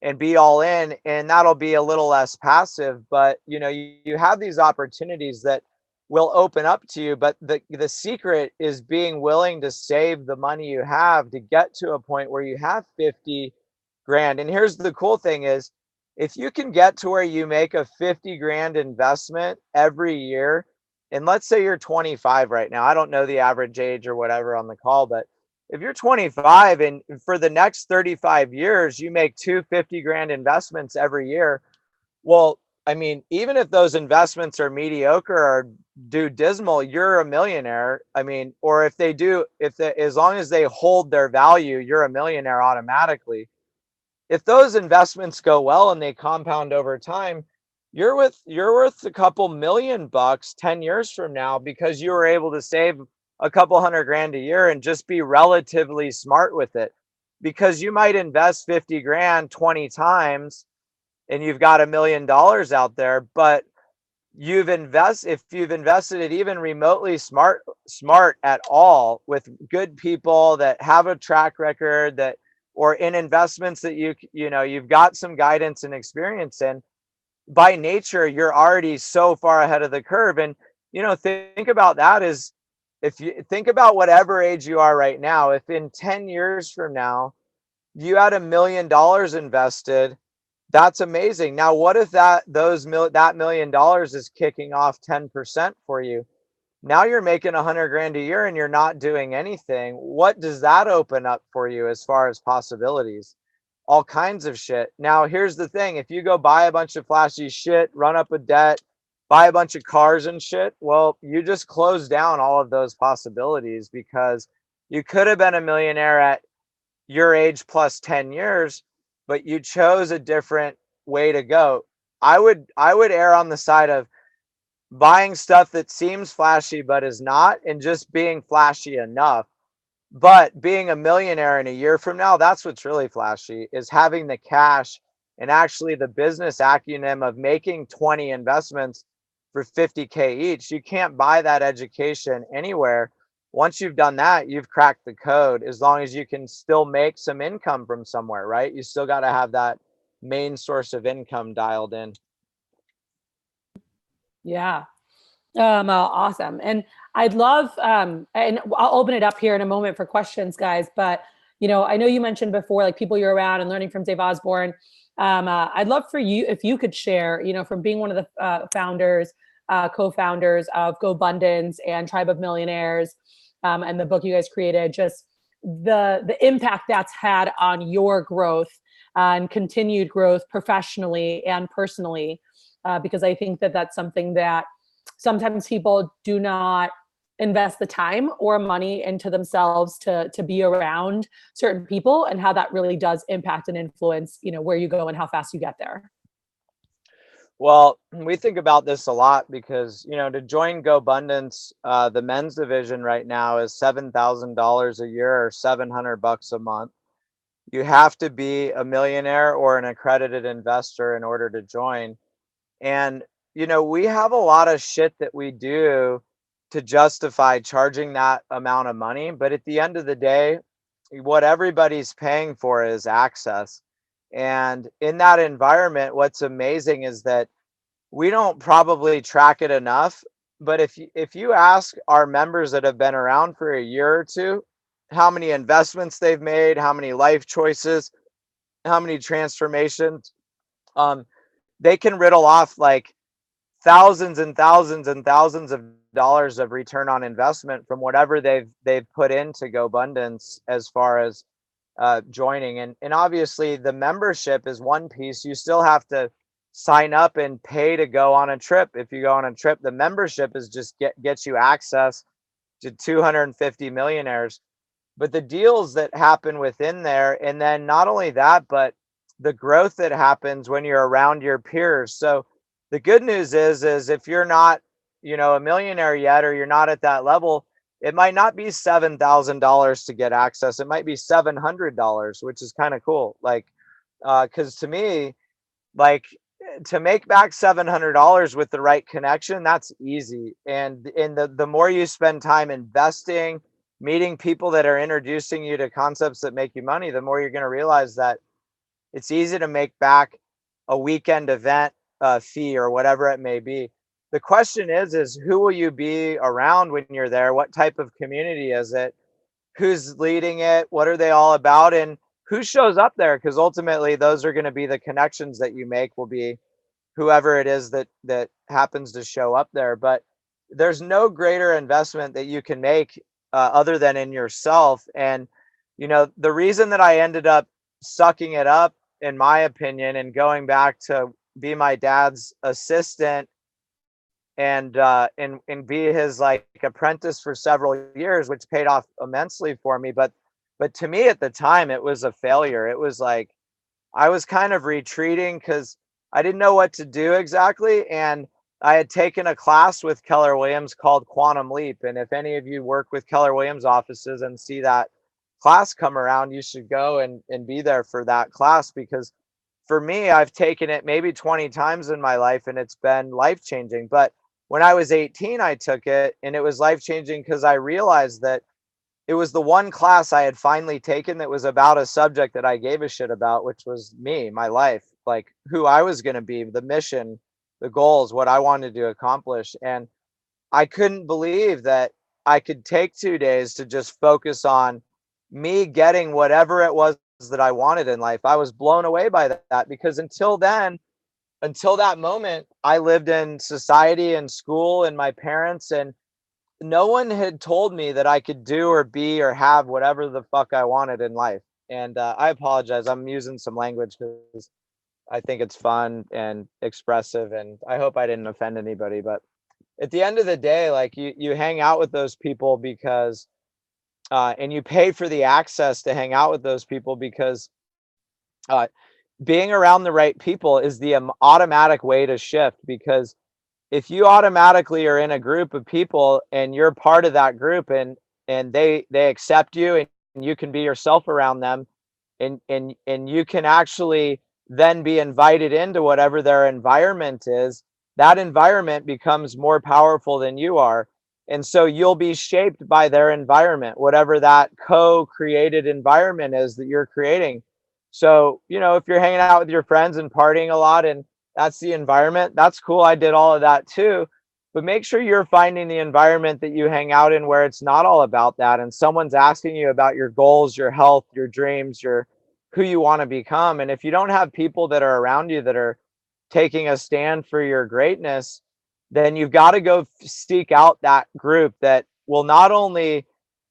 and be all in, and that'll be a little less passive, but you have these opportunities that will open up to you. But the secret is being willing to save the money you have to get to a point where you have 50 grand. And here's the cool thing is, if you can get to where you make a 50 grand investment every year, and let's say you're 25 right now, I don't know the average age or whatever on the call, but if you're 25 and for the next 35 years, you make 250 grand investments every year. Well, I mean, even if those investments are mediocre or do dismal, you're a millionaire. I mean, or if they do, as long as they hold their value, you're a millionaire automatically. If those investments go well and they compound over time, you're worth a couple $1,000,000 10 years from now, because you were able to save a couple hundred grand a year and just be relatively smart with it. Because you might invest 50 grand 20 times and you've got $1,000,000 out there, but if you've invested it even remotely smart at all, with good people that have a track record, that or in investments that you've got some guidance and experience in, by nature you're already so far ahead of the curve. And think about that, is if you think about whatever age you are right now, if in 10 years from now you had $1,000,000 invested, that's amazing. Now, what if that $1,000,000 is kicking off 10% for you? Now you're making 100 grand a year and you're not doing anything. What does that open up for you as far as possibilities? All kinds of shit. Now, here's the thing. If you go buy a bunch of flashy shit, run up with debt, buy a bunch of cars and shit, well, you just close down all of those possibilities, because you could have been a millionaire at your age plus 10 years, but you chose a different way to go. I would err on the side of buying stuff that seems flashy but is not, and just being flashy enough. But being a millionaire in a year from now, that's what's really flashy, is having the cash and actually the business acumen of making 20 investments for 50K each. You can't buy that education anywhere. Once you've done that, you've cracked the code, as long as you can still make some income from somewhere, right? You still got to have that main source of income dialed in. Yeah. Awesome. And I'd love, and I'll open it up here in a moment for questions, guys. But, I know you mentioned before, like people you're around and learning from Dave Osborne. I'd love for you, if you could share, from being one of the founders, co-founders of GoBundance and Tribe of Millionaires, and the book you guys created, just the impact that's had on your growth and continued growth professionally and personally. Because I think that that's something that sometimes people do not invest the time or money into themselves to be around certain people, and how that really does impact and influence, where you go and how fast you get there. Well, we think about this a lot because, to join GoBundance, the men's division right now is $7,000 a year, or $700 a month. You have to be a millionaire or an accredited investor in order to join. And, we have a lot of shit that we do to justify charging that amount of money. But at the end of the day, what everybody's paying for is access. And in that environment, what's amazing is that we don't probably track it enough. But if you ask our members that have been around for a year or two, how many investments they've made, how many life choices, how many transformations, they can riddle off like thousands and thousands and thousands of dollars of return on investment from whatever they've put into GoBundance as far as joining. And obviously the membership is one piece. You still have to sign up and pay to go on a trip. If you go on a trip, the membership is just gets you access to 250 millionaires. But the deals that happen within there, and then not only that, but the growth that happens when you're around your peers. So the good news is if you're not, a millionaire yet, or you're not at that level, it might not be $7,000 to get access. It might be $700, which is kind of cool. Like, because to me, like, to make back $700 with the right connection, that's easy. And the more you spend time investing, meeting people that are introducing you to concepts that make you money, the more you're going to realize that it's easy to make back a weekend event fee or whatever it may be. The question is who will you be around when you're there? What type of community is it? Who's leading it? What are they all about? And who shows up there? Because ultimately, those are going to be the connections that you make, will be whoever it is that happens to show up there. But there's no greater investment that you can make other than in yourself. And the reason that I ended up sucking it up, in my opinion, and going back to be my dad's assistant and be his like apprentice for several years, which paid off immensely for me. But to me at the time, it was a failure. It was like I was kind of retreating because I didn't know what to do exactly. And I had taken a class with Keller Williams called Quantum Leap. And if any of you work with Keller Williams offices and see that class come around, you should go and be there for that class, because for me, I've taken it maybe 20 times in my life and it's been life-changing. But when I was 18, I took it and it was life-changing because I realized that it was the one class I had finally taken that was about a subject that I gave a shit about, which was me, my life, like who I was going to be, the mission, the goals, what I wanted to accomplish. And I couldn't believe that I could take 2 days to just focus on me getting whatever it was that I wanted in life. I was blown away by that, because until that moment, I lived in society and school and my parents, and no one had told me that I could do or be or have whatever the fuck I wanted in life. And I apologize. I'm using some language because I think it's fun and expressive, and I hope I didn't offend anybody. But at the end of the day, like you hang out with those people because, and you pay for the access to hang out with those people because being around the right people is the automatic way to shift. Because if you automatically are in a group of people and you're part of that group, and they accept you and you can be yourself around them, and you can actually then be invited into whatever their environment is, that environment becomes more powerful than you are. And so you'll be shaped by their environment, whatever that co-created environment is that you're creating. So, if you're hanging out with your friends and partying a lot and that's the environment, that's cool. I did all of that too. But make sure you're finding the environment that you hang out in where it's not all about that. And someone's asking you about your goals, your health, your dreams, who you want to become. And if you don't have people that are around you that are taking a stand for your greatness, then you've got to go seek out that group that will not only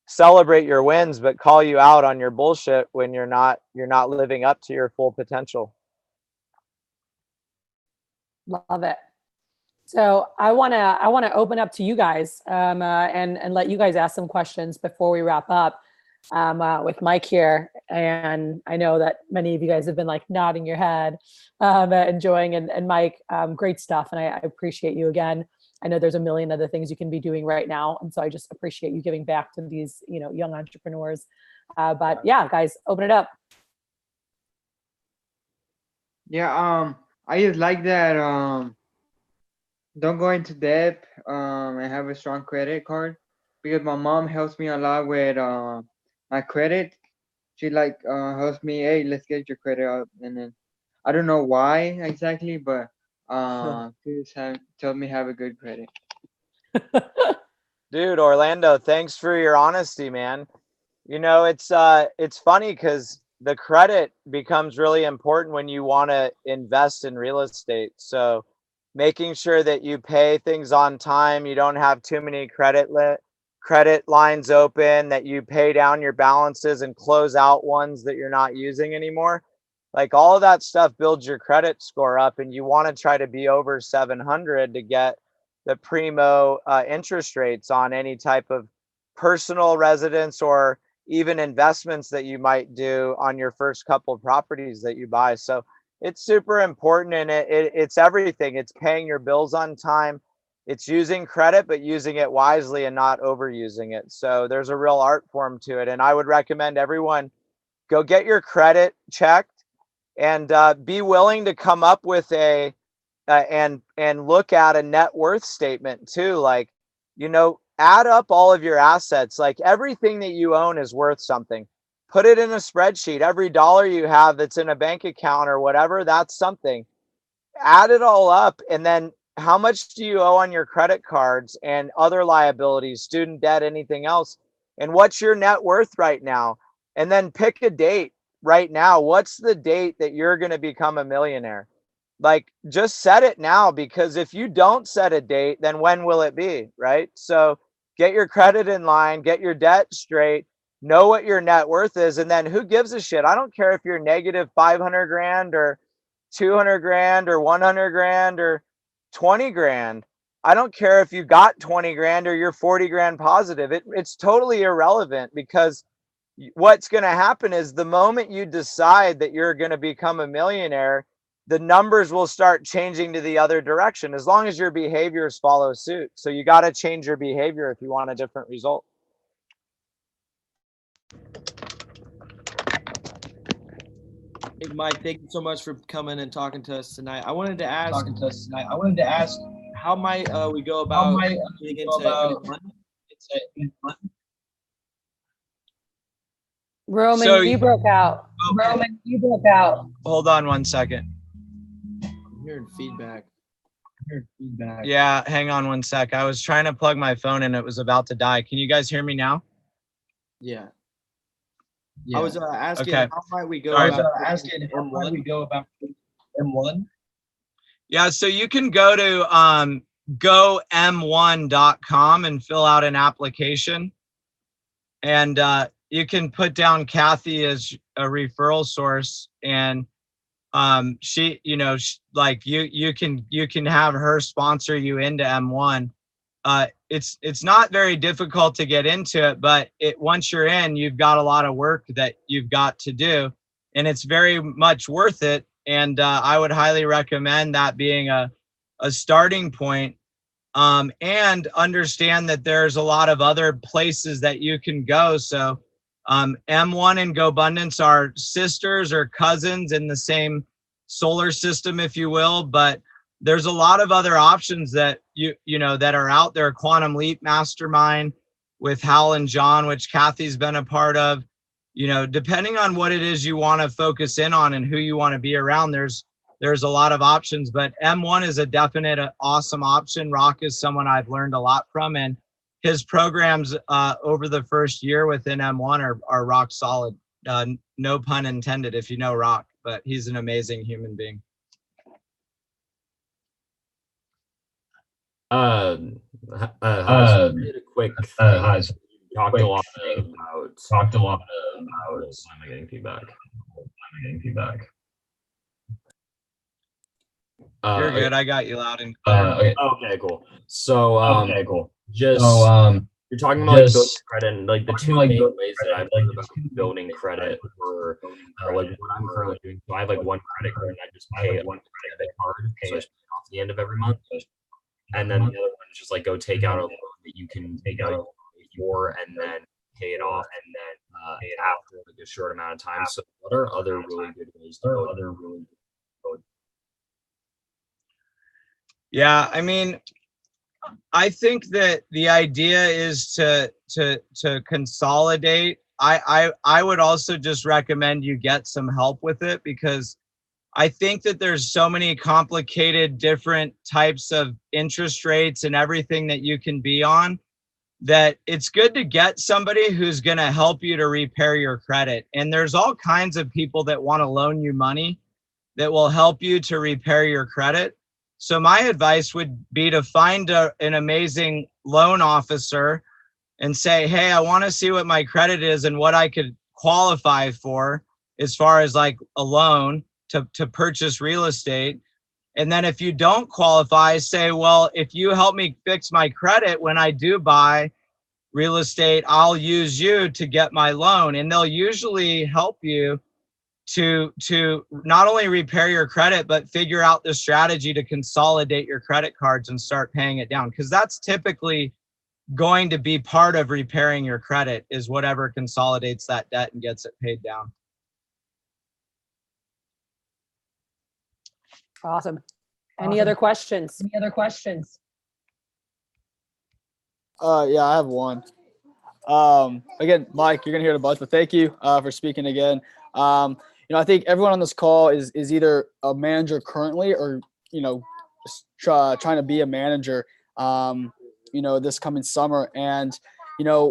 celebrate your wins, but call you out on your bullshit when you're not living up to your full potential. Love it. So I want to open up to you guys and let you guys ask some questions before we wrap up with Mike here. And I know that many of you guys have been like nodding your head, enjoying, and Mike, great stuff. And I appreciate you again. I know there's a million other things you can be doing right now. And so I just appreciate you giving back to these, young entrepreneurs. But yeah, guys, open it up. Yeah, I just like that. Don't go into debt. And have a strong credit card, because my mom helps me a lot with my credit. She helps me. Hey, let's get your credit up, and then I don't know why exactly, but she just told me have a good credit. Dude, Orlando, thanks for your honesty, man. It's funny because the credit becomes really important when you want to invest in real estate. So making sure that you pay things on time, you don't have too many credit lines open, that you pay down your balances and close out ones that you're not using anymore. Like all of that stuff builds your credit score up, and you want to try to be over 700 to get the primo interest rates on any type of personal residence or even investments that you might do on your first couple of properties that you buy. So it's super important, and it's everything. It's paying your bills on time. It's using credit, but using it wisely and not overusing it. So there's a real art form to it. And I would recommend everyone go get your credit checked, and be willing to come up with and look at a net worth statement too. Like, add up all of your assets. Like, everything that you own is worth something. Put it in a spreadsheet. Every dollar you have that's in a bank account or whatever, that's something. Add it all up, and then how much do you owe on your credit cards and other liabilities, student debt, anything else? And what's your net worth right now? And then pick a date right now. What's the date that you're going to become a millionaire? Like, just set it now, because if you don't set a date, then when will it be, right? So get your credit in line, get your debt straight, know what your net worth is, and then who gives a shit? I don't care if you're negative 500 grand or 200 grand or 100 grand or 20 grand. I don't care if you got 20 grand or you're 40 grand positive. It's totally irrelevant, because what's going to happen is the moment you decide that you're going to become a millionaire, the numbers will start changing to the other direction, as long as your behaviors follow suit. So you got to change your behavior if you want a different result. Hey, Mike, thank you so much for coming and talking to us tonight. I wanted to ask, how might we go about getting into M1? Roman, So you broke out. Okay. Roman, you broke out. Hold on one second. I'm hearing feedback. Yeah, hang on one sec. I was trying to plug my phone and it was about to die. Can you guys hear me now? Yeah. I was asking, Okay. how might we go Sorry. about M1? Yeah, so you can go to gom1.com and fill out an application. And you can put down Kathy as a referral source, and she, like you can have her sponsor you into M1. It's not very difficult to get into it, but once you're in, you've got a lot of work that you've got to do, and it's very much worth it. And I would highly recommend that being a starting point. And understand that there's a lot of other places that you can go. So M1 and GoBundance are sisters or cousins in the same solar system, if you will, but there's a lot of other options that that are out there. Quantum Leap Mastermind with Hal and John, which Kathy's been a part of. Depending on what it is you want to focus in on and who you want to be around, there's a lot of options, but M1 is a definite awesome option. Rock is someone I've learned a lot from, and his programs over the first year within M1 are rock solid. No pun intended if you know Rock, but he's an amazing human being. Did a quick thing. Talked a lot about. Am I getting feedback? You're good. I got you loud and clear. Okay, cool. So, you're talking about like building credit, and like the two main ways that I've learned about building credit for like what I'm currently doing. So I have like one credit card, and I just pay one credit card, so I just pay it off at the end of every month. And then the other one is just like go take out a loan that you can take out for and then pay it off, and then pay it after like a short amount of time. So what are other really good ways to go? Yeah, I mean, I think that the idea is to consolidate. I would also just recommend you get some help with it, because I think that there's so many complicated different types of interest rates and everything that you can be on, that it's good to get somebody who's going to help you to repair your credit. And there's all kinds of people that want to loan you money that will help you to repair your credit. So my advice would be to find an amazing loan officer and say, hey, I want to see what my credit is and what I could qualify for as far as like a loan to purchase real estate. And then if you don't qualify, say, well, if you help me fix my credit when I do buy real estate, I'll use you to get my loan. And they'll usually help you to not only repair your credit, but figure out the strategy to consolidate your credit cards and start paying it down. Because that's typically going to be part of repairing your credit, is whatever consolidates that debt and gets it paid down. Awesome. Any other questions? Any other questions? Yeah, I have one. Again, Mike, you're gonna hear it a bunch, but thank you for speaking again. I think everyone on this call is either a manager currently or just trying to be a manager. This coming summer, and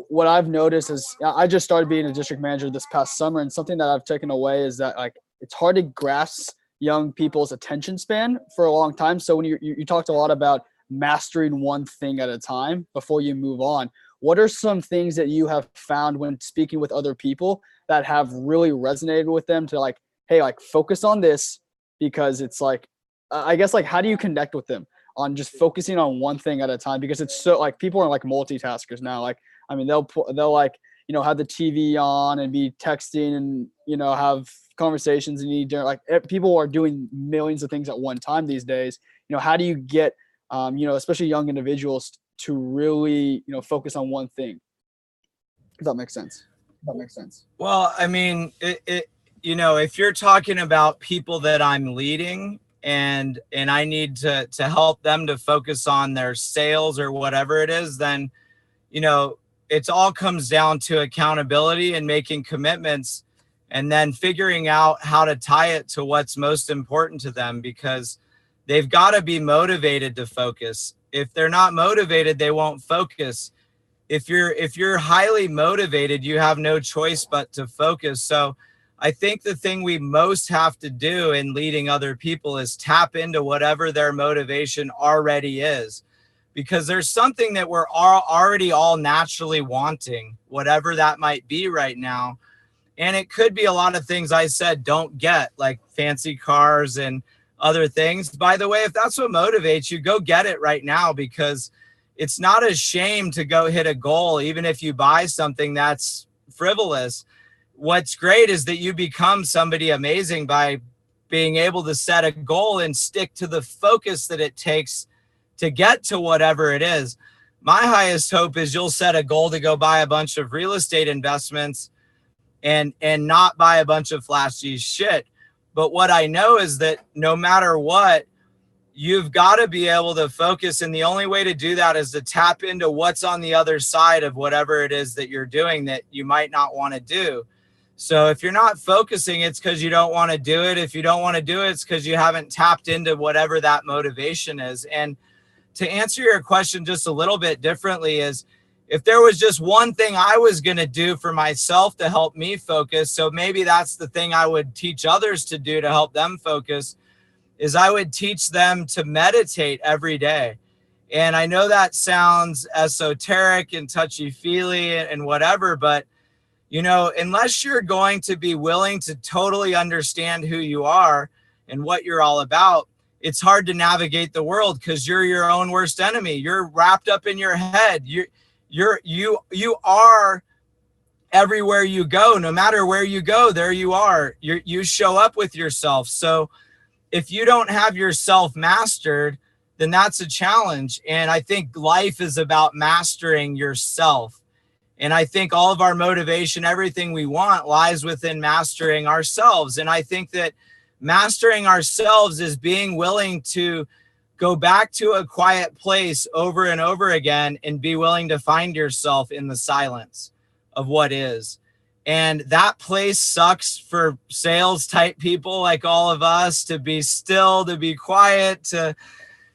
what I've noticed is I just started being a district manager this past summer, and something that I've taken away is that it's hard to grasp young people's attention span for a long time. So when you talked a lot about mastering one thing at a time before you move on, what are some things that you have found when speaking with other people that have really resonated with them to hey, focus on this? Because it's I guess how do you connect with them on just focusing on one thing at a time? Because it's so people are multitaskers now. They'll have the TV on and be texting and have conversations and eat dinner. People are doing millions of things at one time these days. How do you get especially young individuals to really focus on one thing? If that makes sense. Well, I mean, if you're talking about people that I'm leading and I need to help them to focus on their sales or whatever it is, then it all comes down to accountability and making commitments, and then figuring out how to tie it to what's most important to them, because they've got to be motivated to focus. If they're not motivated, they won't focus. If you're highly motivated, you have no choice but to focus. So I think the thing we most have to do in leading other people is tap into whatever their motivation already is, because there's something that we're already all naturally wanting, whatever that might be right now. And it could be a lot of things I said don't get, like fancy cars and other things. By the way, if that's what motivates you, go get it right now, because it's not a shame to go hit a goal, even if you buy something that's frivolous. What's great is that you become somebody amazing by being able to set a goal and stick to the focus that it takes to get to whatever it is. My highest hope is you'll set a goal to go buy a bunch of real estate investments and not buy a bunch of flashy shit. But what I know is that no matter what, you've got to be able to focus. And the only way to do that is to tap into what's on the other side of whatever it is that you're doing that you might not want to do. So if you're not focusing, it's because you don't want to do it. If you don't want to do it, it's because you haven't tapped into whatever that motivation is. And to answer your question just a little bit differently is, if there was just one thing I was going to do for myself to help me focus, so maybe that's the thing I would teach others to do to help them focus, is I would teach them to meditate every day. And I know that sounds esoteric and touchy-feely and whatever, but unless you're going to be willing to totally understand who you are and what you're all about, it's hard to navigate the world, because you're your own worst enemy. You're wrapped up in your head. You are everywhere you go. No matter where you go, there you are. You show up with yourself. So if you don't have yourself mastered, then that's a challenge. And I think life is about mastering yourself. And I think all of our motivation, everything we want, lies within mastering ourselves. And I think that mastering ourselves is being willing to go back to a quiet place over and over again and be willing to find yourself in the silence of what is. And that place sucks for sales type people like all of us, to be still, to be quiet.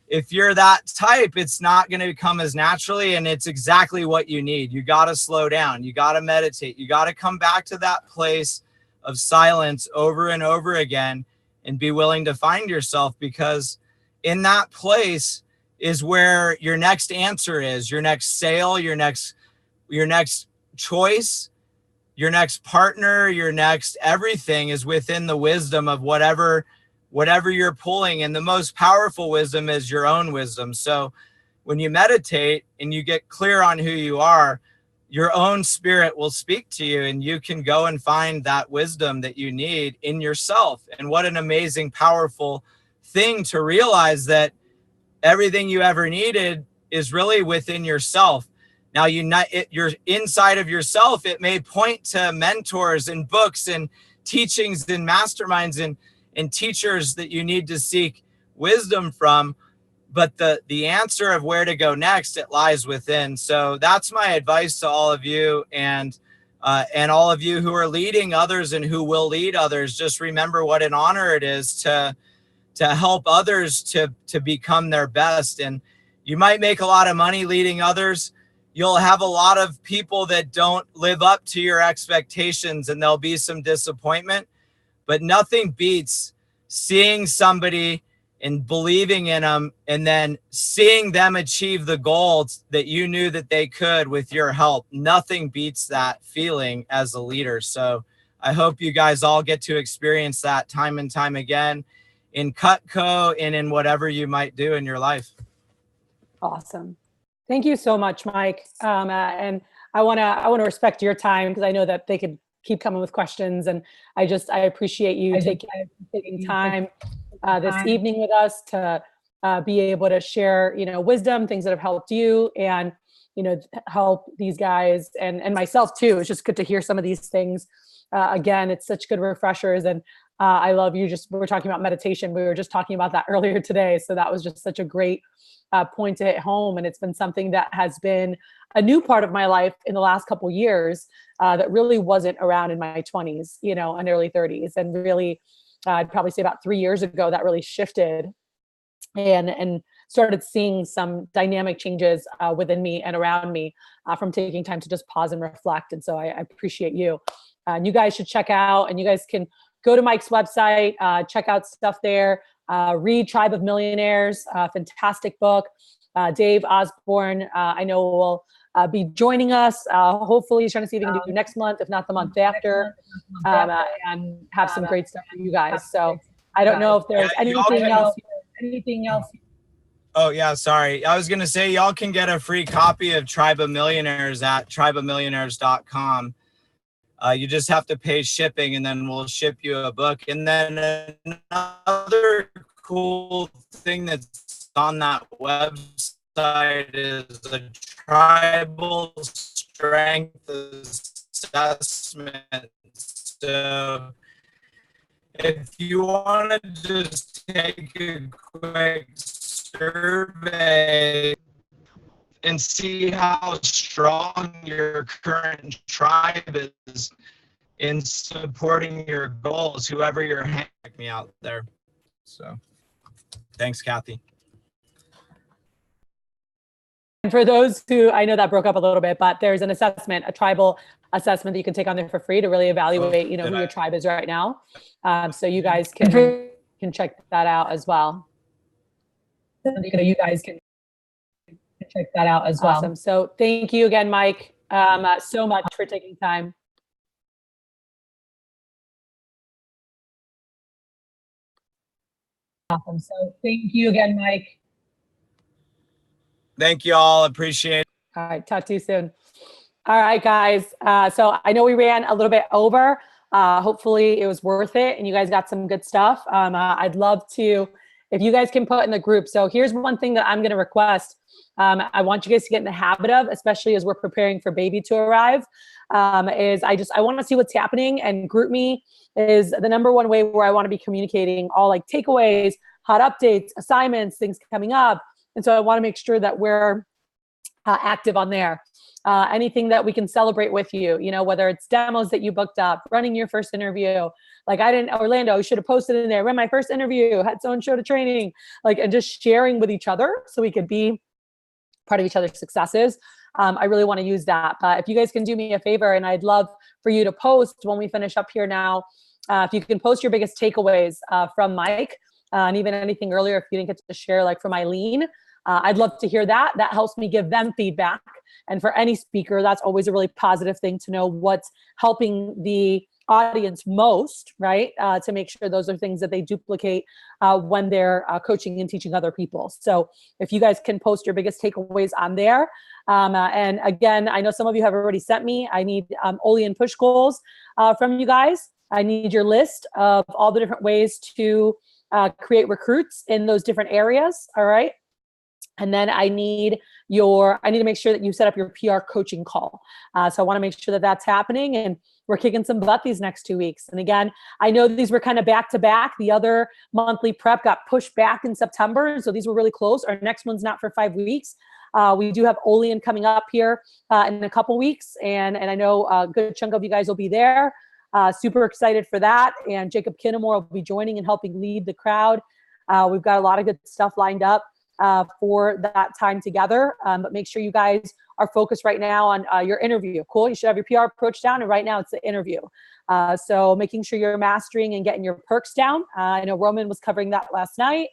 If you're that type, it's not going to come as naturally, and it's exactly what you need. You got to slow down. You got to meditate. You got to come back to that place of silence over and over again and be willing to find yourself, because in that place is where your next answer is, your next sale, your next choice, your next partner, your next everything is within the wisdom of whatever you're pulling. And the most powerful wisdom is your own wisdom. So when you meditate and you get clear on who you are, your own spirit will speak to you, and you can go and find that wisdom that you need in yourself. And what an amazing, powerful thing to realize that everything you ever needed is really within yourself. Now, you're inside of yourself. It may point to mentors and books and teachings and masterminds and teachers that you need to seek wisdom from. But the answer of where to go next, it lies within. So that's my advice to all of you, and all of you who are leading others and who will lead others. Just remember what an honor it is to help others to become their best. And you might make a lot of money leading others. You'll have a lot of people that don't live up to your expectations, and there'll be some disappointment. But nothing beats seeing somebody and believing in them, and then seeing them achieve the goals that you knew that they could with your help. Nothing beats that feeling as a leader. So I hope you guys all get to experience that time and time again in Cutco and in whatever you might do in your life. Awesome. Thank you so much, Mike. And I want to respect your time, because I know that they could keep coming with questions, and I appreciate you taking time this evening with us to be able to share, wisdom, things that have helped you, and, help these guys and myself too. It's just good to hear some of these things. Again, it's such good refreshers. And I love you. We're talking about meditation. We were just talking about that earlier today. So that was just such a great point to hit home. And it's been something that has been a new part of my life in the last couple of years that really wasn't around in my 20s, and early 30s. And really, I'd probably say about 3 years ago, that really shifted and started seeing some dynamic changes within me and around me from taking time to just pause and reflect. And so I appreciate you. And you guys should check out, and you guys can go to Mike's website, check out stuff there, read Tribe of Millionaires, fantastic book. Dave Osborne, I know will be joining us. Hopefully he's trying to see if he can do next month, if not the month after, and have some great stuff for you guys. So I don't know if there's anything else. Oh yeah, sorry. I was going to say, y'all can get a free copy of Tribe of Millionaires at tribeofmillionaires.com. You just have to pay shipping, and then we'll ship you a book. And then another cool thing that's on that website is a tribal strength assessment. So if you want to just take a quick survey and see how strong your current tribe is in supporting your goals, whoever you're hanging me out there. So thanks, Kathy. And for those who, I know that broke up a little bit, but there's an assessment, a tribal assessment that you can take on there for free to really evaluate, who your tribe is right now. So you guys can check that out as well. You guys can check that out as well. Awesome. So thank you again, Mike, so much for taking time. Awesome. So thank you again, Mike. Thank you all. Appreciate it. All right. Talk to you soon. All right, guys. So I know we ran a little bit over. Hopefully it was worth it and you guys got some good stuff. I'd love to, if you guys can put in the group. So here's one thing that I'm going to request. I want you guys to get in the habit of, especially as we're preparing for baby to arrive, is I want to see what's happening, and GroupMe is the number one way where I want to be communicating all like takeaways, hot updates, assignments, things coming up. And so I want to make sure that we're active on there. Anything that we can celebrate with you, whether it's demos that you booked up, running your first interview. Like Orlando, you should have posted in there, ran my first interview, had so and so to training, and just sharing with each other so we could be part of each other's successes. I really want to use that. But if you guys can do me a favor, and I'd love for you to post when we finish up here now, if you can post your biggest takeaways from Mike, and even anything earlier, if you didn't get to share, like from Eileen, I'd love to hear that. That helps me give them feedback. And for any speaker, that's always a really positive thing to know what's helping the audience most, right? To make sure those are things that they duplicate when they're coaching and teaching other people. So if you guys can post your biggest takeaways on there. And again, I know some of you have already sent me. I need Oli and push goals from you guys. I need your list of all the different ways to create recruits in those different areas. All right. And then I need to make sure that you set up your PR coaching call. So I want to make sure that that's happening, and we're kicking some butt these next 2 weeks. And again, I know these were kind of back to back. The other monthly prep got pushed back in September. So these were really close. Our next one's not for 5 weeks. We do have Olean coming up here in a couple weeks. And I know a good chunk of you guys will be there. Super excited for that. And Jacob Kinnamore will be joining and helping lead the crowd. We've got a lot of good stuff lined up for that time together. But make sure you guys are focused right now on your interview. Cool. You should have your PR approach down, and right now it's the interview. So making sure you're mastering and getting your perks down. I know Roman was covering that last night.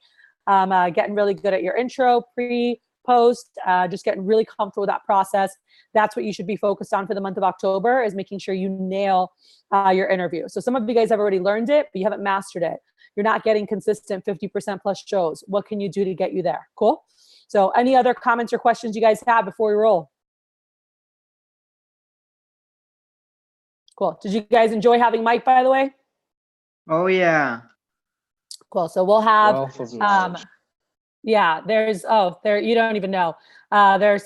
Getting really good at your intro, pre, post, just getting really comfortable with that process. That's what you should be focused on for the month of October, is making sure you nail your interview. So some of you guys have already learned it, but you haven't mastered it. You're not getting consistent 50% plus shows. What can you do to get you there? Cool. So any other comments or questions you guys have before we roll? Cool. Did you guys enjoy having Mike, by the way? Oh yeah. Cool. So we'll have, Wealth of knowledge. yeah, you don't even know. There's